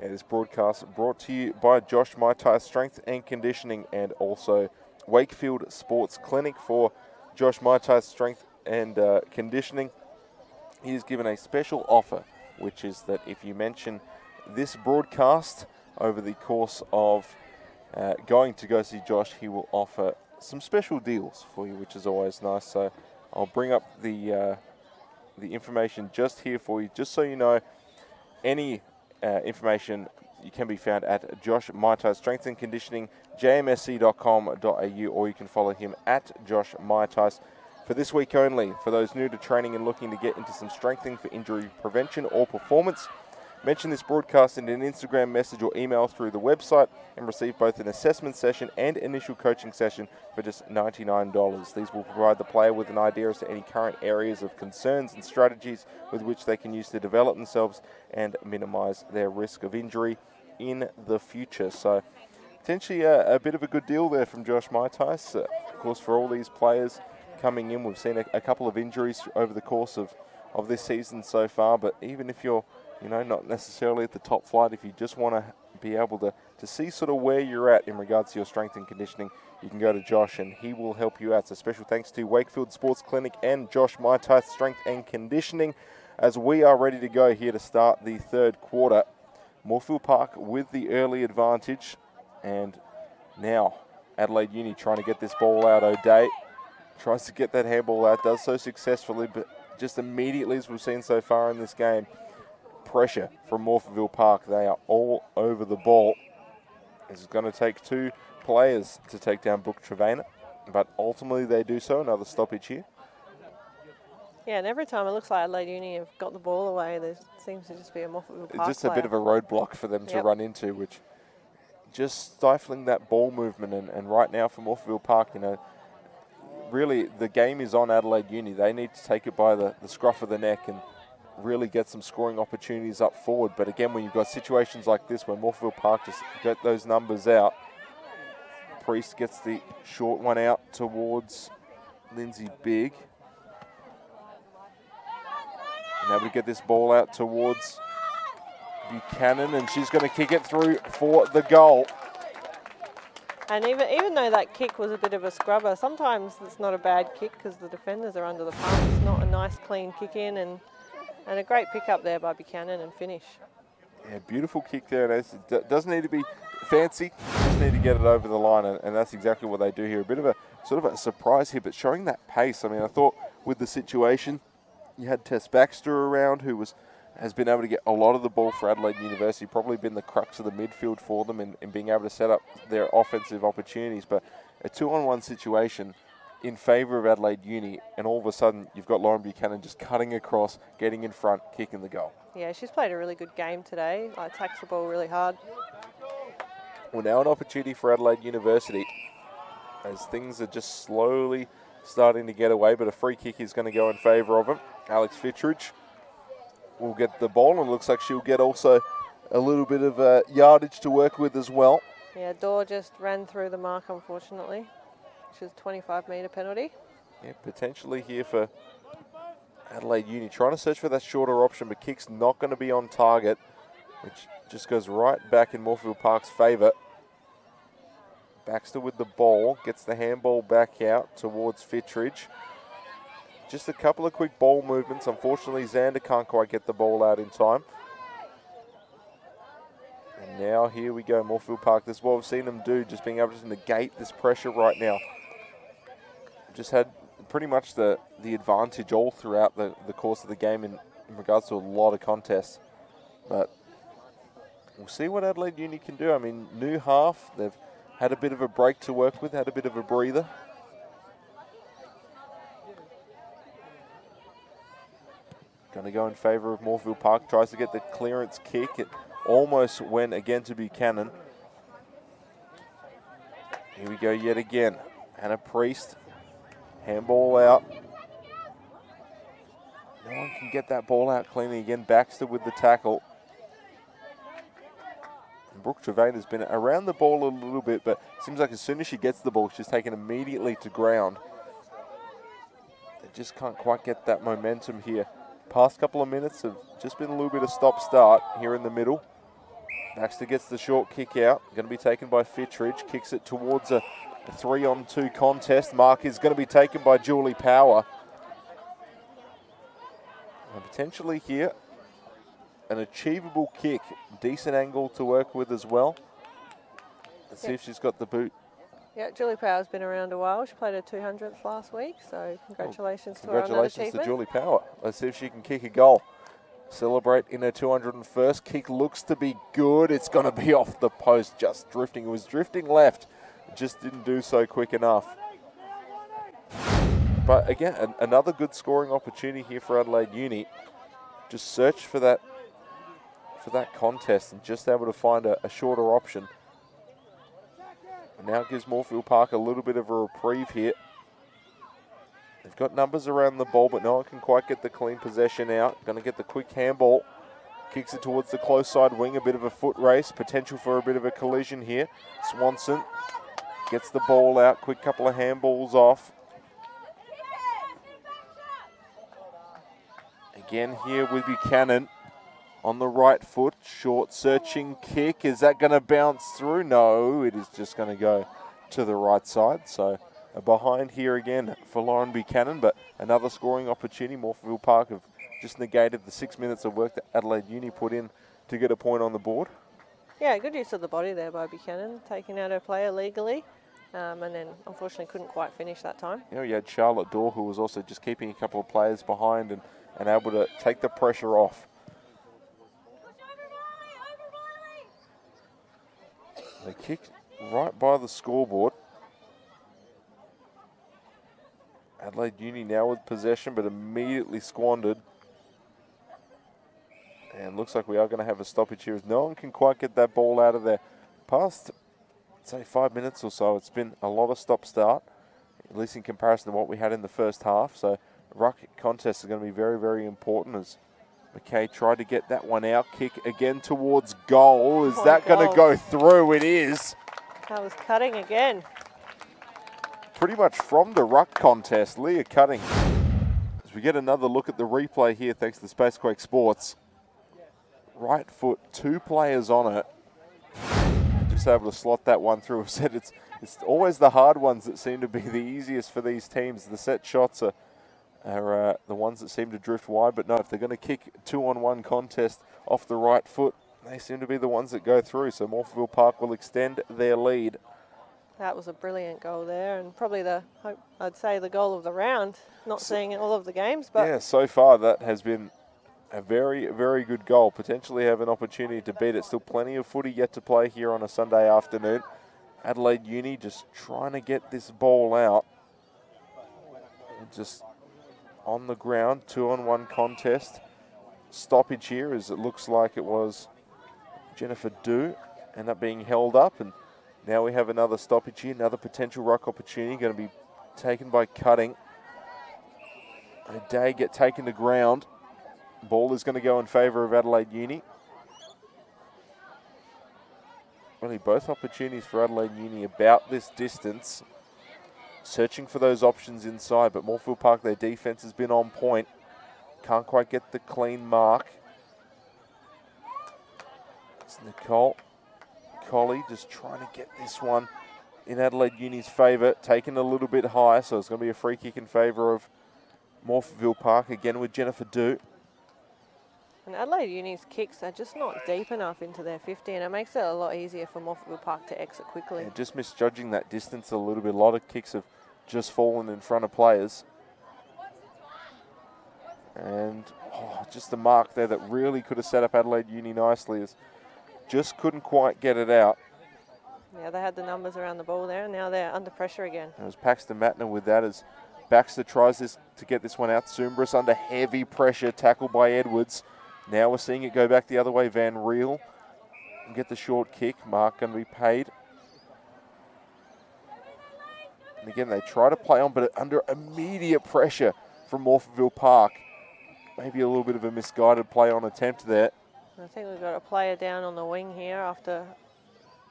Yeah, this broadcast brought to you by Josh Maitai Strength and Conditioning and also Wakefield Sports Clinic. For Josh Maitai Strength and Conditioning, he is given a special offer, which is that if you mention this broadcast over the course of going to go see Josh, he will offer some special deals for you, which is always nice. So I'll bring up the information just here for you, just so you know. Any information you can be found at Josh Maitai Strength and Conditioning, jmsc.com.au, or you can follow him at Josh Maitai. For this week only, for those new to training and looking to get into some strengthening for injury prevention or performance, mention this broadcast in an Instagram message or email through the website and receive both an assessment session and initial coaching session for just $99. These will provide the player with an idea as to any current areas of concerns and strategies with which they can use to develop themselves and minimize their risk of injury in the future. So potentially a bit of a good deal there from Josh Maitai. Of course, for all these players coming in, we've seen a couple of injuries over the course of this season so far, but even if you're not necessarily at the top flight, if you just want to be able to see sort of where you're at in regards to your strength and conditioning, you can go to Josh and he will help you out. So special thanks to Wakefield Sports Clinic and Josh Maitai Strength and Conditioning as we are ready to go here to start the third quarter. Morphettville Park with the early advantage, and now Adelaide Uni trying to get this ball out. O'Day tries to get that handball out, does so successfully, but just immediately, as we've seen so far in this game, pressure from Morphettville Park. They are all over the ball. This is going to take two players to take down Brooke Trevena, but ultimately they do so. Another stoppage here. Yeah, and every time it looks like Adelaide Uni have got the ball away, there seems to just be a Morphettville Park It's just a bit of a roadblock for them to run into, which just stifling that ball movement. And right now for Morphettville Park, really the game is on Adelaide Uni. They need to take it by the scruff of the neck and really get some scoring opportunities up forward. But again, when you've got situations like this where Morphettville Park just get those numbers out, Priest gets the short one out towards Lindsay Bigg. Now we get this ball out towards Buchanan, and she's going to kick it through for the goal. And even though that kick was a bit of a scrubber, sometimes it's not a bad kick because the defenders are under the pump. It's not a nice clean kick in, and a great pick up there by Buchanan and finish. Yeah, beautiful kick there. It doesn't need to be fancy, just need to get it over the line, and that's exactly what they do here. A bit of a sort of a surprise here, but showing that pace. I mean, I thought with the situation, you had Tess Baxter around, who has been able to get a lot of the ball for Adelaide University, probably been the crux of the midfield for them in being able to set up their offensive opportunities. But a 2-on-1 situation in favour of Adelaide Uni, and all of a sudden you've got Lauren Buchanan just cutting across, getting in front, kicking the goal. Yeah, she's played a really good game today. Attacks the ball really hard. Well, now an opportunity for Adelaide University as things are just slowly starting to get away, but a free kick is going to go in favour of them. Alex Fittridge will get the ball, and it looks like she'll get also a little bit of yardage to work with as well. Yeah, Dorr just ran through the mark, unfortunately, which is a 25-metre penalty. Yeah, potentially here for Adelaide Uni, trying to search for that shorter option, but kick's not going to be on target, which just goes right back in Morphettville Park's favour. Baxter with the ball, gets the handball back out towards Fittridge. Just a couple of quick ball movements. Unfortunately, Xander can't quite get the ball out in time. And now here we go, Morphettville Park. This is what we've seen them do, just being able to negate this pressure right now. Just had pretty much the advantage all throughout the course of the game in regards to a lot of contests. But we'll see what Adelaide Uni can do. I mean, new half, they've had a bit of a break to work with, had a bit of a breather. Going to go in favour of Morphettville Park, tries to get the clearance kick. It almost went again to Buchanan. Here we go yet again. Hannah Priest, handball out. No one can get that ball out cleanly again. Baxter with the tackle. And Brooke Trevena has been around the ball a little bit, but it seems like as soon as she gets the ball, she's taken immediately to ground. just can't quite get that momentum here. Past couple of minutes have just been a little bit of stop-start here in the middle. Baxter gets the short kick out, going to be taken by Fittridge, kicks it towards a 3-on-2 contest. Mark is going to be taken by Julie Power. And potentially here, an achievable kick, decent angle to work with as well. Let's see if she's got the boot. Yeah, Julie Power's been around a while. She played her 200th last week, so congratulations to her on that Congratulations achievement. to Julie Power. Let's see if she can kick a goal. Celebrate in her 201st. Kick looks to be good. It's going to be off the post, just drifting. It was drifting left. It just didn't do so quick enough. But again, another good scoring opportunity here for Adelaide Uni. Just search for that contest and just able to find a shorter option. And now it gives Morphettville Park a little bit of a reprieve here. They've got numbers around the ball, but no one can quite get the clean possession out. Going to get the quick handball. Kicks it towards the close side wing, a bit of a foot race. Potential for a bit of a collision here. Swanson gets the ball out. Quick couple of handballs off. Again here with Buchanan on the right foot. Short searching kick. Is that going to bounce through? No, it is just going to go to the right side. So a behind here again for Lauren Buchanan, but another scoring opportunity. Morphettville Park have just negated the 6 minutes of work that Adelaide Uni put in to get a point on the board. Yeah, good use of the body there by Buchanan, taking out her player legally, and then unfortunately couldn't quite finish that time. You know, you had Charlotte Dorr, who was also just keeping a couple of players behind and able to take the pressure off. They kicked right by the scoreboard. Adelaide Uni now with possession, but immediately squandered. And looks like we are going to have a stoppage here as no one can quite get that ball out of there. Past, say, 5 minutes or so, it's been a lot of stop-start, at least in comparison to what we had in the first half. So ruck contest is going to be very, very important as McKay tried to get that one out. Kick again towards goal. Is that going to go through? It is. That was Cutting again. Pretty much from the ruck contest, Leah Cutting. As we get another look at the replay here, thanks to Spacequake Sports. Right foot, 2 players on it. Just able to slot that one through. I've said it's always the hard ones that seem to be the easiest for these teams. The set shots are the ones that seem to drift wide, but no, if they're going to kick 2-on-1 contest off the right foot, they seem to be the ones that go through. So Morphettville Park will extend their lead. That was a brilliant goal there, and probably I'd say the goal of the round. Not seeing all of the games, but yeah, so far that has been a very, very good goal. Potentially have an opportunity to beat it. Still plenty of footy yet to play here on a Sunday afternoon. Adelaide Uni just trying to get this ball out. Just on the ground, 2-on-1 contest. Stoppage here as it looks like it was Jennifer Dew end up being held up, and now we have another stoppage here, another potential ruck opportunity going to be taken by Cutting. Day get taken to ground. Ball is going to go in favour of Adelaide Uni. Really both opportunities for Adelaide Uni about this distance. Searching for those options inside, but Morphettville Park, their defence has been on point. Can't quite get the clean mark. It's Nicole Colley just trying to get this one in Adelaide Uni's favour, taken a little bit high, so it's going to be a free kick in favour of Morphettville Park, again with Jennifer Dew. And Adelaide Uni's kicks are just not deep enough into their 50, and it makes it a lot easier for Morphettville Park to exit quickly. Yeah, just misjudging that distance a little bit. A lot of kicks have just fallen in front of players. And just the mark there that really could have set up Adelaide Uni nicely. Is just couldn't quite get it out. Yeah, they had the numbers around the ball there, and now they're under pressure again. It was Paxton Matner with that as Baxter tries to get this one out. Sumbris under heavy pressure, tackled by Edwards. Now we're seeing it go back the other way. Van Riel and get the short kick. Mark going to be paid. And again, they try to play on, but under immediate pressure from Morphettville Park. Maybe a little bit of a misguided play on attempt there. I think we've got a player down on the wing here after,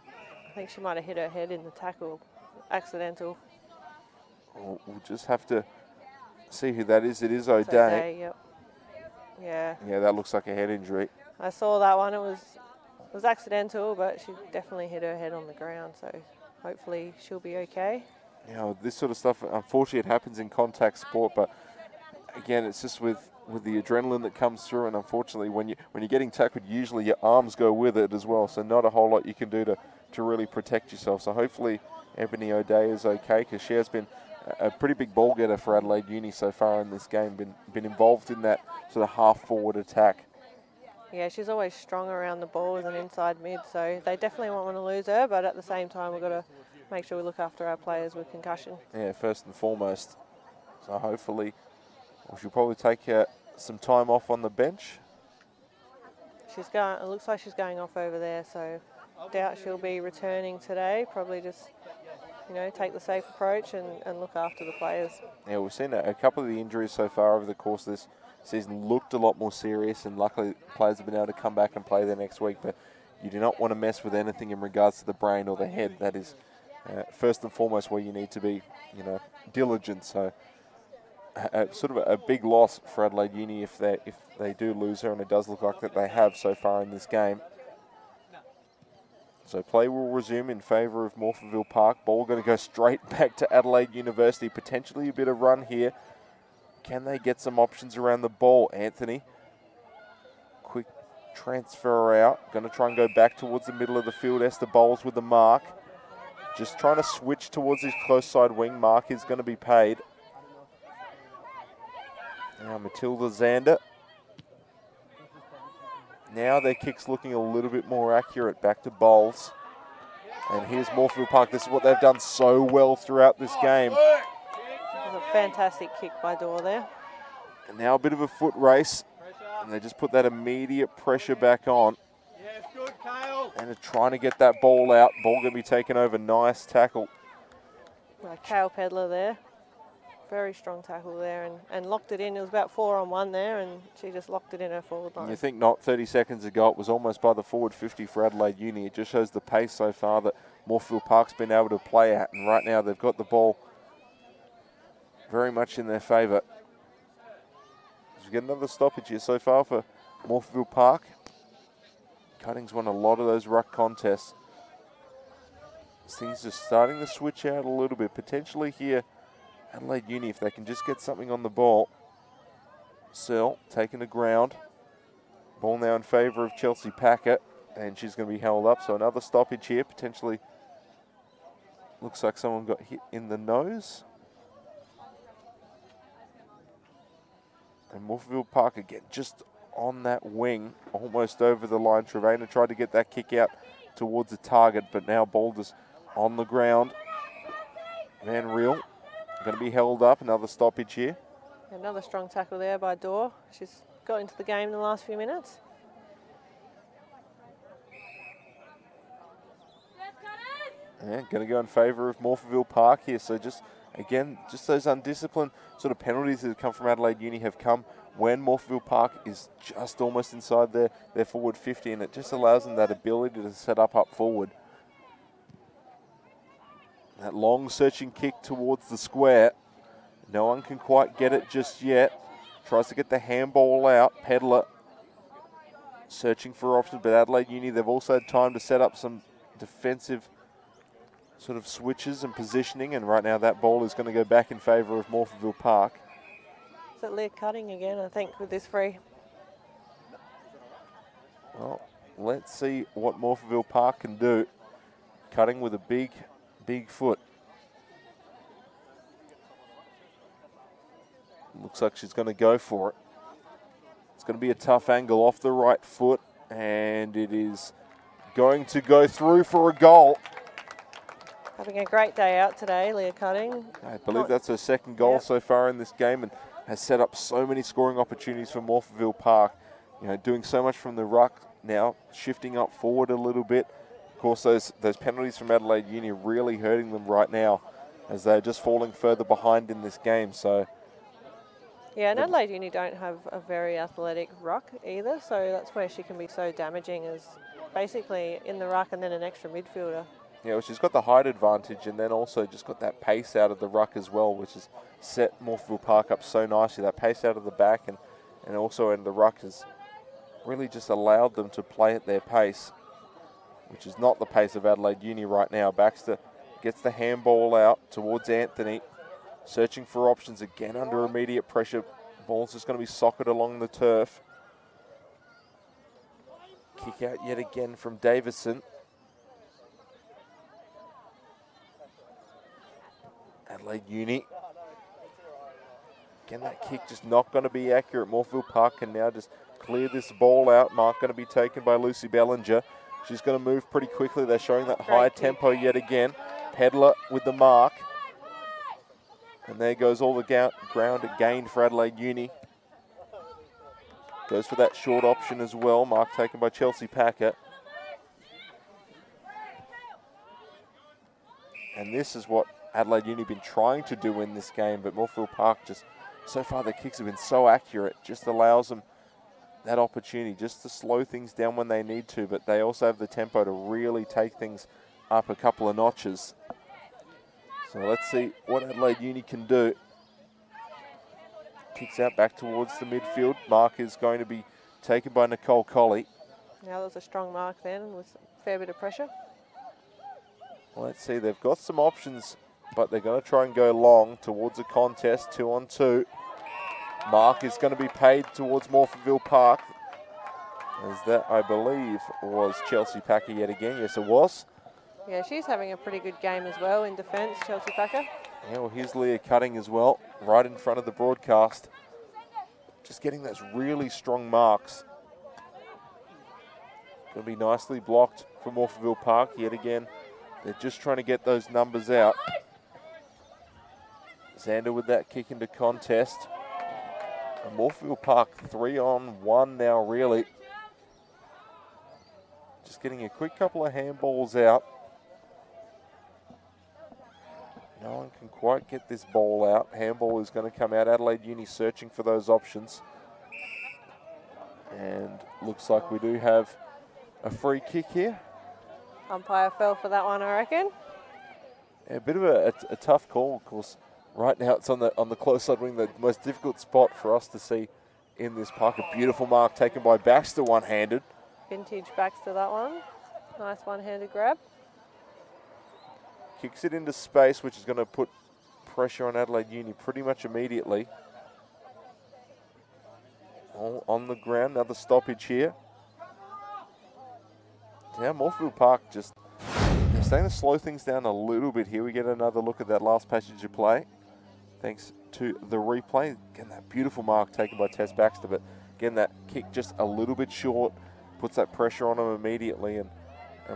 I think she might have hit her head in the tackle, accidental. We'll just have to see who that is. It is It's O'Day. O'Day, yep. Yeah. Yeah, that looks like a head injury. I saw that one. It was accidental, but she definitely hit her head on the ground. So hopefully she'll be okay. You know, this sort of stuff, unfortunately, it happens in contact sport, but again, it's just with the adrenaline that comes through, and unfortunately, when you're getting tackled, usually your arms go with it as well, so not a whole lot you can do to really protect yourself. So hopefully Ebony O'Day is okay, because she has been a pretty big ball getter for Adelaide Uni so far in this game, been involved in that sort of half-forward attack. Yeah, she's always strong around the ball as an inside mid, so they definitely won't want to lose her, but at the same time, we've got to make sure we look after our players with concussion. Yeah, first and foremost. So hopefully, she'll probably take some time off on the bench. She's going. It looks like she's going off over there, so doubt she'll be returning today. Probably just, take the safe approach and look after the players. Yeah, we've seen a couple of the injuries so far over the course of this season looked a lot more serious, and luckily players have been able to come back and play there next week. But you do not want to mess with anything in regards to the brain or the head. That is first and foremost where you need to be, diligent. So sort of a big loss for Adelaide Uni if they do lose her, and it does look like that they have so far in this game. So play will resume in favour of Morphettville Park. Ball going to go straight back to Adelaide University. Potentially a bit of run here. Can they get some options around the ball? Anthony, quick transfer out. Going to try and go back towards the middle of the field. Esther Bowles with the mark. Just trying to switch towards his close side wing. Mark is going to be paid. Now Matilda Zander. Now their kick's looking a little bit more accurate. Back to Bowles. And here's Morphettville Park. This is what they've done so well throughout this game. It was a fantastic kick by Dor there. And now a bit of a foot race. And they just put that immediate pressure back on. And they're trying to get that ball out. Ball going to be taken over. Nice tackle. Kale Pedler there. Very strong tackle there and locked it in. It was about 4-on-1 there, and she just locked it in her forward line. You think not 30 seconds ago, it was almost by the forward 50 for Adelaide Uni. It just shows the pace so far that Morphettville Park's been able to play at. And right now they've got the ball very much in their favour. We get another stoppage here so far for Morphettville Park. Cuttings won a lot of those ruck contests. Things are starting to switch out a little bit. Potentially here, Adelaide Uni, if they can just get something on the ball. Searle taking the ground. Ball now in favour of Chelsea Packer, and she's going to be held up. So another stoppage here, potentially. Looks like someone got hit in the nose. And Morphettville Park again, just on that wing, almost over the line. Trevena tried to get that kick out towards the target, but now Boulders on the ground. Van Riel going to be held up. Another stoppage here. Another strong tackle there by Dor. She's got into the game in the last few minutes. Yeah, going to go in favour of Morphettville Park here. So just, again, just those undisciplined sort of penalties that have come from Adelaide Uni have come when Morphettville Park is just almost inside their forward 50, and it just allows them that ability to set up forward. That long searching kick towards the square. No one can quite get it just yet. Tries to get the handball out. Pedler searching for options, but Adelaide Uni, they've also had time to set up some defensive sort of switches and positioning, and right now that ball is going to go back in favour of Morphettville Park. Is it Leah Cutting again, I think, with this free? Well, let's see what Morphettville Park can do. Cutting with a big foot. Looks like she's going to go for it. It's going to be a tough angle off the right foot, and it is going to go through for a goal. Having a great day out today, Leah Cutting. I believe that's her second goal so far in this game, and has set up so many scoring opportunities for Morphettville Park. You know, doing so much from the ruck, now shifting up forward a little bit. Of course, those penalties from Adelaide Uni are really hurting them right now, as they're just falling further behind in this game. So, yeah, and Adelaide Uni don't have a very athletic ruck either, so that's where she can be so damaging, is basically in the ruck and then an extra midfielder. Yeah, well, she's got the height advantage and then also just got that pace out of the ruck as well, which has set Morphettville Park up so nicely. That pace out of the back and also in the ruck has really just allowed them to play at their pace, which is not the pace of Adelaide Uni right now. Baxter gets the handball out towards Anthony, searching for options again under immediate pressure. Ball's just going to be socked along the turf. Kick out yet again from Davison. Adelaide Uni. Again, that kick just not going to be accurate. Morphettville Park can now just clear this ball out. Mark going to be taken by Lucy Bellinger. She's going to move pretty quickly. They're showing that high tempo yet again. Pedler with the mark. And there goes all the ground gained for Adelaide Uni. Goes for that short option as well. Mark taken by Chelsea Packer. And this is what Adelaide Uni have been trying to do in this game, but Morphettville Park just, so far their kicks have been so accurate, just allows them that opportunity just to slow things down when they need to, but they also have the tempo to really take things up a couple of notches. So let's see what Adelaide Uni can do. Kicks out back towards the midfield. Mark is going to be taken by Nicole Colley. Now there's a strong mark then with a fair bit of pressure. Well, let's see, they've got some options, but they're going to try and go long towards a contest, 2-on-2. Mark is going to be paid towards Morphettville Park, as that, I believe, was Chelsea Packer yet again. Yes, it was. Yeah, she's having a pretty good game as well in defence, Chelsea Packer. Yeah, well, here's Leah Cutting as well, right in front of the broadcast. Just getting those really strong marks. Going to be nicely blocked for Morphettville Park yet again. They're just trying to get those numbers out. Xander with that kick into contest. And Morphettville Park 3-on-1 now, really. Just getting a quick couple of handballs out. No one can quite get this ball out. Handball is going to come out. Adelaide Uni searching for those options. And looks like we do have a free kick here. Umpire fell for that one, I reckon. Yeah, a bit of a tough call, of course. Right now it's on the close side wing, the most difficult spot for us to see in this park. A beautiful mark taken by Baxter, one-handed. Vintage Baxter, that one. Nice one-handed grab. Kicks it into space, which is going to put pressure on Adelaide Uni pretty much immediately. All on the ground, another stoppage here. Now Morphettville Park just, they're starting to slow things down a little bit here. We get another look at that last passage of play, thanks to the replay. Again, that beautiful mark taken by Tess Baxter, but again, that kick just a little bit short, puts that pressure on them immediately. And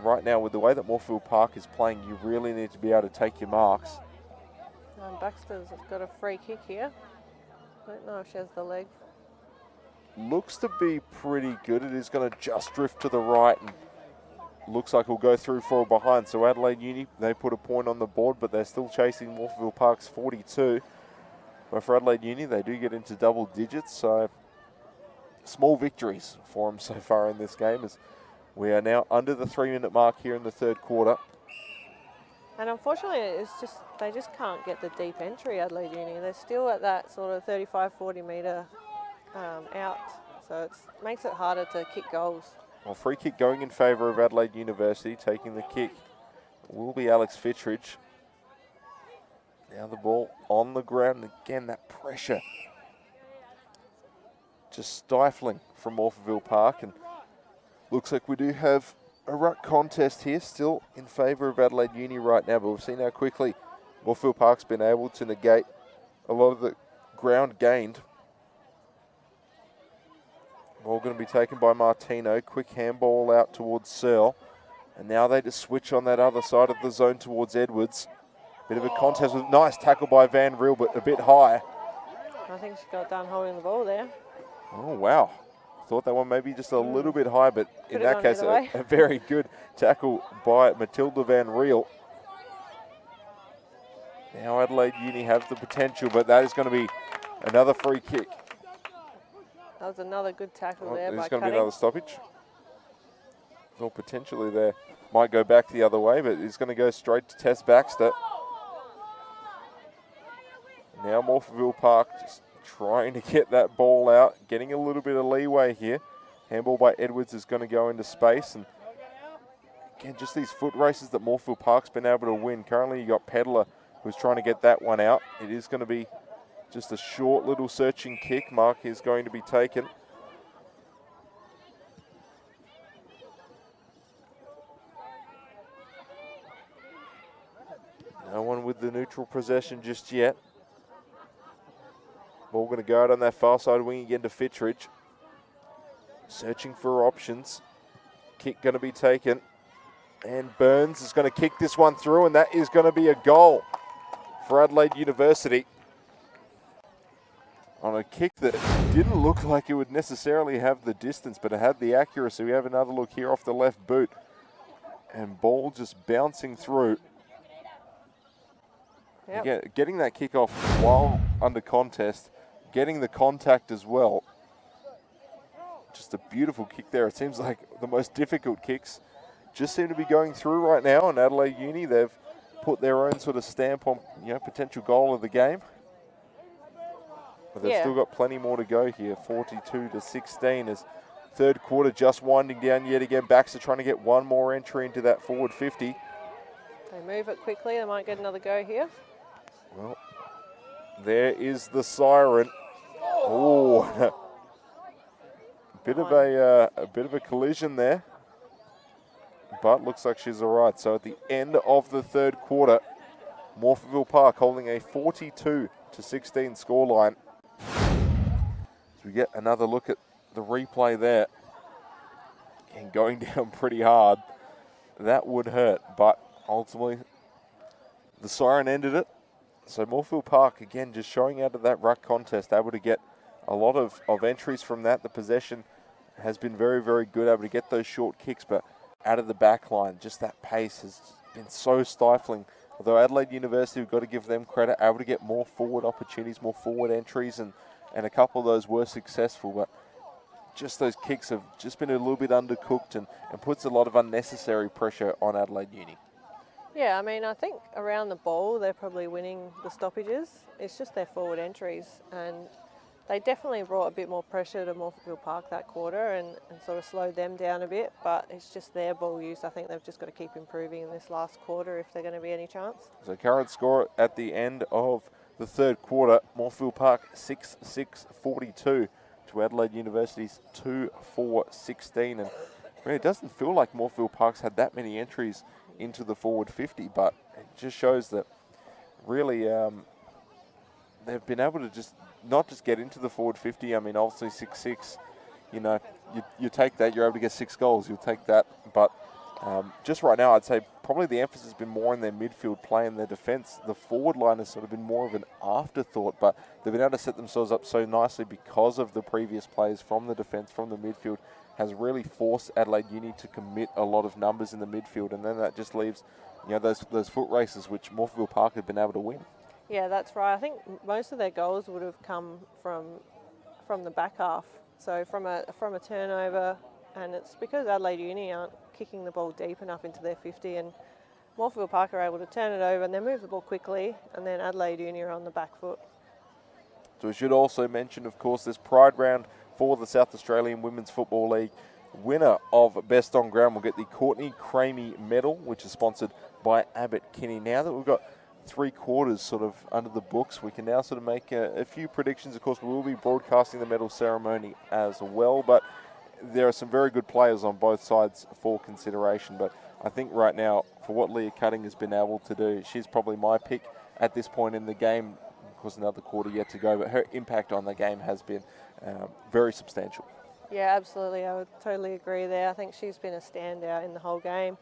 right now, with the way that Morphettville Park is playing, you really need to be able to take your marks. Baxter's got a free kick here. I don't know if she has the leg. Looks to be pretty good. It is going to just drift to the right and looks like we'll go through for a behind. So Adelaide Uni, they put a point on the board, but they're still chasing Morphettville Park's 42. But for Adelaide Uni, they do get into double digits. So small victories for them so far in this game, as we are now under the 3-minute mark here in the third quarter. And unfortunately, it's just they just can't get the deep entry, Adelaide Uni. They're still at that sort of 35, 40 metre out. So it makes it harder to kick goals. Well, free kick going in favour of Adelaide University. Taking the kick will be Alex Fittridge. Now the ball on the ground. Again, that pressure just stifling from Morphettville Park. And looks like we do have a ruck contest here, still in favour of Adelaide Uni right now. But we've seen how quickly Morphettville Park's been able to negate a lot of the ground gained. Ball going to be taken by Martino. Quick handball out towards Searle. And now they just switch on that other side of the zone towards Edwards. Bit of a contest with nice tackle by Van Riel, but a bit high. I think she got done holding the ball there. Oh, wow. Thought that one maybe just a little bit high, but in that case, a very good tackle by Matilda Van Riel. Now Adelaide Uni have the potential, but that is going to be another free kick. That was another good tackle there by There's going to Cutting. be another stoppage. Or potentially there. Might go back the other way, but he's going to go straight to Tess Baxter. Now Morphettville Park just trying to get that ball out, getting a little bit of leeway here. Handball by Edwards is going to go into space. And again, just these foot races that Morphettville Park's been able to win. Currently you got Pedler who's trying to get that one out. It is going to be just a short little searching kick. Mark is going to be taken. No one with the neutral possession just yet. Ball going to go out on that far side wing again to Fittridge. Searching for options. Kick going to be taken. And Burns is going to kick this one through, and that is going to be a goal for Adelaide University. On a kick that didn't look like it would necessarily have the distance, but it had the accuracy. We have another look here off the left boot. And ball just bouncing through. Yep. Again, getting that kick off while under contest, getting the contact as well. Just a beautiful kick there. It seems like the most difficult kicks just seem to be going through right now. And Adelaide Uni, they've put their own sort of stamp on, potential goal of the game. But they've still got plenty more to go here. 42-16 as third quarter just winding down yet again. Baxter trying to get one more entry into that forward 50. They move it quickly. They might get another go here. Well, there is the siren. Oh, a bit of a collision there, but looks like she's all right. So at the end of the third quarter, Morphettville Park holding a 42-16 scoreline. So we get another look at the replay there, and going down pretty hard. That would hurt, but ultimately the siren ended it. So Morphettville Park, again, just showing out of that ruck contest, able to get a lot of entries from that. The possession has been very, very good, able to get those short kicks, but out of the back line, just that pace has been so stifling. Although Adelaide University, we've got to give them credit, able to get more forward opportunities, more forward entries, and a couple of those were successful, but just those kicks have just been a little bit undercooked and puts a lot of unnecessary pressure on Adelaide Uni. Yeah, I mean, I think around the ball, they're probably winning the stoppages. It's just their forward entries. And they definitely brought a bit more pressure to Morphettville Park that quarter and sort of slowed them down a bit. But it's just their ball use. I think they've just got to keep improving in this last quarter if they're going to be any chance. So current score at the end of the third quarter, Morphettville Park 6-6-42 to Adelaide University's 2-4-16. And really, it doesn't feel like Morphettville Park's had that many entries into the forward 50, but it just shows that really they've been able to just not just get into the forward 50. I mean, obviously 6-6, you take that, you're able to get 6 goals, you'll take that. But just right now, I'd say probably the emphasis has been more in their midfield play and their defence. The forward line has sort of been more of an afterthought, but they've been able to set themselves up so nicely because of the previous plays from the defence, from the midfield, has really forced Adelaide Uni to commit a lot of numbers in the midfield, and then that just leaves, those foot races which Morphettville Park have been able to win. Yeah, that's right. I think most of their goals would have come from the back half, so from a turnover, and it's because Adelaide Uni aren't kicking the ball deep enough into their 50, and Morphettville Park are able to turn it over and then move the ball quickly, and then Adelaide Uni are on the back foot. So we should also mention, of course, this Pride round for the South Australian Women's Football League. Winner of Best on Ground will get the Courtney Cramey Medal, which is sponsored by Abbott Kinney. Now that we've got 3 quarters sort of under the books, we can now sort of make a few predictions. Of course, we will be broadcasting the medal ceremony as well, but there are some very good players on both sides for consideration. But I think right now, for what Leah Cutting has been able to do, she's probably my pick at this point in the game. Of course, another quarter yet to go, but her impact on the game has been very substantial. Yeah, absolutely. I would totally agree there. I think she's been a standout in the whole game.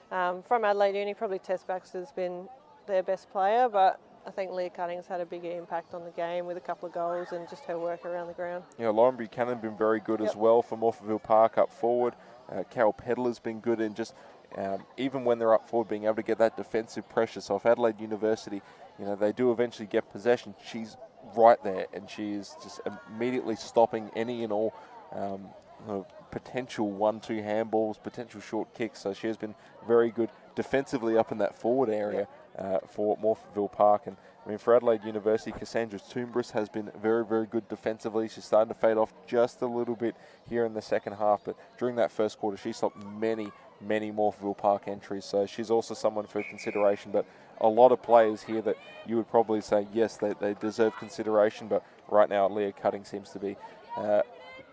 From Adelaide Uni, probably Tess Baxter's been their best player, but I think Leah Cutting's had a bigger impact on the game with a couple of goals and just her work around the ground. Yeah, Lauren Buchanan been very good as well for Morphettville Park up forward. Carol Pedler's been good in just, even when they're up forward, being able to get that defensive pressure. So if Adelaide University, they do eventually get possession, she's right there and she is just immediately stopping any and all potential 1-2 handballs, potential short kicks. So she has been very good defensively up in that forward area for Morphettville Park. And I mean, for Adelaide University, Cassandra Toombris has been very, very good defensively. She's starting to fade off just a little bit here in the second half, but during that first quarter, she stopped many Morphettville Park entries. So she's also someone for consideration, but a lot of players here that you would probably say, yes, they deserve consideration, but right now Leah Cutting seems to be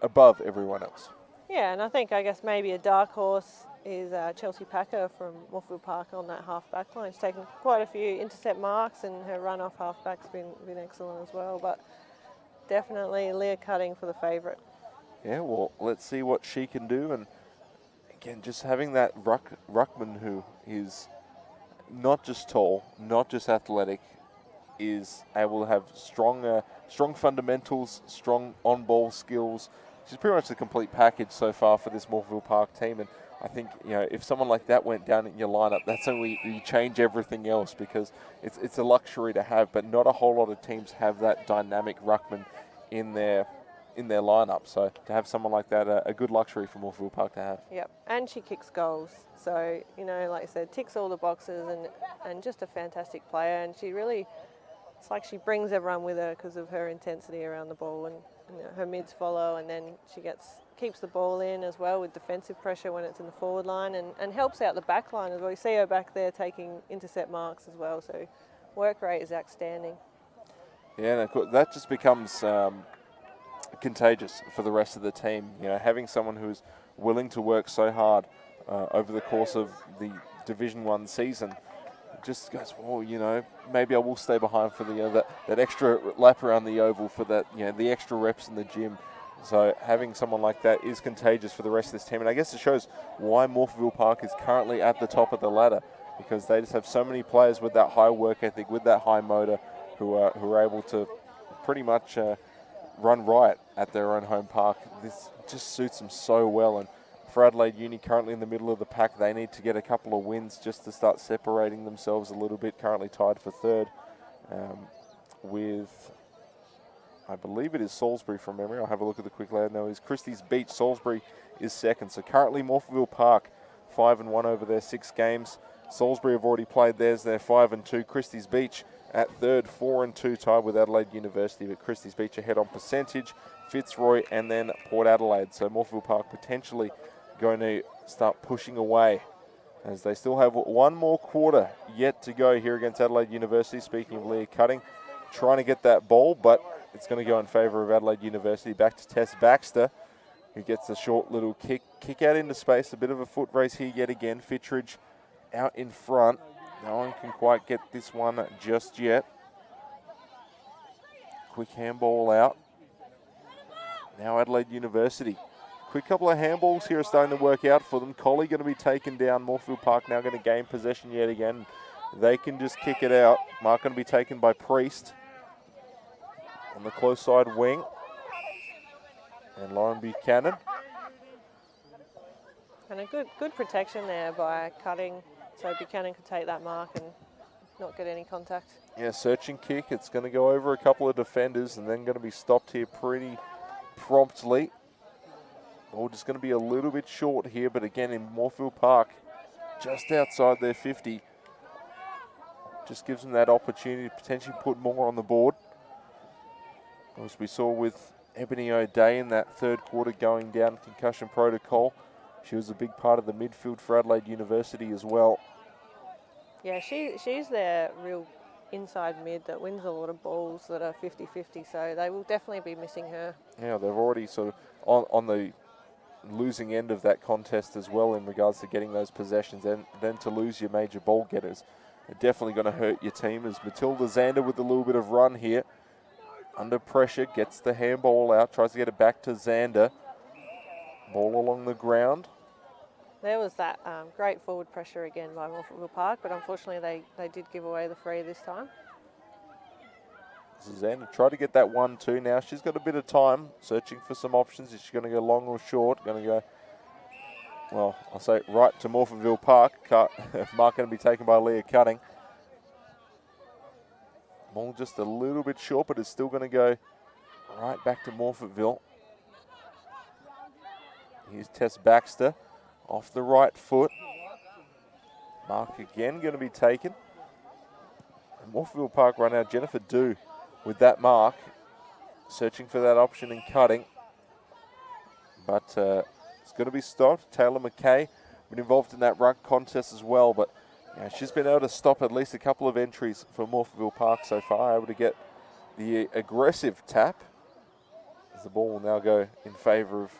above everyone else. Yeah, and I guess maybe a dark horse is Chelsea Packer from Morphettville Park on that half-back line. She's taken quite a few intercept marks, and her run-off half-back's been excellent as well, but definitely Leah Cutting for the favourite. Yeah, well, let's see what she can do, and again, just having that ruckman who is not just tall, not just athletic, is able to have strong fundamentals, strong on-ball skills. She's pretty much the complete package so far for this Morphettville Park team, and I think, you know, if someone like that went down in your lineup, that's when you change everything else, because it's a luxury to have, but not a whole lot of teams have that dynamic ruckman in their lineup. So to have someone like that, a good luxury for Morphettville Park to have. Yep, and she kicks goals. So, you know, like I said, ticks all the boxes, and just a fantastic player. And she really, it's like she brings everyone with her because of her intensity around the ball, and you know, her mids follow, and then she keeps the ball in as well with defensive pressure when it's in the forward line, and helps out the back line as well. You see her back there taking intercept marks as well, so work rate is outstanding. Yeah, and that just becomes contagious for the rest of the team. You know, having someone who's willing to work so hard over the course of the Division 1 season, just goes, well, you know, maybe I will stay behind for the that extra lap around the oval, for that, you know, the extra reps in the gym. So having someone like that is contagious for the rest of this team, and I guess it shows why Morphettville Park is currently at the top of the ladder, because they just have so many players with that high work ethic, with that high motor, who are able to pretty much run riot at their own home park. This just suits them so well, and for Adelaide Uni, currently in the middle of the pack, they need to get a couple of wins just to start separating themselves a little bit. Currently tied for third with, I believe it is Salisbury from memory. I'll have a look at the quick ladder. No, it's Christie's Beach. Salisbury is second. So currently Morphettville Park 5-1 over their 6 games. Salisbury have already played theirs. They're 5-2. Christie's Beach at third, 4-2, tied with Adelaide University, but Christie's Beach ahead on percentage, Fitzroy, and then Port Adelaide. So Morphettville Park potentially going to start pushing away, as they still have one more quarter yet to go here against Adelaide University. Speaking of Leah Cutting, trying to get that ball, but it's going to go in favour of Adelaide University. Back to Tess Baxter, who gets a short little kick out into space. A bit of a foot race here yet again. Fittridge out in front. No one can quite get this one just yet. Quick handball out. Now Adelaide University. Quick couple of handballs here are starting to work out for them. Colley going to be taken down. Morphettville Park now going to gain possession yet again. They can just kick it out. Mark going to be taken by Priest on the close side wing. And Lauren Buchanan. And a good protection there by Cutting, so Buchanan could take that mark and not get any contact. Yeah, searching kick. It's going to go over a couple of defenders and then going to be stopped here pretty promptly. Ball just going to be a little bit short here, but again in Morphettville Park, just outside their 50. Just gives them that opportunity to potentially put more on the board. As we saw with Ebony O'Day in that third quarter going down concussion protocol. She was a big part of the midfield for Adelaide University as well. Yeah, she's their real inside mid that wins a lot of balls that are 50-50, so they will definitely be missing her. Yeah, they've already sort of on the losing end of that contest as well in regards to getting those possessions, and then to lose your major ball getters. They're definitely going to hurt your team, as Matilda Zander with a little bit of run here. Under pressure, gets the handball out, tries to get it back to Zander. Ball along the ground. There was that great forward pressure again by Morphettville Park, but unfortunately they did give away the free this time. Zander tried to get that 1-2. Now she's got a bit of time, searching for some options. Is she going to go long or short? Going to go, well, I'll say right to Morphettville Park. Mark going to be taken by Leah Cutting. Ball just a little bit short, but it's still going to go right back to Morphettville. Here's Tess Baxter off the right foot. Mark again going to be taken. And Morphettville Park right now, Jennifer Dew with that mark, searching for that option and cutting. But it's going to be stopped. Taylor McKay been involved in that ruck contest as well, but she's been able to stop at least a couple of entries for Morphettville Park so far, able to get the aggressive tap as the ball will now go in favour of.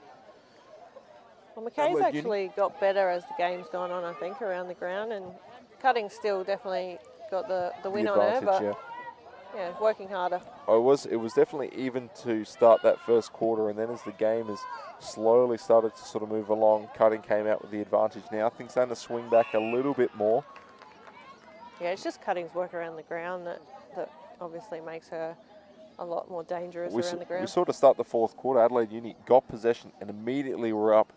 Well, McKay's actually got better as the game's gone on, I think, around the ground, and cutting still definitely got the win on her, but yeah, working harder. It was definitely even to start that first quarter, and then as the game has slowly started to sort of move along, cutting came out with the advantage. Now things starting to swing back a little bit more. Yeah, it's just cutting's work around the ground that obviously makes her a lot more dangerous around the ground. We sort of start the fourth quarter. Adelaide Uni got possession and immediately were up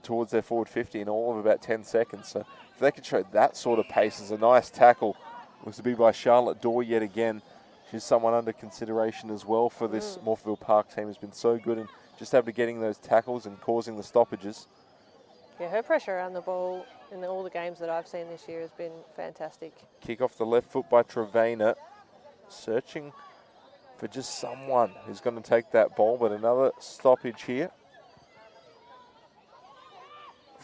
towards their forward 50 in all of about 10 seconds. So if they could show that sort of pace, as a nice tackle was to be by Charlotte Dorr yet again. She's someone under consideration as well for this Morphettville Park team. Has been so good and just after getting those tackles and causing the stoppages. Yeah, her pressure around the ball in all the games that I've seen this year has been fantastic. Kick off the left foot by Trevena, searching for just someone who's going to take that ball, but another stoppage here.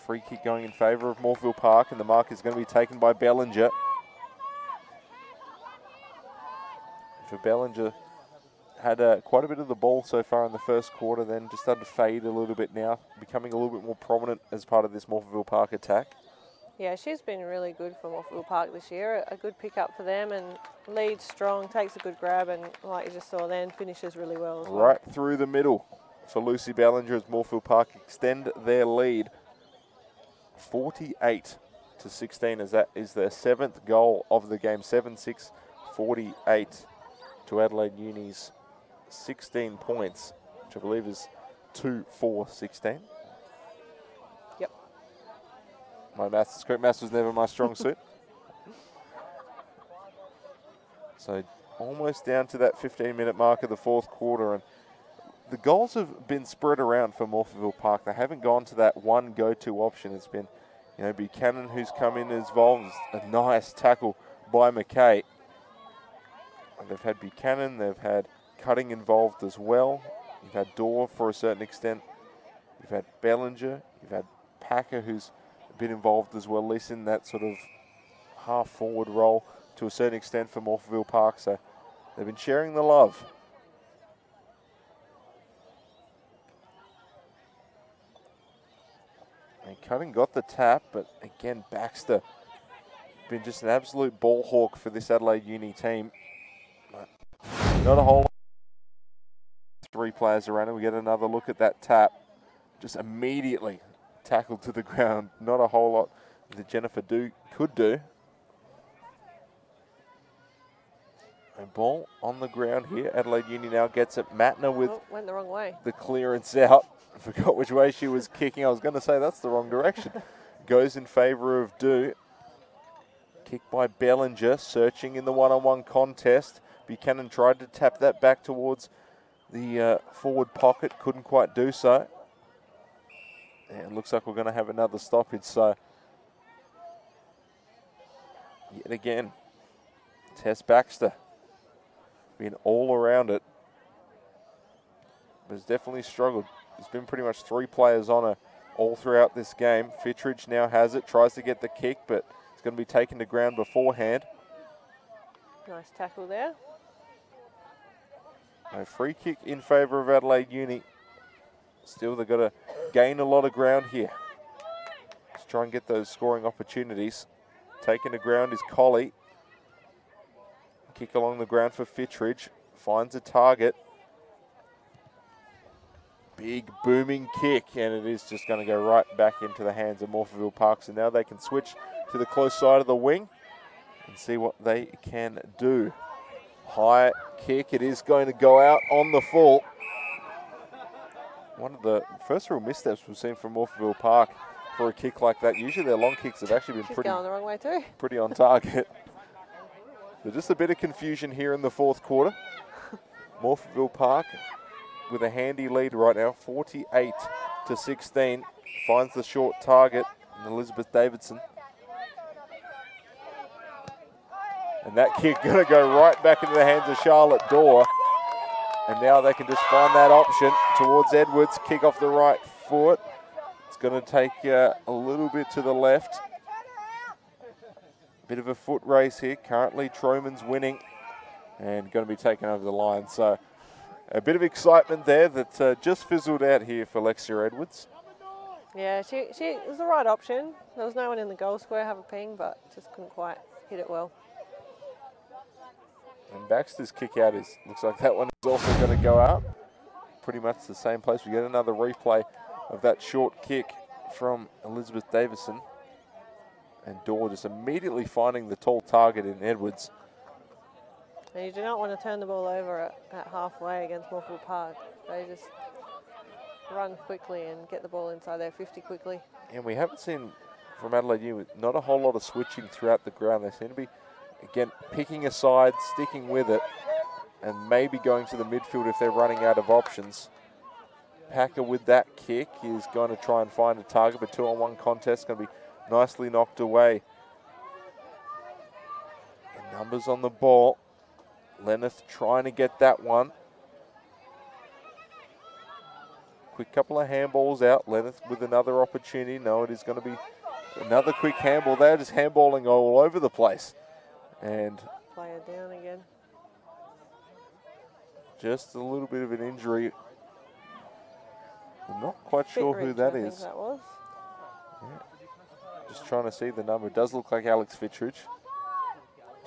Free kick going in favour of Morphettville Park, and the mark is going to be taken by Bellinger. For Bellinger, had quite a bit of the ball so far in the first quarter, then just started to fade a little bit now, becoming a little bit more prominent as part of this Morphettville Park attack. Yeah, she's been really good for Morphettville Park this year. A good pick-up for them, and leads strong, takes a good grab, and like you just saw then, finishes really well as well. Right through the middle for Lucy Bellinger as Morphettville Park extend their lead 48-16, as that is their 7th goal of the game. 7-6, 48 to Adelaide Uni's 16 points, which I believe is 2-4-16. Yep. My maths is correct. Maths was never my strong suit. So almost down to that 15-minute mark of the fourth quarter, and the goals have been spread around for Morphettville Park. They haven't gone to that one go-to option. It's been, Buchanan who's come in as involved. A nice tackle by McKay. And they've had Buchanan, they've had cutting involved as well. You've had Dorr for a certain extent. You've had Bellinger. You've had Packer, who's been involved as well, at least in that sort of half-forward role to a certain extent for Morphettville Park. So they've been sharing the love. And cutting got the tap, but again, Baxter been just an absolute ball hawk for this Adelaide Uni team. Not a whole lot. 3 players around, and we get another look at that tap. Just immediately tackled to the ground. Not a whole lot that Jennifer could do. A ball on the ground here. Adelaide Uni now gets it. Matner with went the wrong way. The clearance out. I forgot which way she was kicking. I was going to say that's the wrong direction. Goes in favour of Dew. Kick by Bellinger, searching in the one-on-one contest. Buchanan tried to tap that back towards the forward pocket, couldn't quite do so. And it looks like we're going to have another stoppage, so yet again, Tess Baxter been all around it, but has definitely struggled. There's been pretty much 3 players on her all throughout this game. Fittridge now has it, tries to get the kick, but it's going to be taken to ground beforehand. Nice tackle there. A free kick in favour of Adelaide Uni. Still, they've got to gain a lot of ground here. Let's try and get those scoring opportunities. Taken to ground is Colley. Kick along the ground for Fittridge. Finds a target. Big booming kick, and it is just going to go right back into the hands of Morphettville Park. So now they can switch to the close side of the wing and see what they can do. High kick, it is going to go out on the full. One of the first real missteps we've seen from Morphettville Park for a kick like that. Usually their long kicks have actually been going the wrong way too. Pretty on target. So just a bit of confusion here in the fourth quarter. Morphettville Park with a handy lead right now, 48-16. Finds the short target, Elizabeth Davidson. And that kick going to go right back into the hands of Charlotte Dorr. And now they can just find that option towards Edwards. Kick off the right foot. It's going to take a little bit to the left. Bit of a foot race here. Currently, Troman's winning and going to be taken over the line. So a bit of excitement there that just fizzled out here for Lexia Edwards. Yeah, she it was the right option. There was no one in the goal square have a ping, but just couldn't quite hit it well. And Baxter's kick out looks like that one is also going to go out. Pretty much the same place. We get another replay of that short kick from Elizabeth Davison. And Dorr just immediately finding the tall target in Edwards. And you do not want to turn the ball over at halfway against Morphettville Park. They just run quickly and get the ball inside their 50 quickly. And we haven't seen from Adelaide U not a whole lot of switching throughout the ground. They seem to be, again, picking a side, sticking with it, and maybe going to the midfield if they're running out of options. Packer with that kick is going to try and find a target, but 2-on-1 contest going to be nicely knocked away. And numbers on the ball. Lenneth trying to get that one. Quick couple of handballs out. Lenneth with another opportunity. No, it is going to be another quick handball. They're just handballing all over the place. And player down again. Just a little bit of an injury. I'm not quite sure who that is. I think that was. Yeah. Just trying to see the number. It does look like Alex Fittridge.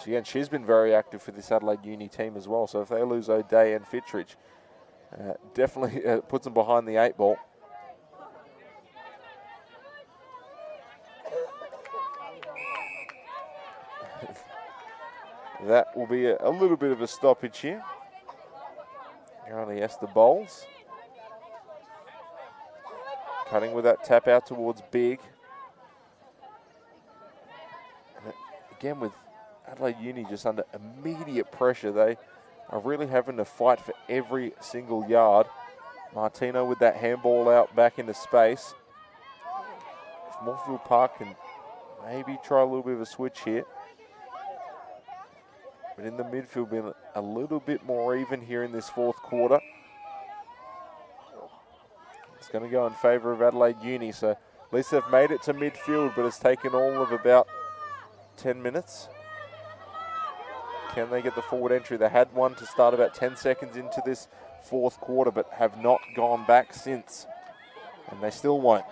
Again, she's been very active for this Adelaide Uni team as well. So if they lose O'Day and Fittridge, definitely puts them behind the 8 ball. That will be a little bit of a stoppage here. Currently Esther Bowles. Cutting with that tap out towards Big. And again with Adelaide Uni just under immediate pressure. They are really having to fight for every single yard. Martino with that handball out back into space. If Morphettville Park can maybe try a little bit of a switch here. But in the midfield, being a little bit more even here in this fourth quarter. It's going to go in favour of Adelaide Uni. So at least they've made it to midfield, but it's taken all of about 10 minutes. Can they get the forward entry? They had one to start about 10 seconds into this fourth quarter, but have not gone back since. And they still won't.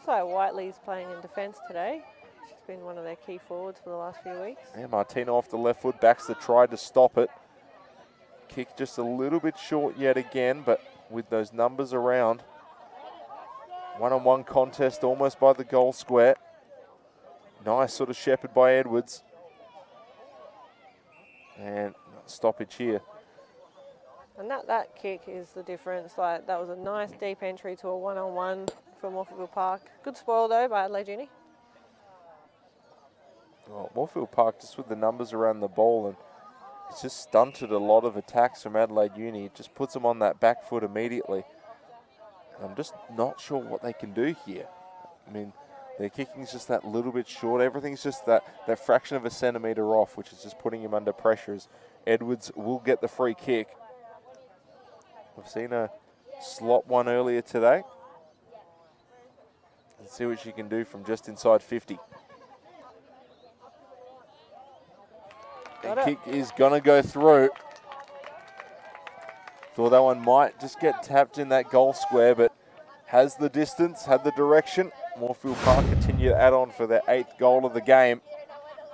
So Whiteley's playing in defence today. She's been one of their key forwards for the last few weeks. Yeah, Martino off the left foot. Baxter tried to stop it. Kick just a little bit short yet again, but with those numbers around. 1-on-1 contest almost by the goal square. Nice sort of shepherd by Edwards. And stoppage here. And that kick is the difference. Like, that was a nice deep entry to a 1-on-1 from Morphettville Park. Good spoil though by Adelaide Uni. Well, Morphettville Park just with the numbers around the ball, and it's just stunted a lot of attacks from Adelaide Uni. It just puts them on that back foot immediately. And I'm just not sure what they can do here. I mean, their kicking's just that little bit short. Everything's just that fraction of a centimetre off, which is just putting him under pressure. As Edwards will get the free kick. We've seen her slot one earlier today. Let's see what she can do from just inside 50. The kick is going to go through. Thought that one might just get tapped in that goal square, but has the distance, had the direction. Morphettville Park continue to add on for their 8th goal of the game.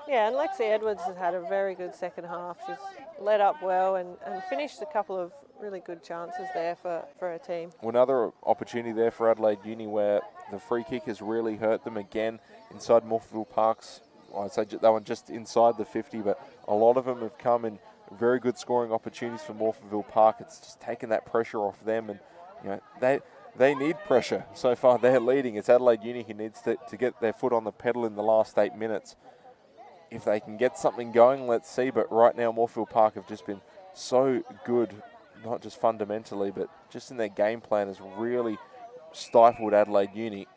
Yeah, and Lexi Edwards has had a very good second half. She's led up well and finished a couple of really good chances there for her team. Well, another opportunity there for Adelaide Uni where the free kick has really hurt them again inside Morphettville Park's. I'd say that one just inside the 50, but a lot of them have come in very good scoring opportunities for Morphettville Park. It's just taken that pressure off them, and you know they need pressure. So far they're leading. It's Adelaide Uni who needs to get their foot on the pedal in the last 8 minutes. If they can get something going, let's see. But right now Morphettville Park have just been so good not just fundamentally, but just in their game plan has really stifled Adelaide Uni.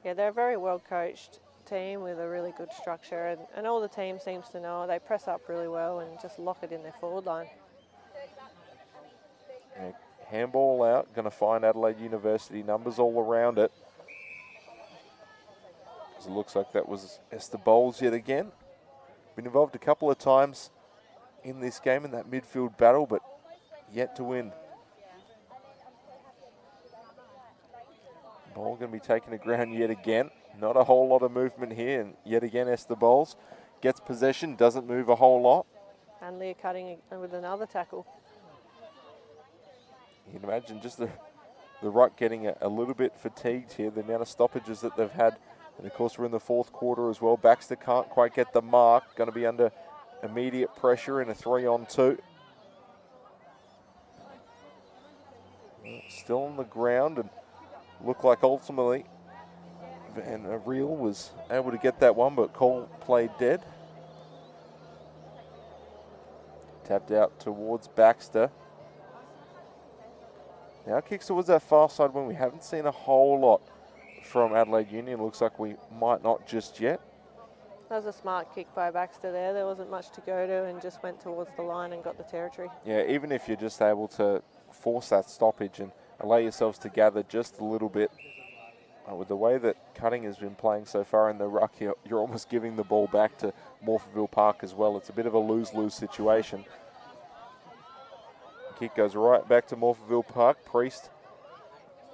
Yeah, they're a very well coached team with a really good structure, and all the team seems to know they press up really well and just lock it in their forward line. Yeah, handball out, going to find Adelaide University, numbers all around it. It looks like that was Esther Bowles yet again. Been involved a couple of times in this game in that midfield battle, but yet to win. Ball going to be taking the ground yet again. Not a whole lot of movement here, and yet again Esther Bowles gets possession, doesn't move a whole lot. And Leah Cutting with another tackle. You can imagine just the ruck getting a little bit fatigued here, the amount of stoppages that they've had. And of course we're in the fourth quarter as well. Baxter can't quite get the mark, going to be under immediate pressure in a 3-on-2. Still on the ground, and looked like ultimately Van Reel was able to get that one, but Cole played dead. Tapped out towards Baxter. Now kicks towards that far side when we haven't seen a whole lot from Adelaide Union. Looks like we might not just yet. That was a smart kick by Baxter there. There wasn't much to go to and just went towards the line and got the territory. Yeah, even if you're just able to force that stoppage and allow yourselves to gather just a little bit. With the way that Cutting has been playing so far in the ruck, you're almost giving the ball back to Morphettville Park as well. It's a bit of a lose-lose situation. Kick goes right back to Morphettville Park. Priest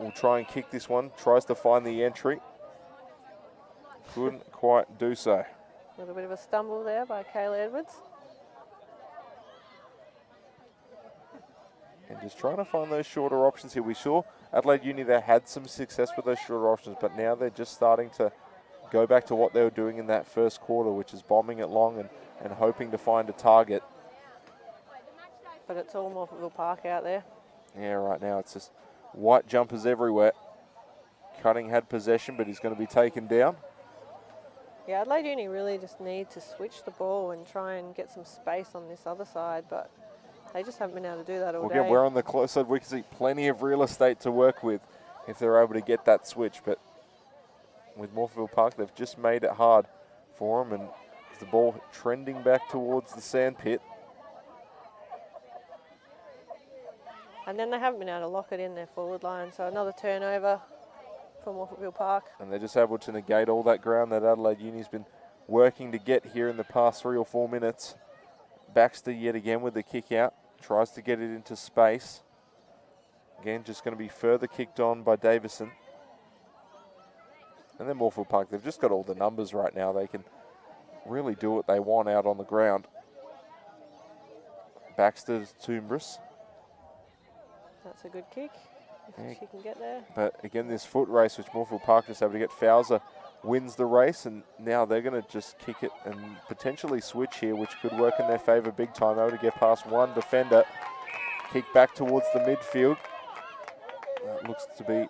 will try and kick this one, tries to find the entry. Couldn't quite do so. A little bit of a stumble there by Kayla Edwards. And just trying to find those shorter options here. We saw Adelaide Uni there had some success with those shorter options, but now they're just starting to go back to what they were doing in that first quarter, which is bombing it long and hoping to find a target. But it's all Morphettville Park out there. Yeah, right now it's just white jumpers everywhere. Cutting had possession, but he's going to be taken down. Yeah, Adelaide Uni really just need to switch the ball and try and get some space on this other side, but they just haven't been able to do that all day. Again, we're on the close side. We can see plenty of real estate to work with if they're able to get that switch. But with Morphettville Park, they've just made it hard for them. And the ball trending back towards the sandpit. And then they haven't been able to lock it in their forward line. So another turnover for Morphettville Park. And they're just able to negate all that ground that Adelaide Uni's been working to get here in the past 3 or 4 minutes. Baxter yet again with the kick out. Tries to get it into space. Again, just going to be further kicked on by Davison. And then Morphettville Park, they've just got all the numbers right now. They can really do what they want out on the ground. Baxter's Toombrus. That's a good kick, if she can get there. But again, this foot race, which Morphettville Park just able to get. Fowler wins the race, and now they're going to just kick it and potentially switch here, which could work in their favour big time. Able to get past one defender. Kick back towards the midfield. That looks to be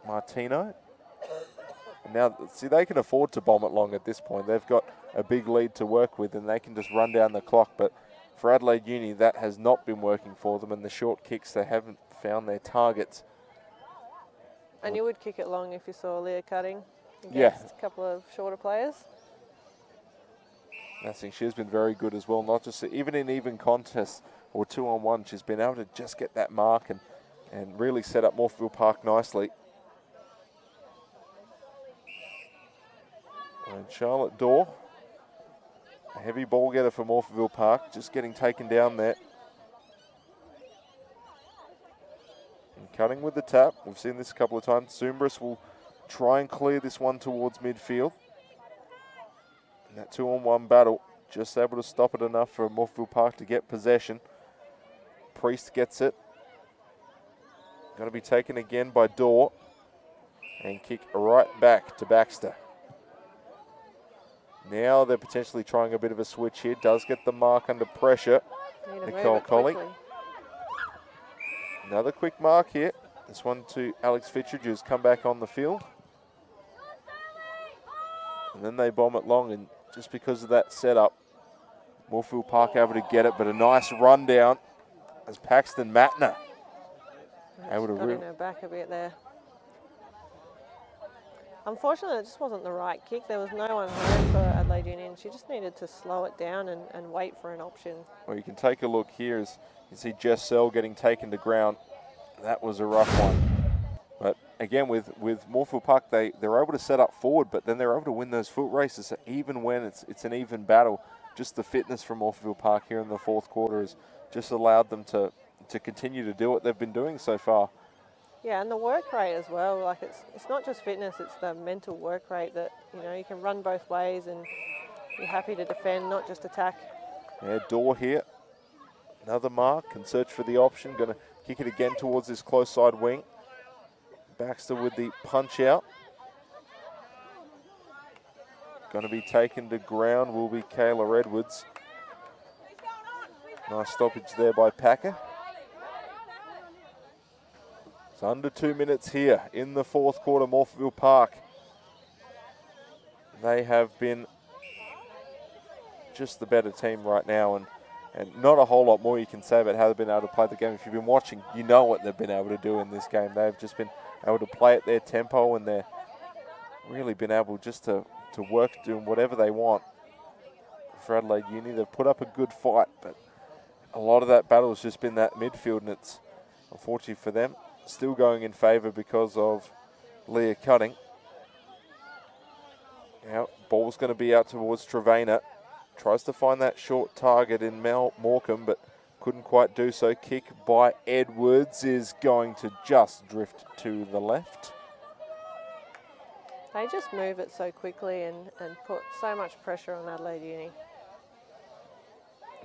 Martino. And now, see, they can afford to bomb it long at this point. They've got a big lead to work with, and they can just run down the clock. But for Adelaide Uni, that has not been working for them, and the short kicks, they haven't found their targets. And you would kick it long if you saw Leah Cutting against a couple of shorter players. I think she's been very good as well, not just even in even contests or 2-on-1, she's been able to just get that mark and really set up Morphettville Park nicely. And Charlotte Dorr, a heavy ball getter for Morphettville Park, just getting taken down there. And Cutting with the tap. We've seen this a couple of times. Toombrus will try and clear this one towards midfield. And that 2-on-1 battle, just able to stop it enough for Morphettville Park to get possession. Priest gets it. Going to be taken again by Dorr. And kick right back to Baxter. Now they're potentially trying a bit of a switch here. Does get the mark under pressure. Nicole Colley. Another quick mark here. This one to Alex Fittridge, who's come back on the field. And then they bomb it long, and just because of that setup, Morphettville Park able to get it, but a nice run down as Paxton Matner able to got in her back a bit there. Unfortunately, it just wasn't the right kick. There was no one home for Adelaide Union. She just needed to slow it down and wait for an option. Well, you can take a look here as you see Jess Sell getting taken to ground. That was a rough one. But again, with Morphettville Park, they're able to set up forward, but then they're able to win those foot races. So even when it's an even battle, just the fitness from Morphettville Park here in the fourth quarter has just allowed them to continue to do what they've been doing so far. Yeah, and the work rate as well. Like it's not just fitness; it's the mental work rate that you can run both ways and be happy to defend, not just attack. Yeah, Dorr here, another mark, can search for the option. Going to kick it again towards this close side wing. Baxter with the punch out. Going to be taken to ground will be Kayla Edwards. Nice stoppage there by Packer. It's under 2 minutes here in the fourth quarter, Morphettville Park. They have been just the better team right now, and not a whole lot more you can say about how they've been able to play the game. If you've been watching, you know what they've been able to do in this game. They've just been able to play at their tempo, and they're really been able just to work doing whatever they want. For Adelaide Uni, they've put up a good fight, but a lot of that battle has just been that midfield, and it's unfortunately for them still going in favour because of Leah Cutting. Now, ball's going to be out towards Trevena. Tries to find that short target in Mel Morecambe, but couldn't quite do so. Kick by Edwards is going to just drift to the left. They just move it so quickly and put so much pressure on Adelaide Uni.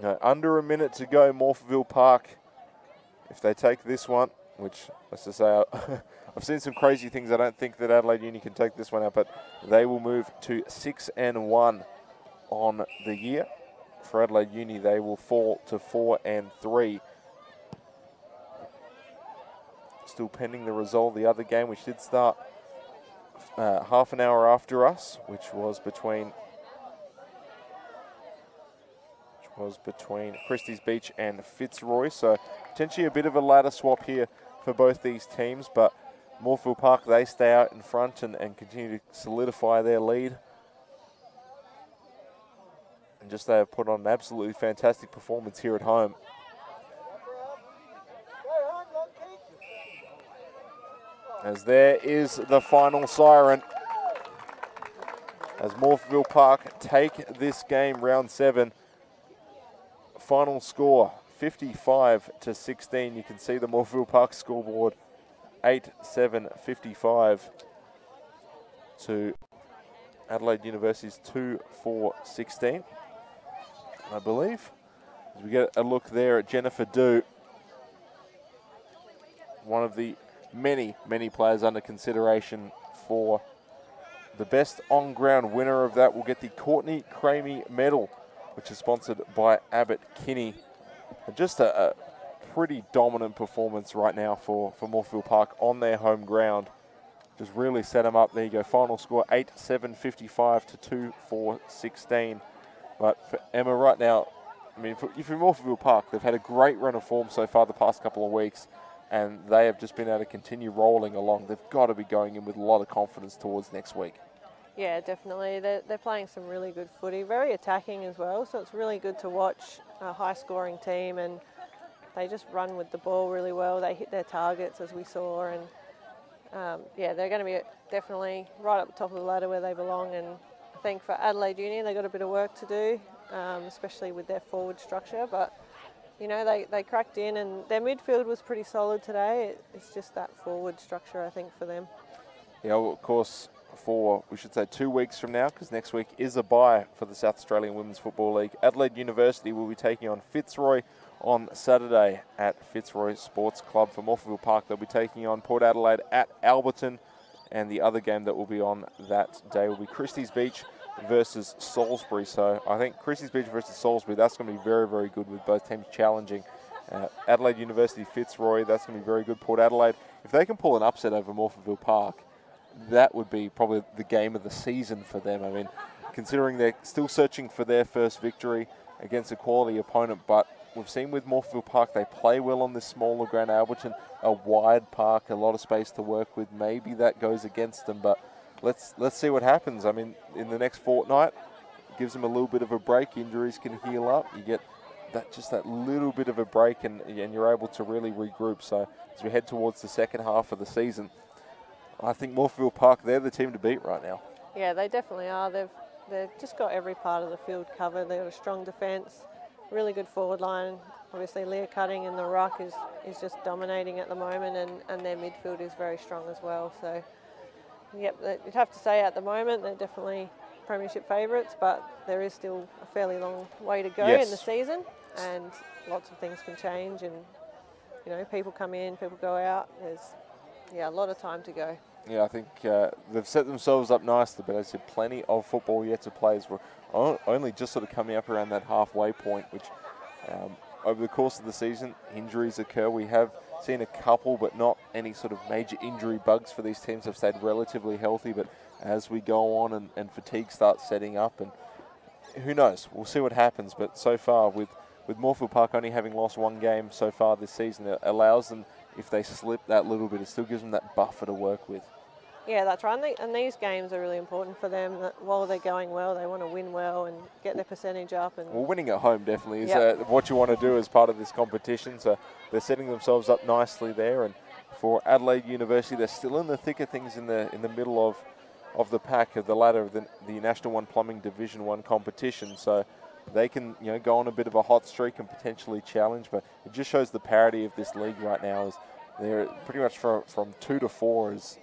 No, under a minute to go, Morphettville Park. If they take this one, which, let's just say, I've seen some crazy things. I don't think that Adelaide Uni can take this one out, but they will move to 6-1 on the year. For Adelaide Uni, they will fall to 4-3. Still pending the result of the other game, which did start half an hour after us, which was between Christie's Beach and Fitzroy. So potentially a bit of a ladder swap here for both these teams, but Morphettville Park, they stay out in front and continue to solidify their lead. And just they have put on an absolutely fantastic performance here at home. As there is the final siren, as Morphettville Park take this game, round 7. Final score 55-16. You can see the Morphettville Park scoreboard, 8-7-55 to Adelaide University's 2-4-16, I believe. As we get a look there at Jennifer Dew, one of the many players under consideration for the best on-ground winner of that will get the Courtney Cramey Medal, which is sponsored by Abbott Kinney. And just a pretty dominant performance right now for Morphettville Park on their home ground. Just really set them up. There you go, final score 8-7-55 to 2-4-16. But for Emma right now, I mean, if you're Morphettville Park, they've had a great run of form so far the past couple of weeks, and they have just been able to continue rolling along. They've got to be going in with a lot of confidence towards next week. Yeah, definitely. They're playing some really good footy, very attacking as well, so it's really good to watch a high-scoring team, and they just run with the ball really well. They hit their targets, as we saw, and yeah, they're going to be definitely right up the top of the ladder where they belong, and I think for Adelaide Union, they've got a bit of work to do, especially with their forward structure, but you know, they cracked in, and their midfield was pretty solid today. It's just that forward structure, I think, for them. Yeah, well, of course, for, we should say, 2 weeks from now, because next week is a bye for the South Australian Women's Football League. Adelaide University will be taking on Fitzroy on Saturday at Fitzroy Sports Club. For Morphettville Park, they'll be taking on Port Adelaide at Alberton, and the other game that will be on that day will be Christie's Beach versus Salisbury. So I think Christie's Beach versus Salisbury, that's going to be very good with both teams challenging. Adelaide University, Fitzroy, that's going to be very good. Port Adelaide, if they can pull an upset over Morphettville Park, that would be probably the game of the season for them. I mean, considering they're still searching for their first victory against a quality opponent, but we've seen with Morphettville Park, they play well on this smaller ground. Alberton, a wide park, a lot of space to work with. Maybe that goes against them, but let's see what happens. I mean, in the next fortnight, gives them a little bit of a break. Injuries can heal up. You get that little bit of a break, and you're able to really regroup. So as we head towards the second half of the season, I think Morphettville Park, they're the team to beat right now. Yeah, they definitely are. They've just got every part of the field covered. They've got a strong defence, really good forward line. Obviously, Leah Cutting in the ruck is just dominating at the moment, and their midfield is very strong as well. So, yep, you'd have to say at the moment they're definitely premiership favourites, but there is still a fairly long way to go in the season, and lots of things can change, and people come in, people go out. There's a lot of time to go. Yeah, I think they've set themselves up nicely, but as I said, plenty of football yet to play. As we're only just sort of coming up around that halfway point, which over the course of the season, injuries occur. We have seen a couple, but not any sort of major injury bugs for these teams. Have stayed relatively healthy, but as we go on and fatigue starts setting up, and who knows, we'll see what happens. But so far, with Morphettville Park only having lost one game so far this season, it allows them, if they slip that little bit, it still gives them that buffer to work with. Yeah, that's right. And these games are really important for them. That while they're going well, they want to win well and get their percentage up. And well, winning at home definitely is what you want to do as part of this competition. So they're setting themselves up nicely there. And for Adelaide University, they're still in the thick of things in the middle of the pack, of the ladder of the National 1 Plumbing Division 1 competition. So they can go on a bit of a hot streak and potentially challenge. But it just shows the parity of this league right now. Is they're pretty much from 2 to 4 is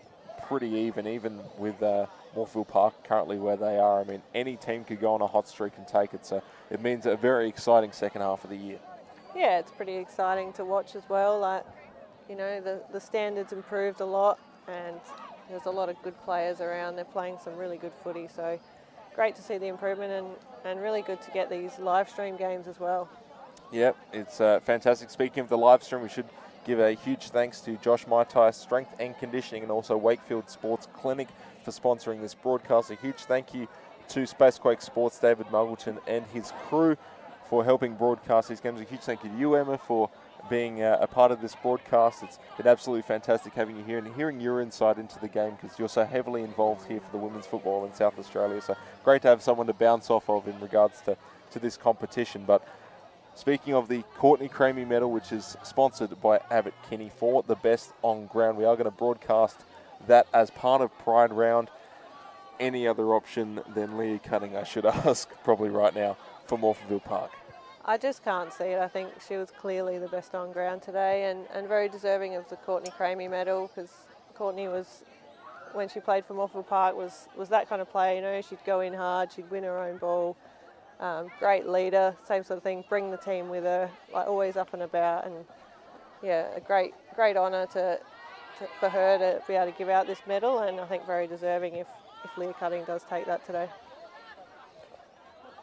pretty even with Morphettville Park currently where they are. I mean, any team could go on a hot streak and take it, so it means a very exciting second half of the year. Yeah, it's pretty exciting to watch as well. Like, the standards improved a lot, and there's a lot of good players around. They're playing some really good footy, so great to see the improvement, and really good to get these live stream games as well. Yep, it's fantastic. Speaking of the live stream, we should give a huge thanks to Josh Maitai, Strength and Conditioning, and also Wakefield Sports Clinic for sponsoring this broadcast. A huge thank you to Spacequake Sports, David Muggleton and his crew for helping broadcast these games. A huge thank you to you, Emma, for being a part of this broadcast. It's been absolutely fantastic having you here and hearing your insight into the game, because you're so heavily involved here for the women's football in South Australia. So great to have someone to bounce off of in regards to this competition. But speaking of the Courtney Cramey medal, which is sponsored by Abbott Kinney for the best on ground, we are going to broadcast that as part of Pride Round. Any other option than Leah Cutting, I should ask, probably right now, for Morphettville Park? I just can't see it. I think she was clearly the best on ground today, and very deserving of the Courtney Cramey medal, because Courtney was, when she played for Morphettville Park, was that kind of player. She'd go in hard, she'd win her own ball. Great leader, same sort of thing, bring the team with her, like always up and about, and yeah, a great honour for her to be able to give out this medal, and I think very deserving if Leah Cutting does take that today.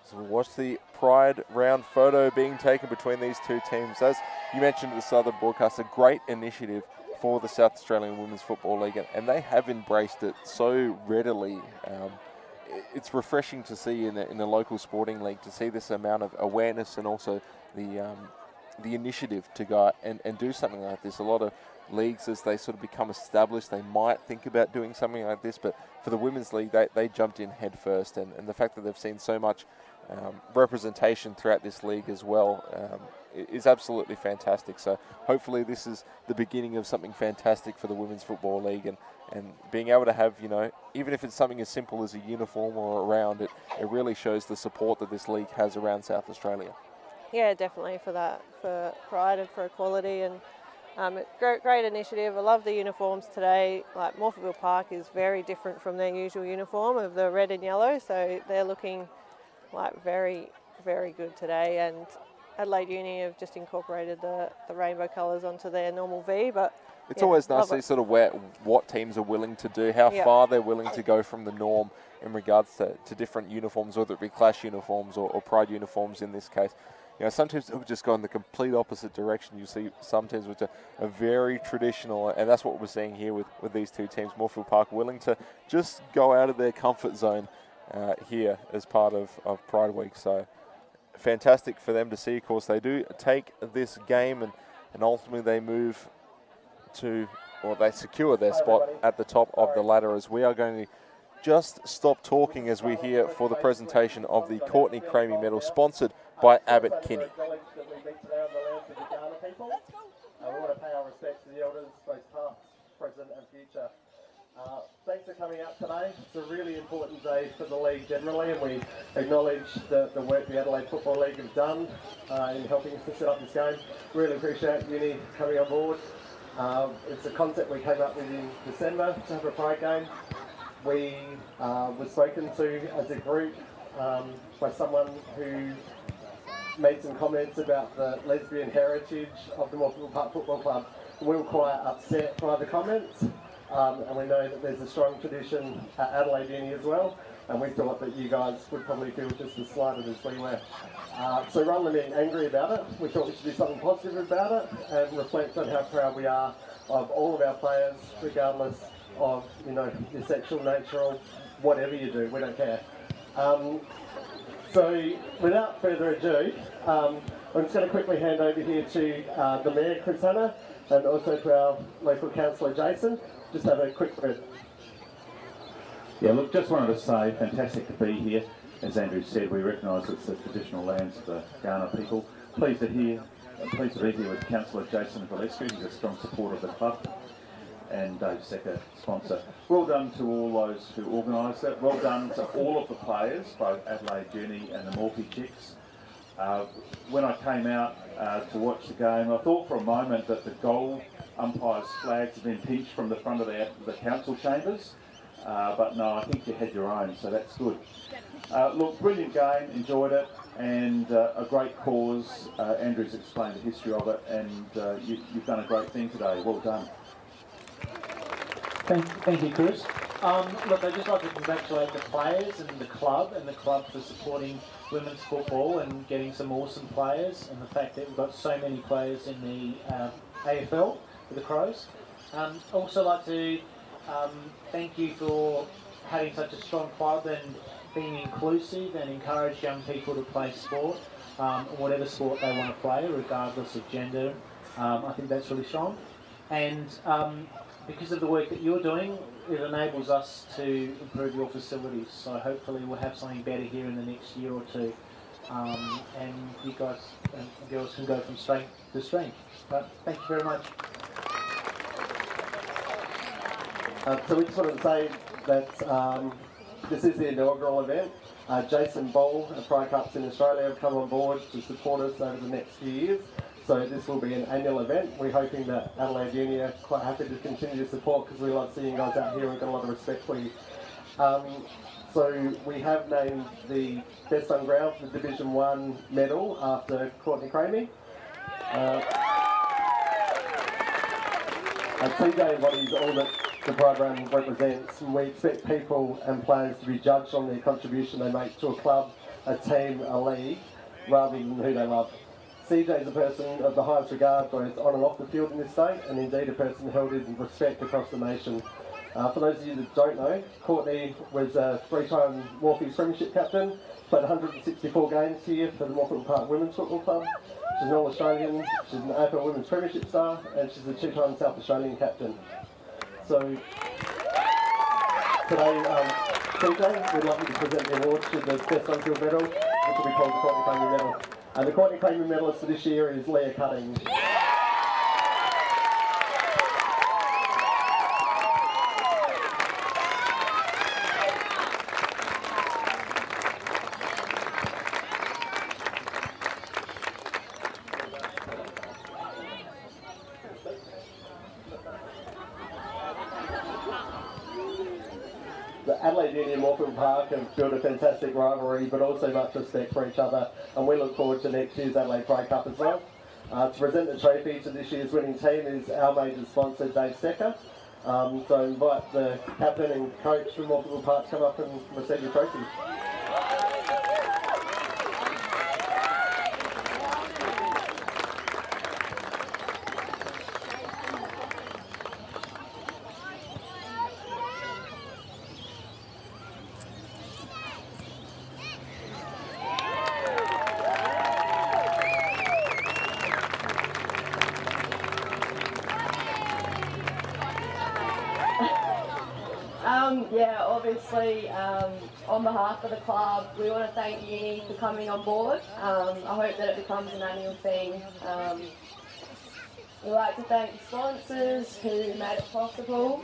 So we'll watch the Pride Round photo being taken between these two teams. As you mentioned at the start of the broadcast, a great initiative for the South Australian Women's Football League, and they have embraced it so readily. It's refreshing to see in the local sporting league, to see this amount of awareness and also the initiative to go out and do something like this. A lot of leagues, as they sort of become established, they might think about doing something like this, but for the women's league, they jumped in head first, and the fact that they've seen so much representation throughout this league as well is absolutely fantastic. So hopefully this is the beginning of something fantastic for the Women's Football League, and being able to have, even if it's something as simple as a uniform or a round, it really shows the support that this league has around South Australia. Yeah, definitely for that, for pride and for equality, and great initiative. I love the uniforms today. Like, Morphettville Park is very different from their usual uniform of the red and yellow, so they're looking like very, very good today. And Adelaide Uni have just incorporated the rainbow colours onto their normal V, but it's always nice to see sort of what teams are willing to do, how far they're willing to go from the norm in regards to different uniforms, whether it be Clash uniforms or Pride uniforms in this case. Sometimes they'll just go in the complete opposite direction. You see some teams which are very traditional, and that's what we're seeing here with these two teams. Morphettville Park willing to just go out of their comfort zone here as part of Pride Week. So fantastic for them to see. Of course, they do take this game and ultimately they move to, or they secure their spot at the top of the ladder, as we are going to just stop talking as we hear for the presentation of the Courtney Cramey Medal, sponsored by Abbott Kinney. We want to pay our respects to the elders, both past, present and future. Thanks for coming out today. It's a really important day for the league generally, and we acknowledge the work the Adelaide Football League have done in helping us to set up this game. Really appreciate Uni coming on board. It's a concept we came up with in December to have a pride game. We were spoken to as a group by someone who made some comments about the lesbian heritage of the Morphettville Park Football Club. We were quite upset by the comments, and we know that there's a strong tradition at Adelaide Uni as well, and we thought that you guys would probably feel just as slighted as we were. So rather than being angry about it, we thought we should do something positive about it and reflect on how proud we are of all of our players, regardless of, you know, your sexual nature or whatever you do, we don't care. So without further ado, I'm just going to quickly hand over here to the Mayor, Chris Hanna, and also to our local councillor, Jason. Just have a quick word. Yeah, look, just wanted to say, fantastic to be here. As Andrew said, we recognise it's the traditional lands of the Kaurna people. Pleased to be here with Councillor Jason Valescu, who's a strong supporter of the club, and Dave Secker, sponsor. Well done to all those who organised it. Well done to all of the players, both Adelaide Uni and the Morphy Chicks. When I came out to watch the game, I thought for a moment that the goal umpires' flags had been pinched from the front of the council chambers, but no, I think you had your own, so that's good. Look, brilliant game, enjoyed it, and a great cause. Andrew's explained the history of it, and you've done a great thing today. Well done. Thank you, Chris. Look, I'd just like to congratulate the players and the club for supporting women's football and getting some awesome players, and the fact that we've got so many players in the AFL for the Crows. Also like to thank you for having such a strong club and being inclusive and encourage young people to play sport, whatever sport they want to play, regardless of gender. I think that's really strong. And because of the work that you're doing, it enables us to improve your facilities. So hopefully we'll have something better here in the next year or two. And you guys and girls can go from strength to strength. But thank you very much. So we just wanted to say that this is the inaugural event. Jason Ball of Pride Cups in Australia have come on board to support us over the next few years. So this will be an annual event. We're hoping that Adelaide Uni are quite happy to continue to support, because we love seeing you guys out here and got a lot of respect for you. So we have named the Best on Ground the Division 1 medal after Courtney Cramey. And CJ embodies all that the Pride Run represents, and we expect people and players to be judged on their contribution they make to a club, a team, a league, rather than who they love. CJ is a person of the highest regard both on and off the field in this state, and indeed a person held in respect across the nation. For those of you that don't know, Courtney was a 3-time Morphe's Premiership captain, played 164 games here for the Morphettville Park Women's Football Club. She's an All-Australian, she's an AFL Women's Premiership star, and she's a 2-time South Australian captain. So today, CJ, we'd like you to present the award to the Best On-Field Medal, which will be called the Courtney Cramey Medal. And the Courtney Cramey medalist for this year is Leah Cutting. Adelaide Uni and Morphettville Park have built a fantastic rivalry, but also much respect for each other, and we look forward to next year's Adelaide Pride Cup as well. To present the trophy to this year's winning team is our major sponsor, Dave Secker. So invite the captain and coach from Morphettville Park to come up and receive the trophy. Yeah, obviously, on behalf of the club, we want to thank Uni for coming on board. I hope that it becomes an annual thing. We'd like to thank the sponsors who made it possible.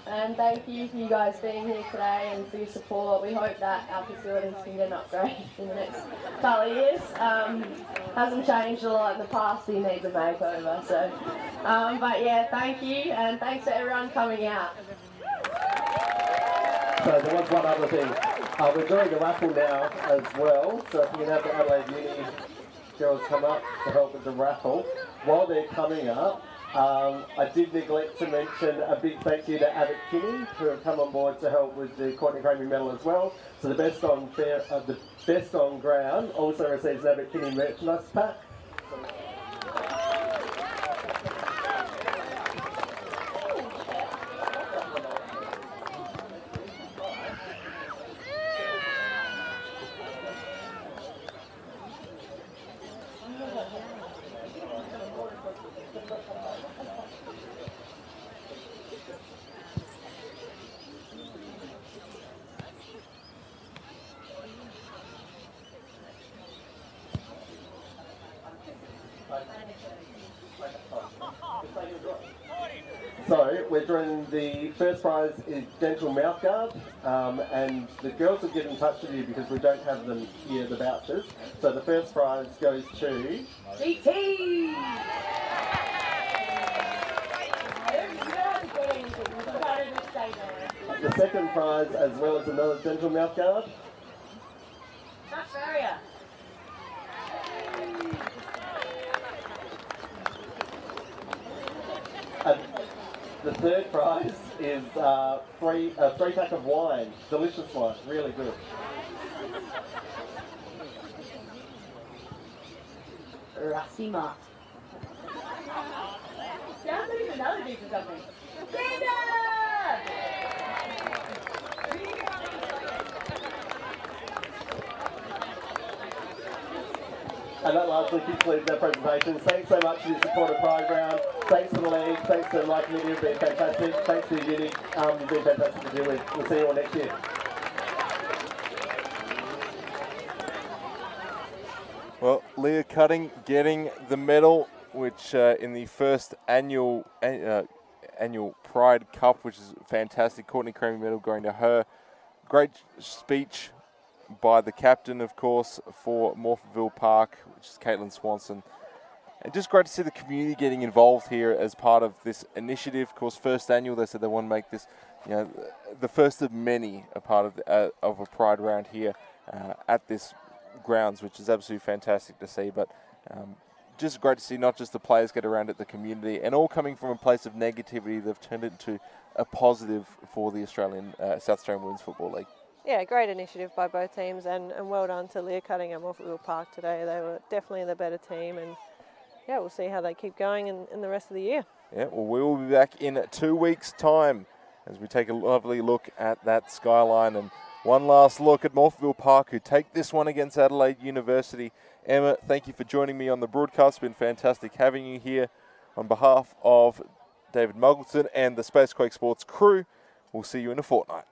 And thank you for you guys being here today and for your support. We hope that our facilities can get an upgrade in the next couple of years. Hasn't changed a lot in the past, so you need a makeover. So, but yeah, thank you, and thanks to everyone coming out. So there was one other thing. We're doing a raffle now as well, so if you can have the Adelaide Uni girls come up to help with the raffle. While they're coming up, I did neglect to mention a big thank you to Abbott Kinney, who have come on board to help with the Courtney Cramey medal as well. So the best on ground also receives an Abbott Kinney merchandise pack. So we're doing the first prize is dental mouth guard, and the girls will get in touch with you because we don't have them here, the vouchers. So the first prize goes to GT! the second prize, as well as another dental mouth guard. Barrier. The third prize is a three pack of wine, delicious wine, really good. Rassima. Sounds like another dude or something. And that largely concludes our presentations. Thanks so much for your support of Playground. Thanks to the league. Thanks to the Life Media, you've been fantastic. Thanks to the Uni, you've been fantastic to deal with. We'll see you all next year. Well, Leah Cutting getting the medal, which in the first annual Pride Cup, which is fantastic. Courtney Cramey medal going to her. Great speech by the captain, of course, for Morphettville Park, which is Caitlin Swanson. And just great to see the community getting involved here as part of this initiative. Of course, first annual, they said they want to make this, the first of many a part of a Pride round here at this grounds, which is absolutely fantastic to see. But just great to see not just the players get around it, the community, and all coming from a place of negativity. They've turned it into a positive for the South Australian Women's Football League. Yeah, great initiative by both teams, and well done to Leah Cutting and Morphettville Park today. They were definitely the better team, and yeah, we'll see how they keep going in the rest of the year. Yeah, well, we will be back in 2 weeks' time as we take a lovely look at that skyline and one last look at Morphettville Park, who take this one against Adelaide University. Emma, thank you for joining me on the broadcast. It's been fantastic having you here. On behalf of David Muggleton and the Spacequake Sports crew, we'll see you in a fortnight.